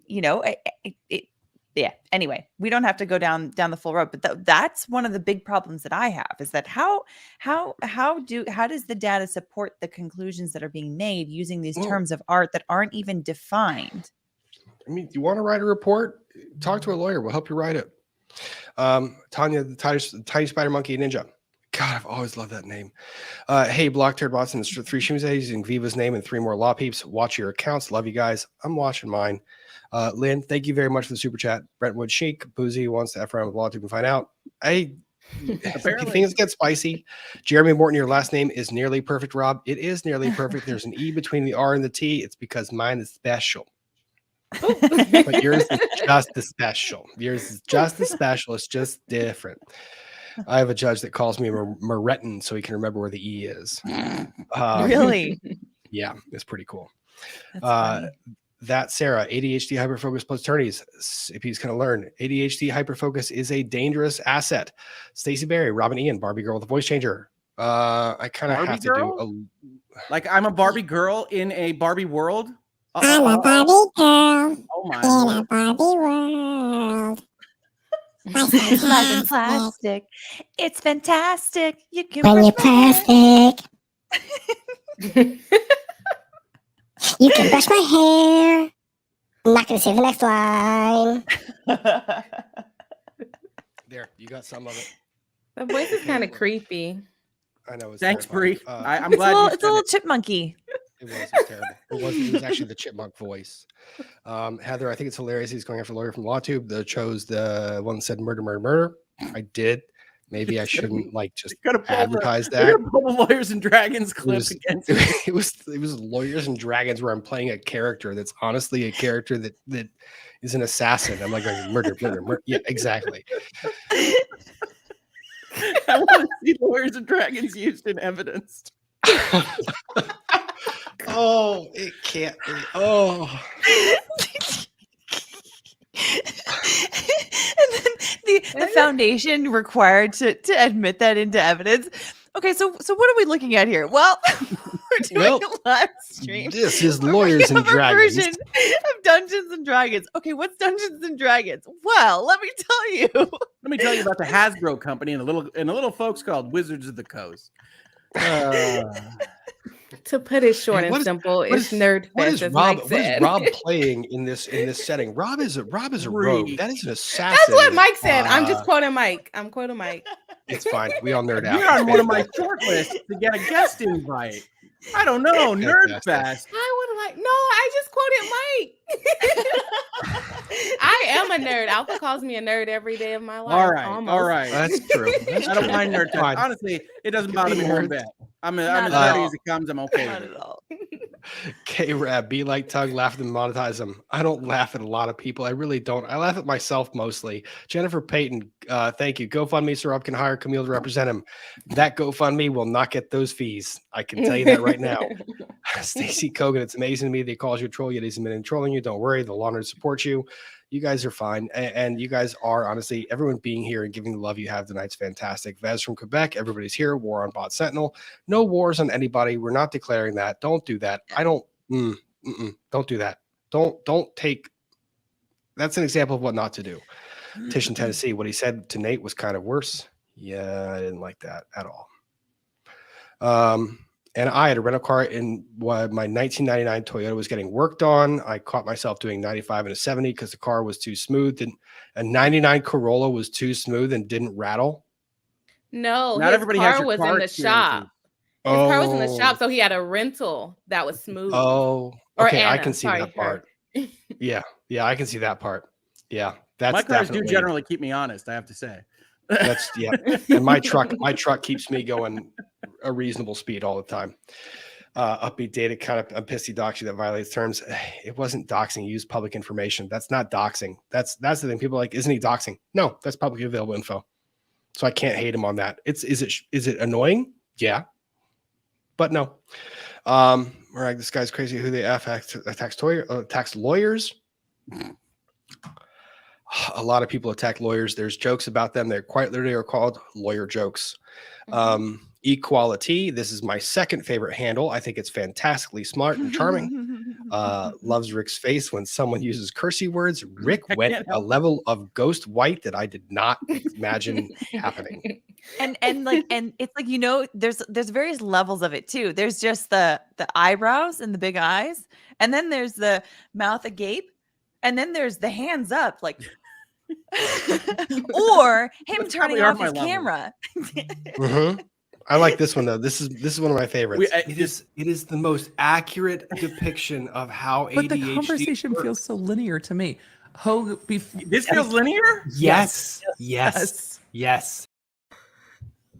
[SPEAKER 5] yeah. Anyway, we don't have to go down the full road, but that's one of the big problems that I have, is that how does the data support the conclusions that are being made using these terms of art that aren't even defined?
[SPEAKER 1] I mean, you want to write a report? Talk to a lawyer. We'll help you write it. Tanya, the tiny spider monkey ninja. God, I've always loved that name. Hey, Block Turd Watson, 3 Shimze using Viva's name and 3 more law peeps. Watch your accounts. Love you guys. I'm watching mine. Lynn, thank you very much for the super chat. Brentwood Chic, Boozy wants to F around with law to find out. Things get spicy. Jeremy Morton, your last name is nearly perfect, Rob. It is nearly perfect. There's an E between the R and the T. It's because mine is special. But yours is just as special. Yours is just as special. It's just different. I have a judge that calls me Moreton so he can remember where the E is.
[SPEAKER 5] Really?
[SPEAKER 1] Yeah, it's pretty cool.
[SPEAKER 5] That's funny.
[SPEAKER 1] That Sarah, ADHD hyperfocus plus attorneys. If he's going to learn, ADHD hyperfocus is a dangerous asset. Stacey Berry, Robin Ian, Barbie girl with a voice changer. I kind of have to do
[SPEAKER 4] like I'm a Barbie girl in a Barbie world.
[SPEAKER 9] I'm a Barbie girl
[SPEAKER 4] oh my
[SPEAKER 9] in a Barbie world.
[SPEAKER 5] It's life in plastic. It's fantastic. You can
[SPEAKER 9] When you're plastic, you can brush my hair. I'm not going to say the next line.
[SPEAKER 1] there. You got some of it.
[SPEAKER 7] The voice is kind of creepy.
[SPEAKER 1] I know. It's
[SPEAKER 4] Thanks,
[SPEAKER 1] terrifying.
[SPEAKER 4] Bree. I'm glad
[SPEAKER 5] it's a little chipmunky.
[SPEAKER 1] It was terrible. It was actually the chipmunk voice. Heather, I think it's hilarious. He's going after a lawyer from LawTube that chose the one that said murder, murder, murder. I did. Maybe I shouldn't just advertise that.
[SPEAKER 4] Pull the Lawyers and Dragons clip against
[SPEAKER 1] it was Lawyers and Dragons where I'm playing a character that's honestly a character that is an assassin. I'm like going murder, murder, murder. Yeah, exactly.
[SPEAKER 4] I want to see Lawyers and Dragons used in evidence.
[SPEAKER 1] Oh, it can't be. Oh.
[SPEAKER 5] And then the foundation required to admit that into evidence. Okay, so what are we looking at here? Well, we're doing a live stream.
[SPEAKER 1] This is Lawyers and Dragons.
[SPEAKER 5] Version of Dungeons and Dragons. Okay, what's Dungeons and Dragons? Well, let me tell you.
[SPEAKER 4] Let me tell you about the Hasbro company and a little folks called Wizards of the Coast.
[SPEAKER 7] To put it short and simple, it's nerd fest.
[SPEAKER 1] What is Rob playing in this setting? Rob is a rogue. That is an assassin.
[SPEAKER 7] That's what Mike said. I'm just quoting Mike. I'm quoting Mike.
[SPEAKER 1] It's fine. We all nerd out.
[SPEAKER 4] You're on one of my short lists to get a guest invite. I don't know, Nerd Fest.
[SPEAKER 7] I would have no, I just quoted Mike. I am a nerd. Alpha calls me a nerd every day of my life.
[SPEAKER 4] All right.
[SPEAKER 1] That's true.
[SPEAKER 4] I don't mind Nerd Fest. Honestly, it doesn't bother me one bit. I'm as nerdy as it comes. I'm okay with it.
[SPEAKER 5] Not at all.
[SPEAKER 1] K-Rab, be like Tug, laugh at them, monetize them. I don't laugh at a lot of people. I really don't. I laugh at myself mostly. Jennifer Payton, thank you. GoFundMe, so Rob can hire Camille to represent him. That GoFundMe will not get those fees. I can tell you that right now. Stacy Kogan, it's amazing to me that he calls you a troll, yet he's been trolling you. Don't worry, they'll honor and support you. You guys are fine. And you guys are, honestly, everyone being here and giving the love you have tonight's fantastic. Vez from Quebec, everybody's here. War on Bot Sentinel. No wars on anybody. We're not declaring that. Don't do that. I don't, don't do that. Don't take, that's an example of what not to do. Tish in Tennessee, what he said to Nate was kind of worse. Yeah, I didn't like that at all. And I had a rental car in what my 1999 Toyota was getting worked on. I caught myself doing 95 and a 70 because the car was too smooth. And a 99 Corolla was too smooth and didn't rattle.
[SPEAKER 7] No,
[SPEAKER 4] not everybody has your car
[SPEAKER 7] in the shop. His car was in the shop, so he had a rental that was smooth.
[SPEAKER 1] Oh, okay. I can see that part. Yeah, I can see that part. Yeah, that's
[SPEAKER 4] my cars do generally keep me honest, I have to say.
[SPEAKER 1] That's and my truck keeps me going a reasonable speed all the time. Upbeat data kind of a pissy doxy that violates terms. It wasn't doxing. He used public information. That's not doxing. That's the thing. People are like, isn't he doxing? No, that's publicly available info. So I can't hate him on that. Is it annoying? Yeah, but no. Right, this guy's crazy. Who they attacks lawyers. A lot of people attack lawyers. There's jokes about them. They're quite literally are called lawyer jokes. Equality. This is my second favorite handle. I think it's fantastically smart and charming. Loves Rick's face when someone uses cursey words. Rick went a level of ghost white that I did not imagine happening.
[SPEAKER 5] And it's like, there's various levels of it too. There's just the eyebrows and the big eyes, and then there's the mouth agape, and then there's the hands up, like or him turning off his camera.
[SPEAKER 1] I like this one though. This is one of my favorites. It is the most accurate depiction of how ADHD.
[SPEAKER 10] But the conversation feels so linear to me.
[SPEAKER 4] This feels linear?
[SPEAKER 10] Yes.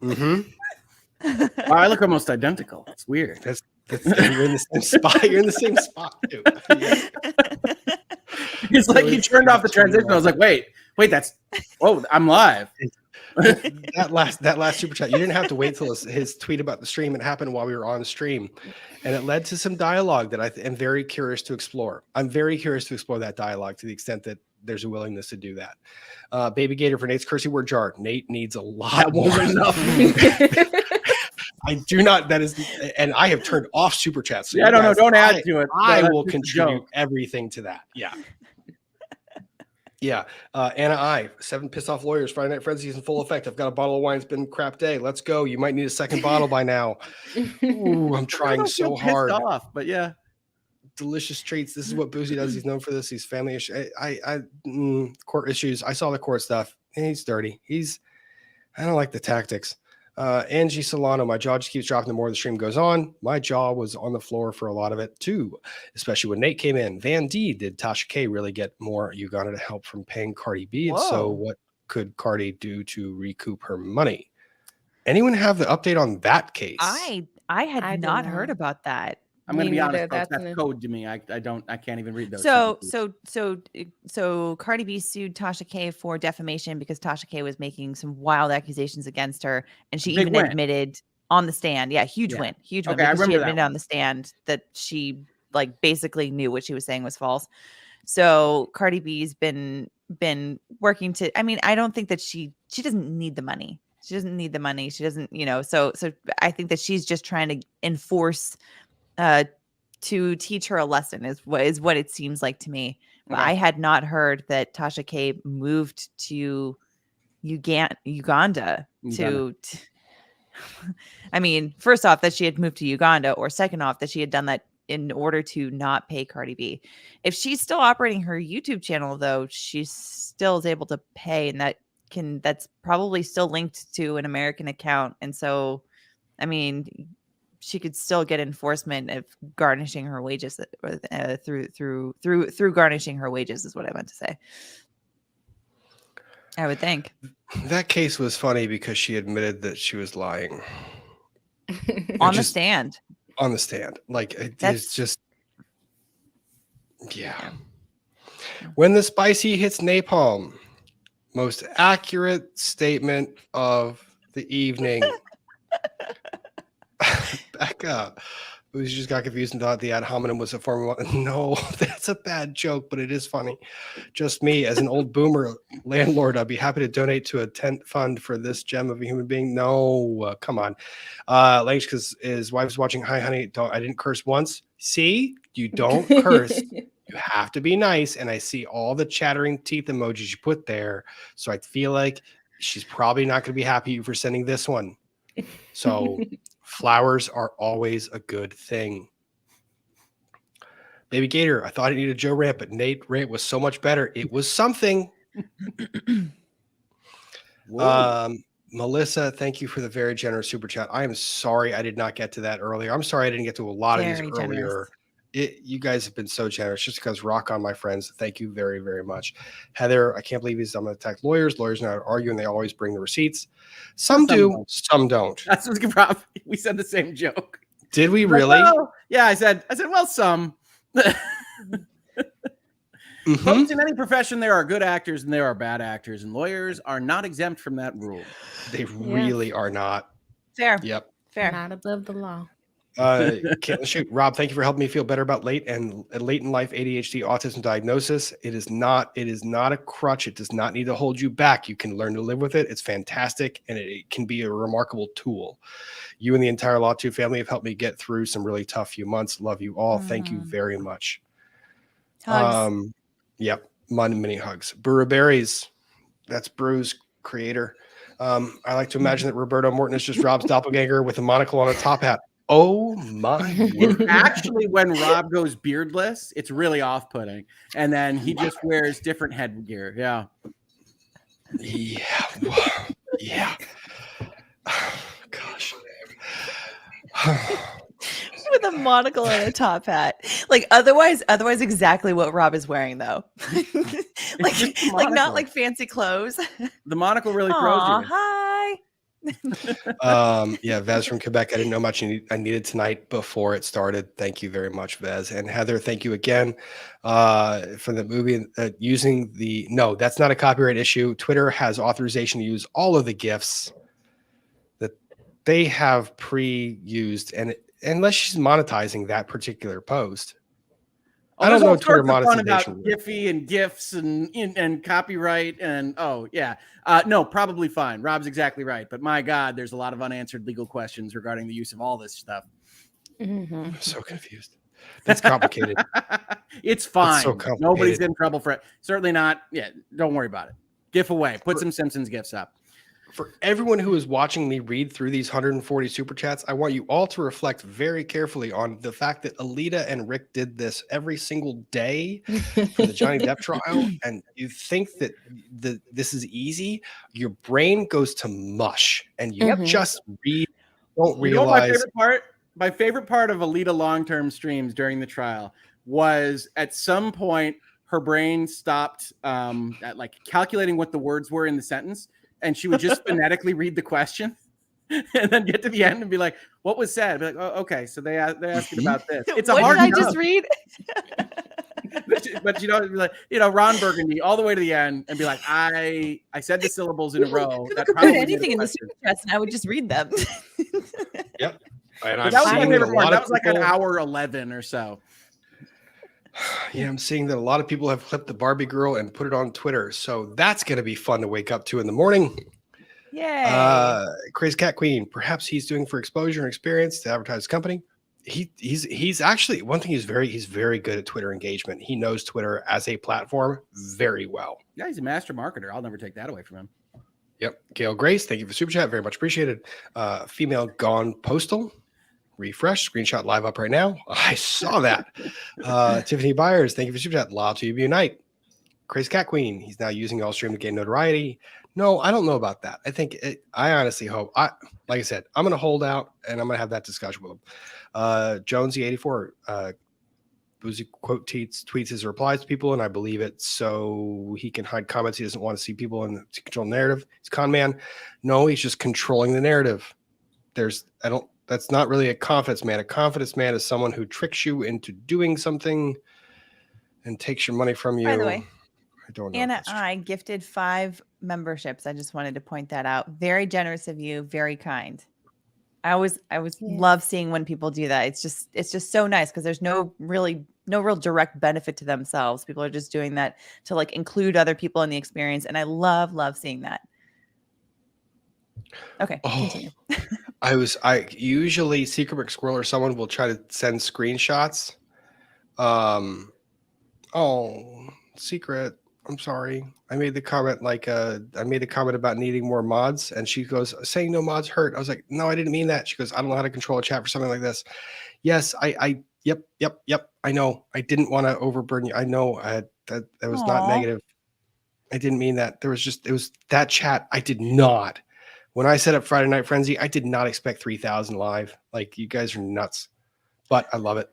[SPEAKER 4] Wow, I look almost identical. It's weird.
[SPEAKER 1] You're in the same spot. You're in the same spot too. Yeah.
[SPEAKER 4] It's like you turned off the transition. I was like, wait, I'm live.
[SPEAKER 1] that last super chat, you didn't have to wait till his tweet about the stream. It happened while we were on stream, and it led to some dialogue that I am very curious to explore. I'm very curious to explore that dialogue to the extent that there's a willingness to do that. Baby Gator for Nate's cursey word jar. Nate needs a lot more. Enough. I do not. That is, and I have turned off super chats. So
[SPEAKER 4] I don't know. Don't add to it.
[SPEAKER 1] I will contribute everything to that. Yeah. Yeah. Anna 7 pissed off lawyers. Friday Night Frenzy is in full effect. I've got a bottle of wine. It's been a crap day. Let's go. You might need a second bottle by now. Ooh, I'm trying so hard.
[SPEAKER 4] Off, but yeah.
[SPEAKER 1] Delicious treats. This is what Boozy does. He's known for this. He's family issue. Court issues. I saw the court stuff. He's dirty. I don't like the tactics. Angie Solano, my jaw just keeps dropping the more the stream goes on. My jaw was on the floor for a lot of it too, especially when Nate came in. Van D, did Tasha K really get more Uganda to help from paying Cardi B? If so, what could Cardi do to recoup her money? Anyone have the update on that case?
[SPEAKER 5] I had not heard about that.
[SPEAKER 4] I'm going to be honest, folks,
[SPEAKER 7] That's
[SPEAKER 4] that's code to me. I can't even read those.
[SPEAKER 5] So Cardi B sued Tasha K for defamation because Tasha K was making some wild accusations against her, and she even admitted on the stand. Yeah, huge win. Okay, because she admitted on the stand that she like basically knew what she was saying was false. So Cardi B's been working to. I mean, I don't think that she doesn't need the money. She doesn't need the money. She doesn't, So I think that she's just trying to enforce. To teach her a lesson is what it seems like to me. But I had not heard that Tasha K moved to Uganda to I mean, first off, that she had moved to Uganda, or second off, that she had done that in order to not pay Cardi B. If she's still operating her YouTube channel, though, she still is able to pay, and that's probably still linked to an American account. And so, I mean, she could still get enforcement of garnishing her wages through garnishing her wages is what I meant to say. I would think.
[SPEAKER 1] That case was funny because she admitted that she was lying.
[SPEAKER 5] On the stand.
[SPEAKER 1] On the stand. Like, it's just, yeah. When the spicy hits napalm, most accurate statement of the evening. Becca, who just got confused and thought the ad hominem was a form of... No, that's a bad joke, but it is funny. Just me, as an old boomer landlord, I'd be happy to donate to a tent fund for this gem of a human being. No, come on. Lange, because his wife's watching. Hi, honey. I didn't curse once. See? You don't curse. You have to be nice. And I see all the chattering teeth emojis you put there. So I feel like she's probably not going to be happy for sending this one. So... flowers are always a good thing. Baby Gator, I thought it needed Joe rant, but Nate rant was so much better. It was something. Melissa, thank you for the very generous super chat. I am sorry I did not get to that earlier. I'm sorry I didn't get to a lot of these earlier. You guys have been so generous, just because rock on, my friends. Thank you very, very much. Heather, I can't believe I'm going to attack lawyers. Lawyers know how to argue, and they always bring the receipts. Some do, some don't.
[SPEAKER 4] That's what's probably, we said the same joke.
[SPEAKER 1] Did we really?
[SPEAKER 4] Well, yeah, I said, well, some. Folks, in any profession, there are good actors and there are bad actors, and lawyers are not exempt from that rule.
[SPEAKER 1] They really are not.
[SPEAKER 5] Fair.
[SPEAKER 1] Yep.
[SPEAKER 7] Fair. Not above the law.
[SPEAKER 1] Shoot, Rob, thank you for helping me feel better about late in life ADHD autism diagnosis. It is not a crutch. It does not need to hold you back. You can learn to live with it. It's fantastic, and it can be a remarkable tool. You and the entire Law 2 family have helped me get through some really tough few months. Love you all. Thank you very much.
[SPEAKER 5] Hugs.
[SPEAKER 1] Yep. Many hugs. Brewer Berries. That's Brew's creator. I like to imagine that Roberto Morton is just Rob's doppelganger with a monocle on a top hat. Oh my word.
[SPEAKER 4] Actually, when Rob goes beardless, it's really off-putting. And then he just wears different headgear. Yeah.
[SPEAKER 1] Yeah. Gosh.
[SPEAKER 5] With a monocle and a top hat. Like otherwise exactly what Rob is wearing though. like not like fancy clothes.
[SPEAKER 4] The monocle really throws you.
[SPEAKER 5] Hi.
[SPEAKER 1] Vez from Quebec. I didn't know much I needed tonight before it started. Thank you very much, Vez. And Heather, thank you again for the movie using no, that's not a copyright issue. Twitter has authorization to use all of the GIFs that they have pre-used, and unless she's monetizing that particular post. I don't know Twitter monetization
[SPEAKER 4] about Giphy and GIFs and copyright and no, probably fine. Rob's exactly right, but my God, there's a lot of unanswered legal questions regarding the use of all this stuff.
[SPEAKER 1] I'm so confused. That's complicated.
[SPEAKER 4] It's fine.
[SPEAKER 1] So complicated.
[SPEAKER 4] Nobody's in trouble for it. Certainly not. Yeah, don't worry about it. GIF away. Put some Simpsons GIFs up.
[SPEAKER 1] for everyone who is watching me read through these 140 super chats, I want you all to reflect very carefully on the fact that Alita and Rick did this every single day for the Johnny Depp trial, and you think that this is easy. Your brain goes to mush, and you just don't realize.
[SPEAKER 4] You know what my favorite part? My favorite part of Alita long-term streams during the trial was at some point her brain stopped at like calculating what the words were in the sentence. And she would just phonetically read the question and then get to the end and be like, what was said? Be like, oh, okay. So they asked me about this. It's
[SPEAKER 5] what
[SPEAKER 4] a hard
[SPEAKER 5] did I
[SPEAKER 4] job.
[SPEAKER 5] just read?
[SPEAKER 4] but you know, it'd be like, Ron Burgundy all the way to the end and be like, I said the syllables in a row.
[SPEAKER 5] You
[SPEAKER 4] That
[SPEAKER 5] could
[SPEAKER 4] probably
[SPEAKER 5] put anything in the super chats and I would just read them.
[SPEAKER 1] Yep. And
[SPEAKER 4] that was my favorite part. That was like an hour 11 or so.
[SPEAKER 1] Yeah, I'm seeing that a lot of people have clipped the Barbie girl and put it on Twitter. So that's going to be fun to wake up to in the morning.
[SPEAKER 5] Yay.
[SPEAKER 1] Crazy Cat Queen. Perhaps he's doing for exposure and experience to advertise his company. He's actually, one thing he's very good at Twitter engagement. He knows Twitter as a platform very well.
[SPEAKER 4] Yeah, he's a master marketer. I'll never take that away from him.
[SPEAKER 1] Yep. Gail Grace, thank you for super chat. Very much appreciated. Female Gone Postal. Refresh, screenshot live up right now. I saw that. Tiffany Byers, thank you for super chat. Law to unite. Crazy Cat Queen, he's now using Allstream to gain notoriety. No, I don't know about that. I honestly hope. Like I said, I'm going to hold out and I'm going to have that discussion with him. Jonesy84, Boozy quote tweets his replies to people, and I believe it so he can hide comments he doesn't want to see people and to control the narrative. He's a con man. No, he's just controlling the narrative. That's not really a confidence man. A confidence man is someone who tricks you into doing something and takes your money from you.
[SPEAKER 5] By the way,
[SPEAKER 1] I don't know.
[SPEAKER 5] Anna, I gifted 5 memberships. I just wanted to point that out. Very generous of you. Very kind. I always love seeing when people do that. It's just so nice because there's no real direct benefit to themselves. People are just doing that to like include other people in the experience, and I love seeing that. Okay, continue.
[SPEAKER 1] I usually Secret Brick Squirrel or someone will try to send screenshots. Secret, I'm sorry. I made the comment about needing more mods, and she goes, saying no mods hurt. I was like, no, I didn't mean that. She goes, I don't know how to control a chat for something like this. Yes, yep. I know. I didn't want to overburden you. I know that was not negative. I didn't mean that. It was that chat. I did not. When I set up Friday Night Frenzy, I did not expect 3,000 live. Like, you guys are nuts, but I love it.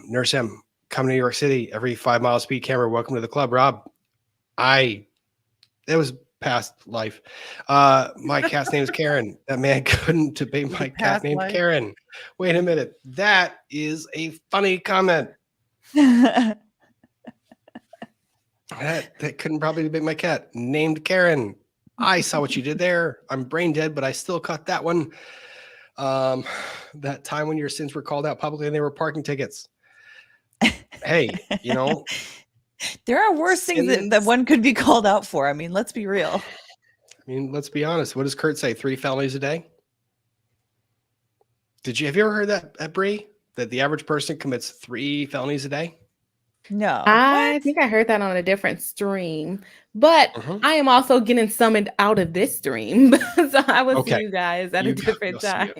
[SPEAKER 1] Nurse M, come to New York City, every 5 mile speed camera. Welcome to the club, Rob. It was past life. My cat's name is Karen. That man couldn't debate my cat named Karen. Wait a minute. That is a funny comment. That couldn't probably debate my cat named Karen. I saw what you did there. I'm brain dead, but I still caught that one. That time when your sins were called out publicly and they were parking tickets. Hey,
[SPEAKER 5] there are worse things that one could be called out for. I mean, let's be real.
[SPEAKER 1] I mean, let's be honest. What does Kurt say? 3 felonies a day? Have you ever heard that, Bree? That the average person commits 3 felonies a day?
[SPEAKER 5] No.
[SPEAKER 7] I think I heard that on a different stream, but I am also getting summoned out of this stream. So I will see you guys at a different time.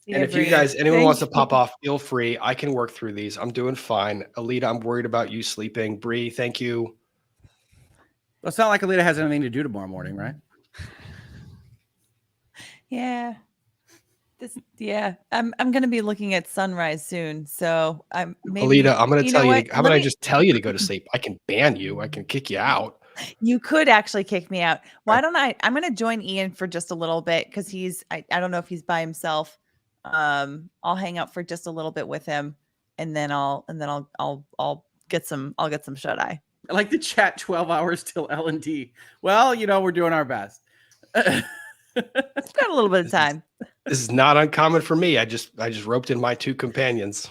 [SPEAKER 1] And if you guys, anyone wants to pop off, feel free. I can work through these. I'm doing fine. Alita, I'm worried about you sleeping. Bree, thank you.
[SPEAKER 4] Well, it's not like Alita has anything to do tomorrow morning, right?
[SPEAKER 5] Yeah. I'm going to be looking at sunrise soon. So
[SPEAKER 1] Alita, I'm going to tell you. How about I just tell you to go to sleep? I can ban you. I can kick you out.
[SPEAKER 5] You could actually kick me out. Why don't I'm going to join Ian for just a little bit because I don't know if he's by himself. I'll hang out for just a little bit with him, and then I'll get some shut eye.
[SPEAKER 4] I like the chat 12 hours till L&D. Well, we're doing our best.
[SPEAKER 5] It's got a little bit of time.
[SPEAKER 1] This is not uncommon for me. I just roped in my 2 companions.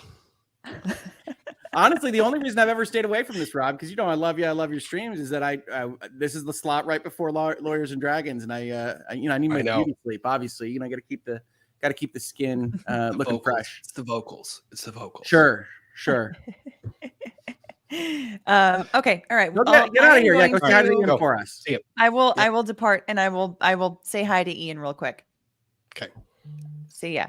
[SPEAKER 4] Honestly, the only reason I've ever stayed away from this, Rob, because I love you, I love your streams, is that this is the slot right before Lawyers and Dragons, and I need my beauty sleep. Obviously, I got to keep the skin looking fresh.
[SPEAKER 1] It's the vocals.
[SPEAKER 4] Sure.
[SPEAKER 5] Okay. All right.
[SPEAKER 4] Get out of here. Yeah, go say hi to Ian
[SPEAKER 1] Go.
[SPEAKER 4] for us.
[SPEAKER 1] See you.
[SPEAKER 5] I will.
[SPEAKER 1] Yep.
[SPEAKER 5] I will depart, and I will say hi to Ian real quick.
[SPEAKER 1] Okay.
[SPEAKER 5] See ya.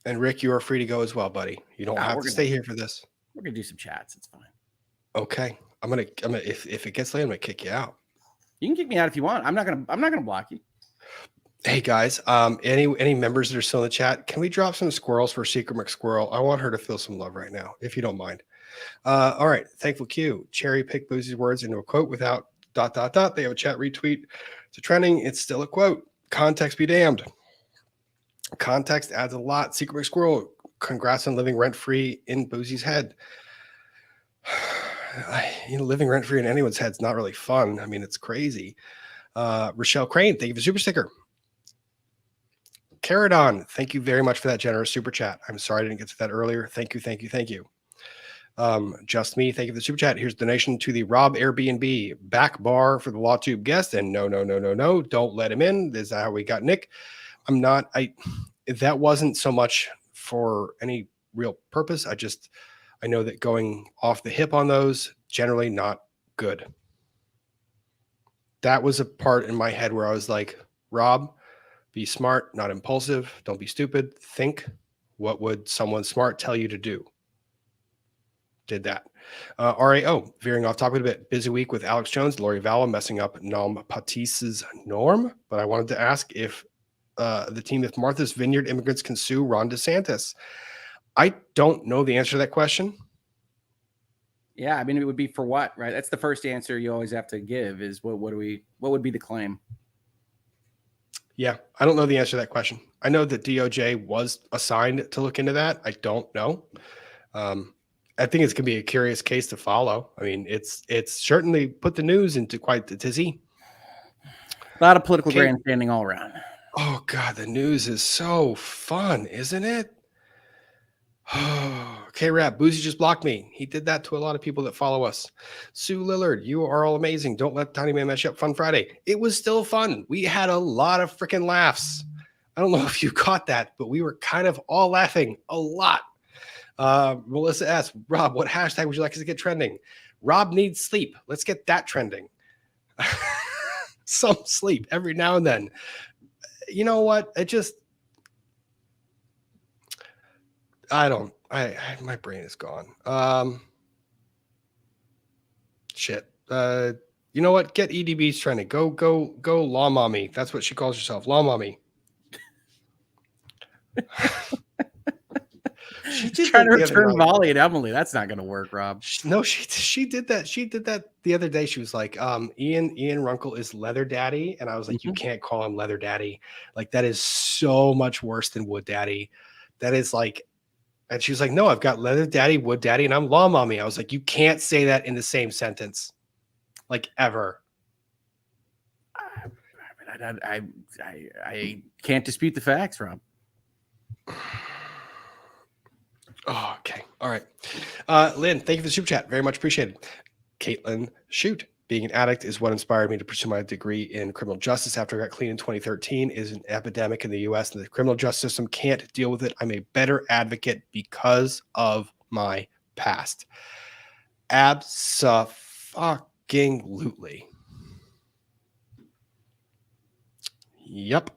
[SPEAKER 1] And Rick, you are free to go as well, buddy. You don't have to stay here for this.
[SPEAKER 4] We're gonna do some chats. It's fine.
[SPEAKER 1] Okay. I'm gonna if it gets late, I'm gonna kick you out.
[SPEAKER 4] You can kick me out if you want. I'm not gonna block you.
[SPEAKER 1] Hey guys, any members that are still in the chat, can we drop some squirrels for Secret McSquirrel? I want her to feel some love right now, if you don't mind. All right, Thankful Q. Cherry pick Boozy's words into a quote without ... They have a chat retweet to trending. It's still a quote. Context be damned. Context adds a lot. Secret McSquirrel, congrats on living rent-free in Boozy's head. Living rent-free in anyone's head is not really fun. I mean, it's crazy. Rochelle Crane, thank you for super sticker. Caradon, thank you very much for that generous super chat. I'm sorry I didn't get to that earlier. Thank you. Just me, thank you for the super chat. Here's a donation to the Rob Airbnb back bar for the LawTube guest. And no, don't let him in. This is how we got Nick. That wasn't so much for any real purpose. I know that going off the hip on those, generally not good. That was a part in my head where I was like, Rob, be smart, not impulsive. Don't be stupid. Think, what would someone smart tell you to do? Did that. RAO, veering off topic a bit. Busy week with Alex Jones, Lori Vallow messing up Nom Patisse's norm. But I wanted to ask if if Martha's Vineyard immigrants can sue Ron DeSantis. I don't know the answer to that question.
[SPEAKER 4] Yeah, I mean, it would be for what, right? That's the first answer you always have to give is what would be the claim?
[SPEAKER 1] Yeah, I don't know the answer to that question. I know that DOJ was assigned to look into that. I don't know. I think it's going to be a curious case to follow. I mean, it's certainly put the news into quite the tizzy.
[SPEAKER 4] A lot of political grandstanding all around.
[SPEAKER 1] Oh, God, the news is so fun, isn't it? K-Rap, Boozy just blocked me. He did that to a lot of people that follow us. Sue Lillard, you are all amazing. Don't let Tiny Man mess up Fun Friday. It was still fun. We had a lot of freaking laughs. I don't know if you caught that, but we were kind of all laughing a lot. Melissa S. Rob, what hashtag would you like us to get trending? Rob needs sleep. Let's get that trending. Some sleep every now and then. You know what? My brain is gone. Shit. You know what? Get EDB's trending. Go Law Mommy. That's what she calls herself. Law Mommy.
[SPEAKER 4] She's trying to return Volley at Emily. That's not going to work, Rob.
[SPEAKER 1] No, she did that. She did that the other day. She was like, Ian Runkle is Leather Daddy. And I was like, You can't call him Leather Daddy. Like, that is so much worse than Wood Daddy. That is like, and she was like, no, I've got Leather Daddy, Wood Daddy, and I'm Law Mommy. I was like, you can't say that in the same sentence. Like, ever.
[SPEAKER 4] I can't dispute the facts, Rob.
[SPEAKER 1] Oh, okay. All right. Lynn, thank you for the super chat. Very much appreciated. Caitlin, shoot. Being an addict is what inspired me to pursue my degree in criminal justice after I got clean in 2013. It is an epidemic in the U.S. and the criminal justice system can't deal with it. I'm a better advocate because of my past. Abso-fucking-lutely. Yep.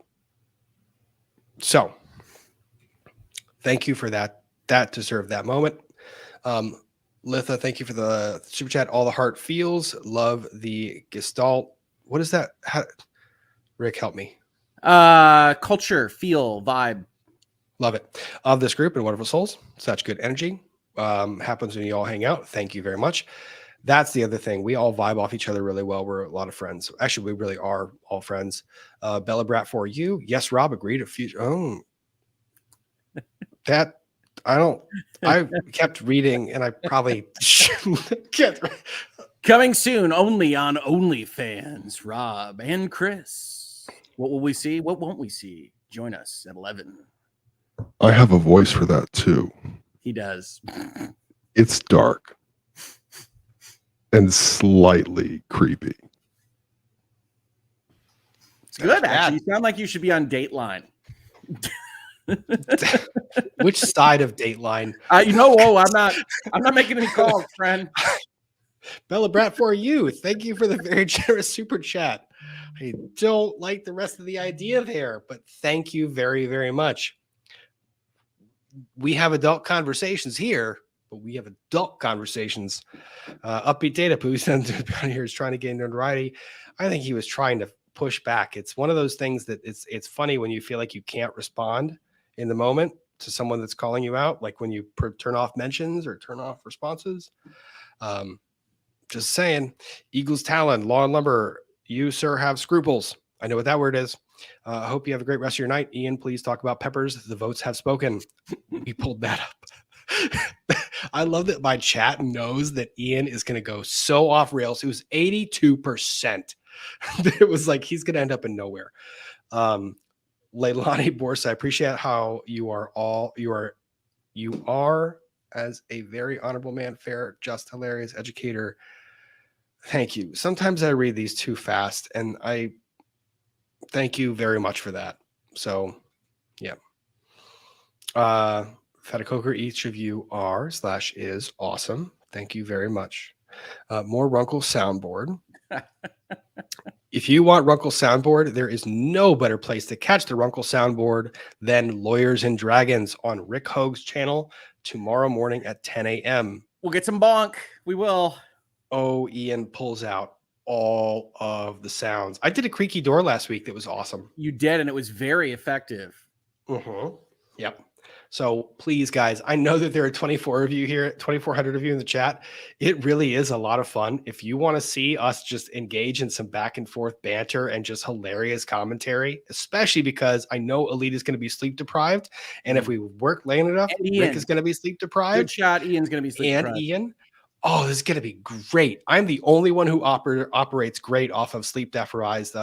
[SPEAKER 1] So, thank you for that. That deserved that moment. Litha, thank you for the super chat. All the heart feels. Love the gestalt. What is that? Rick, help me.
[SPEAKER 4] Culture, feel, vibe.
[SPEAKER 1] Love it. Of this group and wonderful souls. Such good energy. Happens when you all hang out. Thank you very much. That's the other thing. We all vibe off each other really well. We're a lot of friends. Actually, we really are all friends. Bella Brat for you. Yes, Rob agreed. That I kept reading and I probably shouldn't.
[SPEAKER 4] Coming soon only on OnlyFans, Rob and Chris. What will we see? What won't we see? Join us at 11.
[SPEAKER 11] I have a voice for that too.
[SPEAKER 4] He does.
[SPEAKER 11] It's dark and slightly creepy.
[SPEAKER 4] It's good, actually. You sound like you should be on Dateline.
[SPEAKER 1] Which side of Dateline?
[SPEAKER 4] I'm not making any calls, friend.
[SPEAKER 1] Bella Brat for you. Thank you for the very generous super chat. I don't like the rest of the idea there, but thank you very, very much. We have adult conversations here, but we have adult conversations. Upbeat Data Pooh down here is trying to gain notoriety. I think he was trying to push back. It's one of those things that it's funny when you feel like you can't respond in the moment to someone that's calling you out, like when you turn off mentions or turn off responses. Just saying. Eagles Talon, Law and Lumber, you, sir, have scruples. I know what that word is. I hope you have a great rest of your night. Ian, please talk about peppers. The votes have spoken. We pulled that up. I love that my chat knows that Ian is going to go so off rails. It was 82%. It was like he's going to end up in nowhere. Leilani Borsa, I appreciate how you are as a very honorable man, fair, just, hilarious educator. Thank you. Sometimes I read these too fast, and I thank you very much for that. So, yeah. Fatacoker, each of you are/is awesome. Thank you very much. More Runkle soundboard. If you want Runkle soundboard, there is no better place to catch the Runkle soundboard than Lawyers and Dragons on Rick Hoag's channel tomorrow morning at 10 a.m.
[SPEAKER 4] We'll get some bonk. We will.
[SPEAKER 1] Oh, Ian pulls out all of the sounds. I did a creaky door last week that was awesome.
[SPEAKER 4] You did, and it was very effective.
[SPEAKER 1] Yep. So please, guys, I know that there are 24 of you here, 2,400 of you in the chat. It really is a lot of fun. If you want to see us just engage in some back and forth banter and just hilarious commentary, especially because I know Elite is going to be sleep deprived. And if we work late enough, Rick is going to be sleep deprived.
[SPEAKER 4] Good shot. Ian's going to be sleep deprived.
[SPEAKER 1] And Ian. Oh, this is going to be great. I'm the only one who operates great off of sleep deprived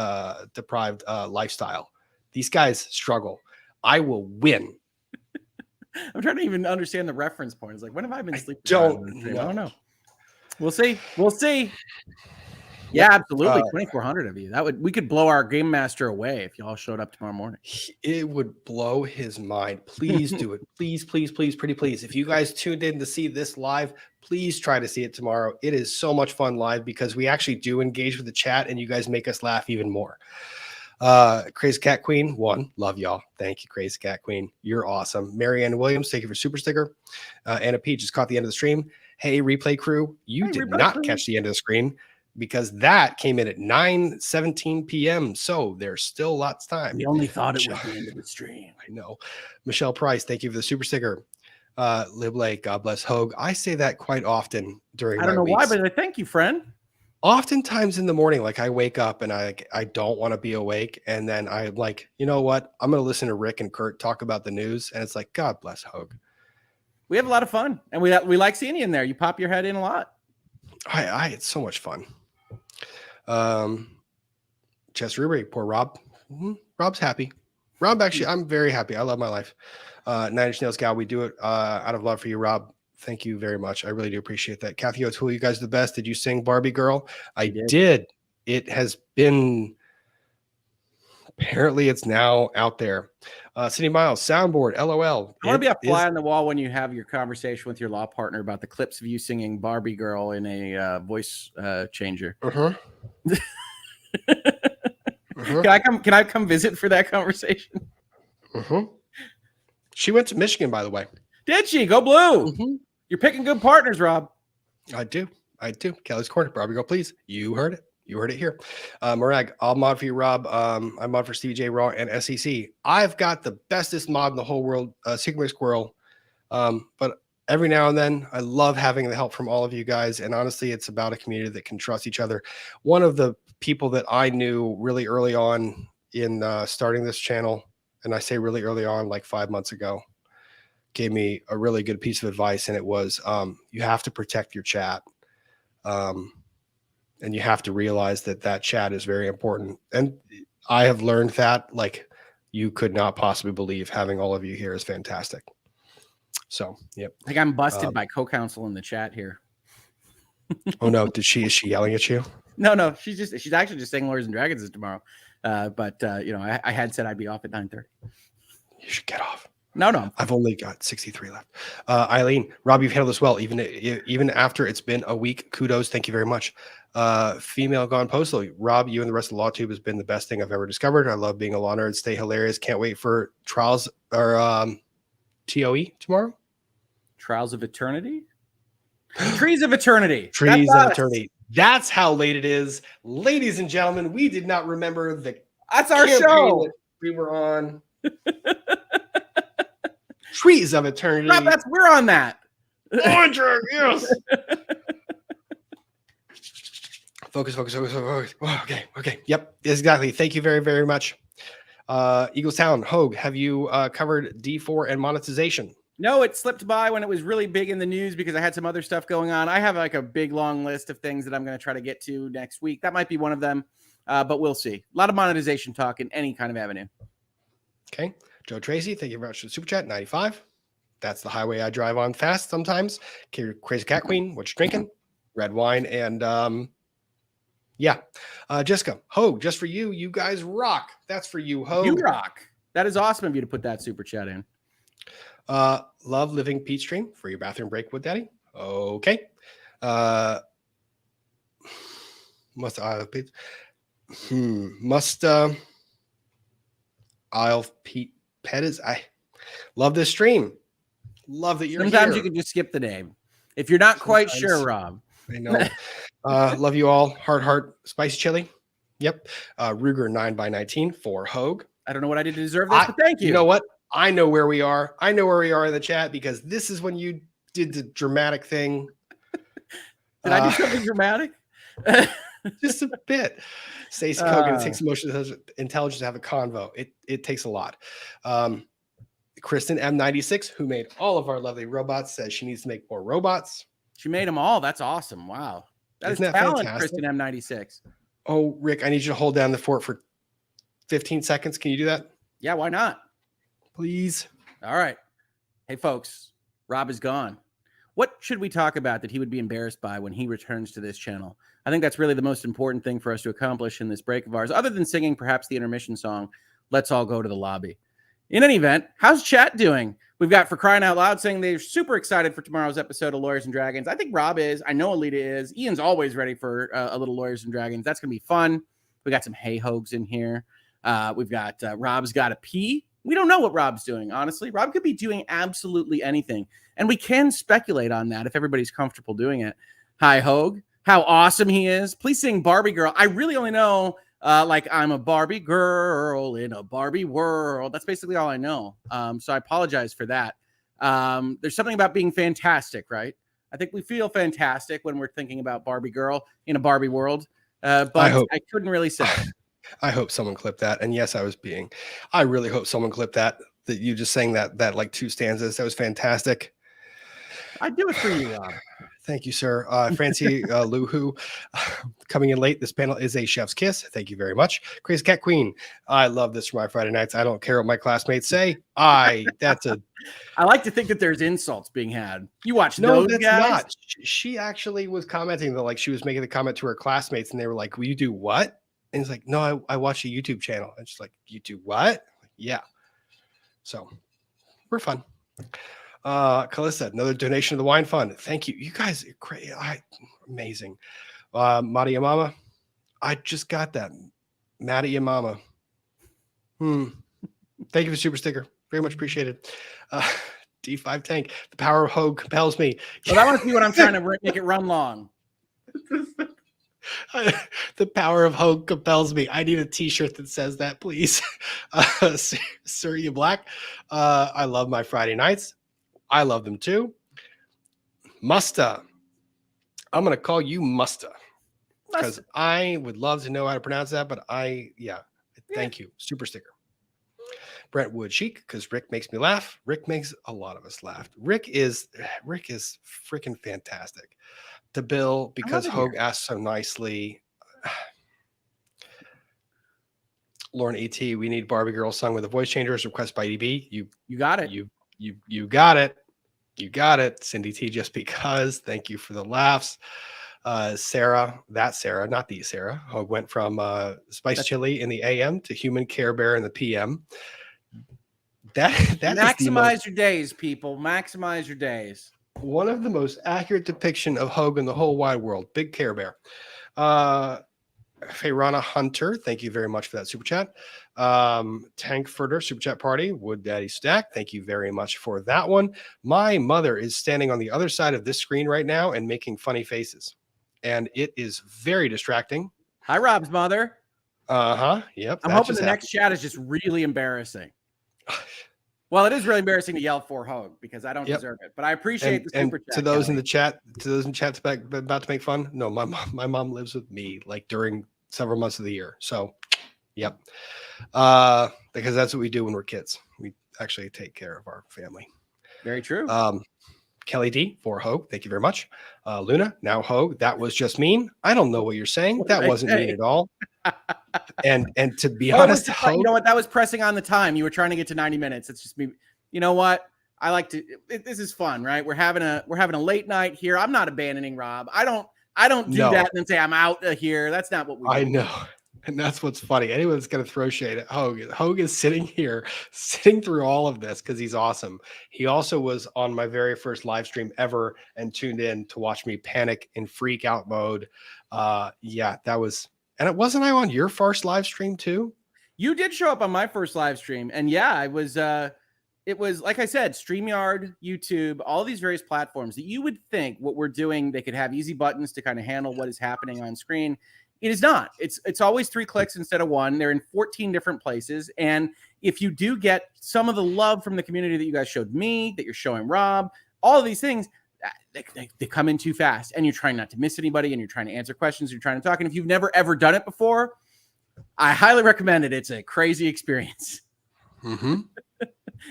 [SPEAKER 1] lifestyle. These guys struggle. I will win.
[SPEAKER 4] I'm trying to even understand the reference point. It's like, when have I been sleep
[SPEAKER 1] deprived?
[SPEAKER 4] I don't know. We'll see. We'll see. Yeah, absolutely. 2,400 of you. We could blow our game master away if y'all showed up tomorrow morning.
[SPEAKER 1] It would blow his mind. Please do it. Please, please, please, pretty please. If you guys tuned in to see this live, please try to see it tomorrow. It is so much fun live because we actually do engage with the chat and you guys make us laugh even more. Crazy Cat Queen, 1. Love y'all. Thank you, Crazy Cat Queen. You're awesome. Marianne Williams, thank you for super sticker. Anna P just caught the end of the stream. Hey, replay crew, you did not catch the end of the screen because that came in at 9:17 p.m. So there's still lots of time.
[SPEAKER 4] We only thought it was the end of the stream.
[SPEAKER 1] I know. Michelle Price, thank you for the super sticker. Lib Lake, God bless Hoag. I say that quite often during
[SPEAKER 4] I don't know why, but I thank you, friend.
[SPEAKER 1] Oftentimes in the morning, like I wake up and I don't want to be awake. And then I'm like, you know what? I'm going to listen to Rick and Kurt talk about the news. And it's like, God bless Hoag.
[SPEAKER 4] We have a lot of fun. And we like seeing you in there. You pop your head in a lot.
[SPEAKER 1] It's so much fun. Chess Rubric, poor Rob. Rob's happy. Rob, actually, I'm very happy. I love my life. Nine Inch Nails Gal, we do it out of love for you, Rob. Thank you very much. I really do appreciate that. Kathy O'Toole, you guys are the best. Did you sing Barbie Girl? I did. It has been, apparently it's now out there. City Miles, soundboard, LOL.
[SPEAKER 4] I want to be a fly on the wall when you have your conversation with your law partner about the clips of you singing Barbie Girl in a voice changer. Can I come visit for that conversation?
[SPEAKER 1] She went to Michigan, by the way.
[SPEAKER 4] Did she? Go Blue. You're picking good partners, Rob.
[SPEAKER 1] I do. Kelly's Corner. Barbie Girl, please. You heard it. You heard it here. Morag, I'll mod for you, Rob. I mod for Stevie J Raw and SEC. I've got the bestest mod in the whole world, Sigma Squirrel. But every now and then, I love having the help from all of you guys. And honestly, it's about a community that can trust each other. One of the people that I knew really early on in starting this channel, and I say really early on, like 5 months ago, gave me a really good piece of advice. And it was, you have to protect your chat. And you have to realize that chat is very important. And I have learned that, like, you could not possibly believe having all of you here is fantastic. So, yep.
[SPEAKER 4] I think I'm busted by co-counsel in the chat here.
[SPEAKER 1] Oh no. Is she yelling at you?
[SPEAKER 4] No. She's actually just saying Lawyers and Dragons is tomorrow. But I had said I'd be off at 9:30.
[SPEAKER 1] You should get off.
[SPEAKER 4] No.
[SPEAKER 1] I've only got 63 left. Eileen, Rob, you've handled this well, even after it's been a week. Kudos. Thank you very much. Female Gone Postal. Rob, you and the rest of the Law Tube has been the best thing I've ever discovered. I love being a law nerd. Stay hilarious. Can't wait for Trials or TOE tomorrow.
[SPEAKER 4] Trials of Eternity? Trees of Eternity.
[SPEAKER 1] Trees
[SPEAKER 4] That's
[SPEAKER 1] of
[SPEAKER 4] us.
[SPEAKER 1] Eternity. That's how late it is. Ladies and gentlemen, we did not remember the
[SPEAKER 4] That's our
[SPEAKER 1] campaign
[SPEAKER 4] show.
[SPEAKER 1] that we were on. Trees of Eternity.
[SPEAKER 4] Rob, we're on that.
[SPEAKER 1] Andrew, yes. Focus. Oh, okay. Yep, exactly. Thank you very, very much. Eagles Town, Hogue, have you covered D4 and monetization?
[SPEAKER 4] No, it slipped by when it was really big in the news because I had some other stuff going on. I have like a big long list of things that I'm going to try to get to next week. That might be one of them, but we'll see. A lot of monetization talk in any kind of avenue.
[SPEAKER 1] Okay. Joe Tracy, thank you very much for the super chat. 95. That's the highway I drive on fast sometimes. Crazy Cat Queen, what you drinking? Red wine and Jessica, Hogue, just for you. You guys rock. That's for you, Hogue.
[SPEAKER 4] You rock. That is awesome of you to put that super chat in.
[SPEAKER 1] Love living Peach Stream for your bathroom break with Daddy. Okay. Must I'll Pete Pettis. I love this stream. Love that you're
[SPEAKER 4] Sometimes
[SPEAKER 1] here.
[SPEAKER 4] you can just skip the name if you're not quite sure, Rob.
[SPEAKER 1] I know. Love you all. Heart, spicy chili. Yep. Ruger 9x19 for Hogue.
[SPEAKER 4] I don't know what I did to deserve this, but thank you.
[SPEAKER 1] You know what? I know where we are. I know where we are in the chat because this is when you did the dramatic thing.
[SPEAKER 4] Did I do something dramatic?
[SPEAKER 1] Just a bit. Stacey Kogan, it takes emotional intelligence to have a convo. It takes a lot. Kristen M96, who made all of our lovely robots, says she needs to make more robots.
[SPEAKER 4] She made them all. That's awesome. Wow. That is talent, Kristen M96.
[SPEAKER 1] Oh, Rick, I need you to hold down the fort for 15 seconds. Can you do that?
[SPEAKER 4] Yeah, why not?
[SPEAKER 1] Please.
[SPEAKER 4] All right. Hey, folks, Rob is gone. What should we talk about that he would be embarrassed by when he returns to this channel? I think that's really the most important thing for us to accomplish in this break of ours, other than singing perhaps the intermission song, Let's All Go to the Lobby. In any event, how's chat doing? We've got For Crying Out Loud saying they're super excited for tomorrow's episode of Lawyers and Dragons. I think Rob is. I know Alita is. Ian's always ready for a little Lawyers and Dragons. That's going to be fun. We got some Hey Hogues in here. We've got Rob's Got a Pee. We don't know what Rob's doing, honestly. Rob could be doing absolutely anything. And we can speculate on that if everybody's comfortable doing it. Hi, Hogue. How awesome he is. Please sing Barbie Girl. I really only know like I'm a Barbie girl in a Barbie world. That's basically all I know. So I apologize for that. There's something about being fantastic, right? I think we feel fantastic when we're thinking about Barbie girl in a Barbie world. But I couldn't really say.
[SPEAKER 1] I hope someone clipped that. And yes, I really hope someone clipped that you just sang that like 2 stanzas. That was fantastic.
[SPEAKER 4] I'd do it for you, Rob.
[SPEAKER 1] Thank you, sir. Francie Luhu, coming in late. This panel is a chef's kiss. Thank you very much. Crazy Cat Queen. I love this for my Friday nights. I don't care what my classmates say. I
[SPEAKER 4] like to think that there's insults being had. You watch
[SPEAKER 1] no,
[SPEAKER 4] those
[SPEAKER 1] that's
[SPEAKER 4] guys?
[SPEAKER 1] not. She actually was commenting that like she was making the comment to her classmates and they were like, will you do what? And it's like, no, I watch a YouTube channel. And she's like, you do what? Yeah. So we're fun. Calissa, another donation to the wine fund. Thank you. You guys are great. Amazing. Maria Mama. I just got that. Maddie Mama. Thank you for the super sticker. Very much appreciated. D5 Tank. The power of Hogue compels me.
[SPEAKER 4] Well, that must be what I'm trying to make it run long.
[SPEAKER 1] The power of Hogue compels me. I need a t-shirt that says that, please. Sir, you black. I love my Friday nights. I love them too. Musta. I'm going to call you Musta because I would love to know how to pronounce that, but thank you. Super sticker. Brentwood Chic, because Rick makes me laugh. Rick makes a lot of us laugh. Rick is freaking fantastic. To Bill, because Hogue asked so nicely. Lauren AT, we need Barbie Girl sung with a voice changer as requested by EB. You
[SPEAKER 4] got it.
[SPEAKER 1] You got it. You got it. Cindy T, just because. Thank you for the laughs. Sarah, not the Sarah. Hogue went from spice chili in the AM to human Care Bear in the PM. That
[SPEAKER 4] maximize your days, people. Maximize your days.
[SPEAKER 1] One of the most accurate depiction of Hogue in the whole wide world. Big Care Bear. Fayrana Hunter, thank you very much for that super chat. Tankfurter, super chat party. Wood Daddy Stack, thank you very much for that one. My mother is standing on the other side of this screen right now and making funny faces, and it is very distracting.
[SPEAKER 4] Hi, Rob's mother.
[SPEAKER 1] Yep.
[SPEAKER 4] I'm hoping the next chat is just really embarrassing. Well, it is really embarrassing to yell for Hogue because I don't deserve it, but I appreciate the super chat.
[SPEAKER 1] To those in the chat, about to make fun. No, my mom lives with me like during several months of the year. So, yep. Because that's what we do when we're kids. We actually take care of our family.
[SPEAKER 4] Very true.
[SPEAKER 1] Kelly D for Hogue, thank you very much. Luna, now Hogue, that was just mean. I don't know what you're saying. That wasn't mean at all. And to be honest, Hogue,
[SPEAKER 4] you know what? That was pressing on the time. You were trying to get to 90 minutes. It's just me. You know what? I like to. This is fun, right? We're having a late night here. I'm not abandoning Rob. I don't do that and then say I'm out of here. That's not what we do.
[SPEAKER 1] I know. And that's what's funny. Anyone that's going to throw shade at Hogue. Hogue is sitting here, sitting through all of this because he's awesome. He also was on my very first live stream ever and tuned in to watch me panic in freak out mode. Yeah, that was. And it wasn't I on your first live stream too?
[SPEAKER 4] You did show up on my first live stream. And yeah, it was like I said, StreamYard, YouTube, all these various platforms that you would think what we're doing, they could have easy buttons to kind of handle what is happening on screen. It is not. It's always 3 clicks instead of 1. They're in 14 different places. And if you do get some of the love from the community that you guys showed me, that you're showing Rob, all of these things, they come in too fast, and you're trying not to miss anybody, and you're trying to answer questions, you're trying to talk. And if you've never ever done it before, I highly recommend it. It's a crazy experience.
[SPEAKER 1] Mm-hmm.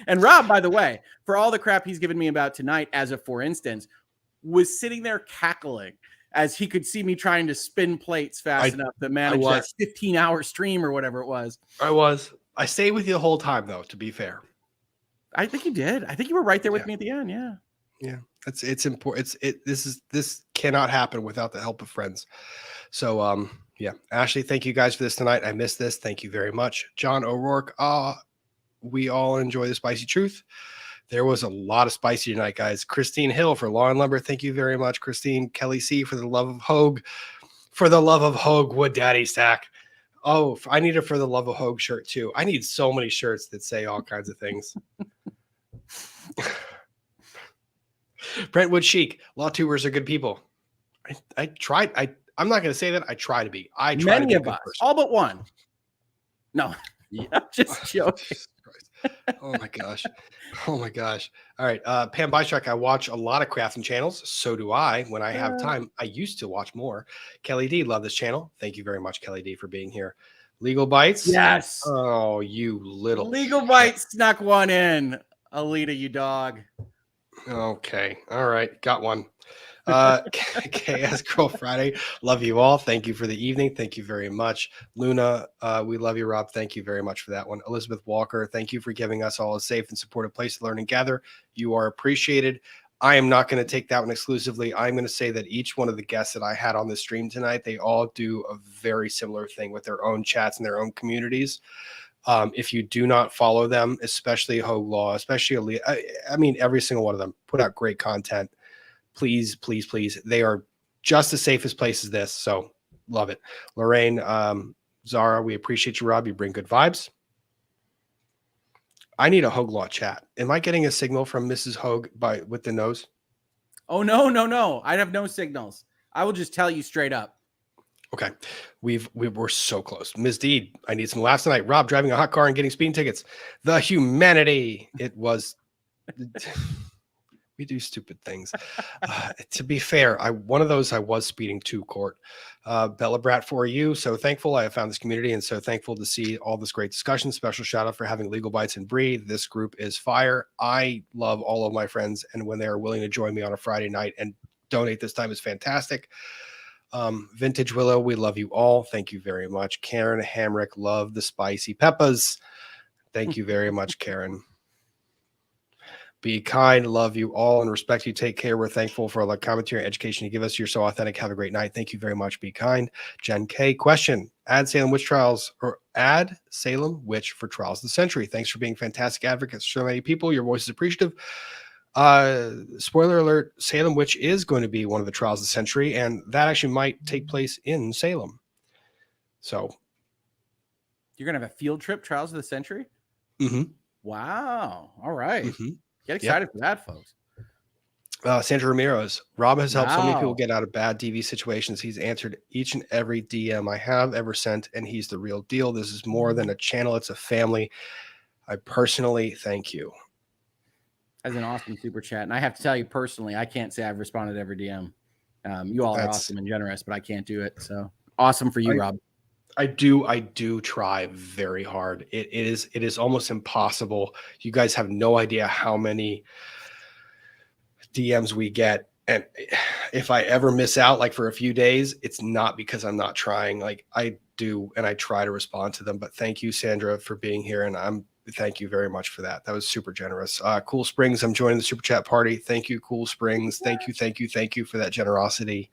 [SPEAKER 4] And Rob, by the way, for all the crap he's given me about tonight, as a for instance, was sitting there cackling as he could see me trying to spin plates fast enough to manage that 15-hour stream or whatever it was.
[SPEAKER 1] I stayed with you the whole time, though, to be fair.
[SPEAKER 4] I think you did. I think you were right there with me at the end. Yeah.
[SPEAKER 1] Yeah. It's important. This cannot happen without the help of friends. So, yeah. Ashley, thank you guys for this tonight. I missed this. Thank you very much. John O'Rourke. We all enjoy the spicy truth. There was a lot of spicy tonight, guys. Christine Hill for Law and Lumber. Thank you very much, Christine. Kelly C for the love of Hogue. For the love of Hogue, Wood Daddy Stack. Oh, I need a For the Love of Hogue shirt too. I need so many shirts that say all kinds of things. Brentwood Chic. Law tubers are good people. I tried. I'm not going to say that. I try to be. I try
[SPEAKER 4] Many
[SPEAKER 1] to be a
[SPEAKER 4] of
[SPEAKER 1] good
[SPEAKER 4] us,
[SPEAKER 1] person.
[SPEAKER 4] all but one. No, I'm just joking.
[SPEAKER 1] Oh my gosh. Oh my gosh. All right. Pam Bystruck, I watch a lot of crafting channels. So do I when I have time. I used to watch more. Kelly D, love this channel. Thank you very much, Kelly D, for being here. Legal Bites.
[SPEAKER 4] Yes.
[SPEAKER 1] Oh, you little
[SPEAKER 4] Legal Bites snuck one in. Alita, you dog.
[SPEAKER 1] Okay. All right. Got one. KS Girl Friday. Love you all. Thank you for the evening. Thank you very much. Luna, we love you, Rob. Thank you very much for that one. Elizabeth Walker, thank you for giving us all a safe and supportive place to learn and gather. You are appreciated. I am not going to take that one exclusively. I'm going to say that each one of the guests that I had on the stream tonight, they all do a very similar thing with their own chats and their own communities. If you do not follow them, especially Hogue Law, especially I mean, every single one of them put out great content. Please, please, please. They are just as safe as place as this. So love it. Lorraine, Zara, we appreciate you, Rob. You bring good vibes. I need a Hogue Law chat. Am I getting a signal from Mrs. Hogue with the nose?
[SPEAKER 4] Oh, no. I have no signals. I will just tell you straight up.
[SPEAKER 1] Okay. We're so close. Ms. Deed, I need some laughs tonight. Rob driving a hot car and getting speeding tickets. The humanity. It was... We do stupid things. To be fair, one of those I was speeding to court. Bella Brat for you. So thankful I have found this community and so thankful to see all this great discussion. Special shout out for having Legal Bites and Breathe. This group is fire. I love all of my friends, and when they are willing to join me on a Friday night and donate this time is fantastic. Vintage Willow, we love you all. Thank you very much. Karen Hamrick, love the spicy peppers. Thank you very much, Karen. Be kind. Love you all and respect you. Take care. We're thankful for all the commentary and education you give us. You're so authentic. Have a great night. Thank you very much. Be kind. Jen K. Question. Add Salem Witch Trials or add Salem Witch for Trials of the Century. Thanks for being fantastic advocates for so many people. Your voice is appreciative. Spoiler alert, Salem Witch is going to be one of the Trials of the Century, and that actually might take place in Salem. So
[SPEAKER 4] you're going to have a field trip, Trials of the Century?
[SPEAKER 1] Mm-hmm.
[SPEAKER 4] Wow. All right.
[SPEAKER 1] Mm-hmm.
[SPEAKER 4] Get excited for that, folks.
[SPEAKER 1] Sandra Ramirez. Rob has helped so many people get out of bad DV situations. He's answered each and every DM I have ever sent, and he's the real deal. This is more than a channel. It's a family. I personally thank you.
[SPEAKER 4] That's an awesome super chat. And I have to tell you personally, I can't say I've responded to every DM. You all are awesome and generous, but I can't do it. So awesome for you, Rob.
[SPEAKER 1] I do try very hard. It is almost impossible. You guys have no idea how many DMs we get. And if I ever miss out, like for a few days, it's not because I'm not trying. Like I do, and I try to respond to them. But thank you, Sandra, for being here. And thank you very much for that. That was super generous. Cool Springs, I'm joining the super chat party. Thank you, Cool Springs. Thank you for that generosity.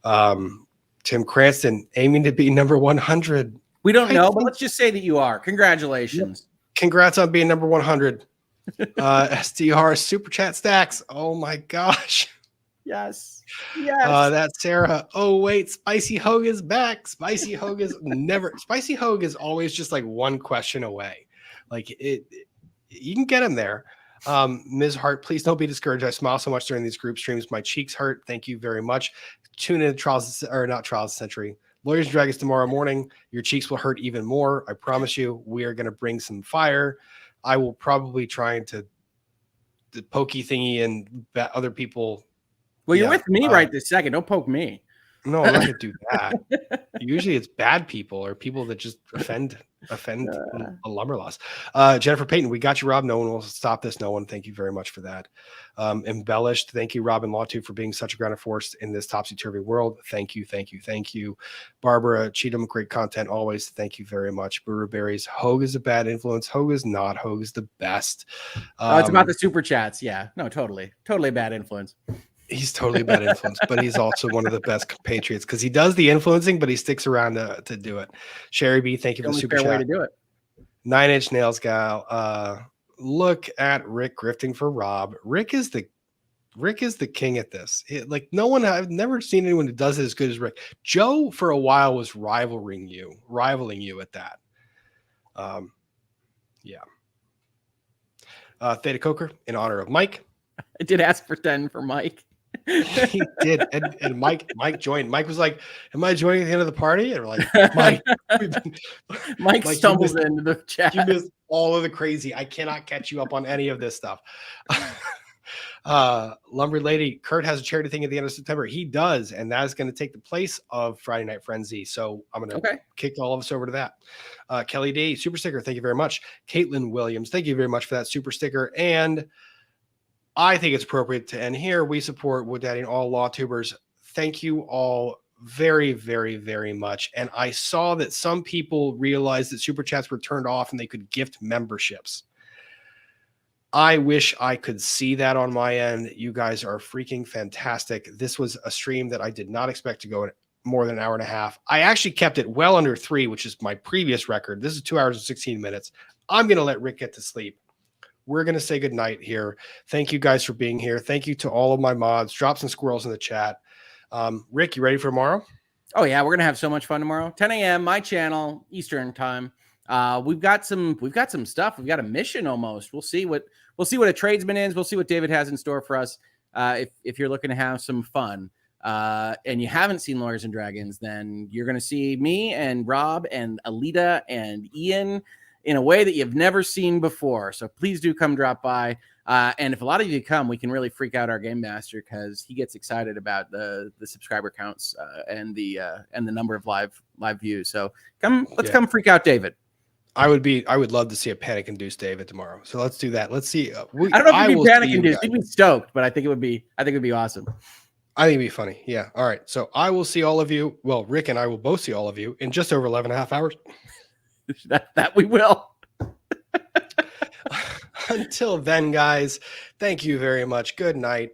[SPEAKER 1] Tim Cranston aiming to be number 100.
[SPEAKER 4] We don't know, but let's just say that you are. Congratulations.
[SPEAKER 1] Congrats on being number 100. SDR super chat stacks. Oh my gosh.
[SPEAKER 4] Yes.
[SPEAKER 1] That's Sarah. Oh wait, Spicy Hogue is back. Spicy Hogue is Spicy Hogue is always just like one question away. Like you can get him there. Ms. Hart, please don't be discouraged. I smile so much during these group streams. My cheeks hurt. Thank you very much. Tune in to not Trials Century. Lawyers and Dragons tomorrow morning. Your cheeks will hurt even more. I promise you. We are going to bring some fire. I will probably try to the pokey thingy and other people.
[SPEAKER 4] Well, you're with me right this second. Don't poke me.
[SPEAKER 1] No, I'm not going to do that. Usually it's bad people or people that just offend a lumber loss. Jennifer Payton, we got you, Rob. No one will stop this. No one. Thank you very much for that. Embellished. Thank you, Rob and Lawtoo, for being such a grounded force in this topsy-turvy world. Thank you. Barbara Cheatham, great content always. Thank you very much. Brewer Berries. Hogue is a bad influence. Hogue is not. Hogue is the best.
[SPEAKER 4] It's about the super chats. Yeah, no, totally bad influence.
[SPEAKER 1] He's totally a bad influence, but he's also one of the best compatriots because he does the influencing, but he sticks around to do it. Sherry B, thank you for the super chat.
[SPEAKER 4] Way to do it.
[SPEAKER 1] 9 Inch Nails gal. Look at Rick grifting for Rob. Rick is the king at this. I've never seen anyone who does it as good as Rick. Joe for a while was rivaling you at that. Theta Coker in honor of Mike.
[SPEAKER 4] I did ask for 10 for Mike.
[SPEAKER 1] He did, and Mike joined. Mike was like, "Am I joining at the end of the party?" And we're like,
[SPEAKER 4] Mike stumbles into the chat.
[SPEAKER 1] You missed all of the crazy. I cannot catch you up on any of this stuff. Lumber Lady, Kurt has a charity thing at the end of September. He does, and that is going to take the place of Friday Night Frenzy. So I'm going to kick all of us over to that. Kelly D, super sticker. Thank you very much. Caitlin Williams, thank you very much for that super sticker. And I think it's appropriate to end here. We support Wood Daddy and all law tubers. Thank you all very, very, very much. And I saw that some people realized that super chats were turned off and they could gift memberships. I wish I could see that on my end. You guys are freaking fantastic. This was a stream that I did not expect to go more than an hour and a half. I actually kept it well under 3, which is my previous record. This is 2 hours and 16 minutes. I'm going to let Rick get to sleep. We're going to say good night here. Thank you guys for being here. Thank you to all of my mods. Drop some squirrels in the chat. Rick, you ready for tomorrow?
[SPEAKER 4] Oh yeah, we're going to have so much fun tomorrow. 10 a.m. my channel, Eastern time. We've got some stuff. We've got a mission almost. We'll see what a tradesman is. We'll see what David has in store for us. If you're looking to have some fun and you haven't seen Lawyers and Dragons, then you're going to see me and Rob and Alita and Ian in a way that you've never seen before. So please do come drop by. And if a lot of you come, we can really freak out our game master because he gets excited about the subscriber counts and the number of live views. So come freak out David.
[SPEAKER 1] I would love to see a panic induced David tomorrow. So let's do that. Let's see.
[SPEAKER 4] I don't know if it'd be panic induced. He'd be stoked, but I think it would be awesome.
[SPEAKER 1] I think it'd be funny. Yeah. All right. So I will see all of you. Well, Rick and I will both see all of you in just over 11 and a half hours.
[SPEAKER 4] that we will.
[SPEAKER 1] Until then, guys, thank you very much. Good night.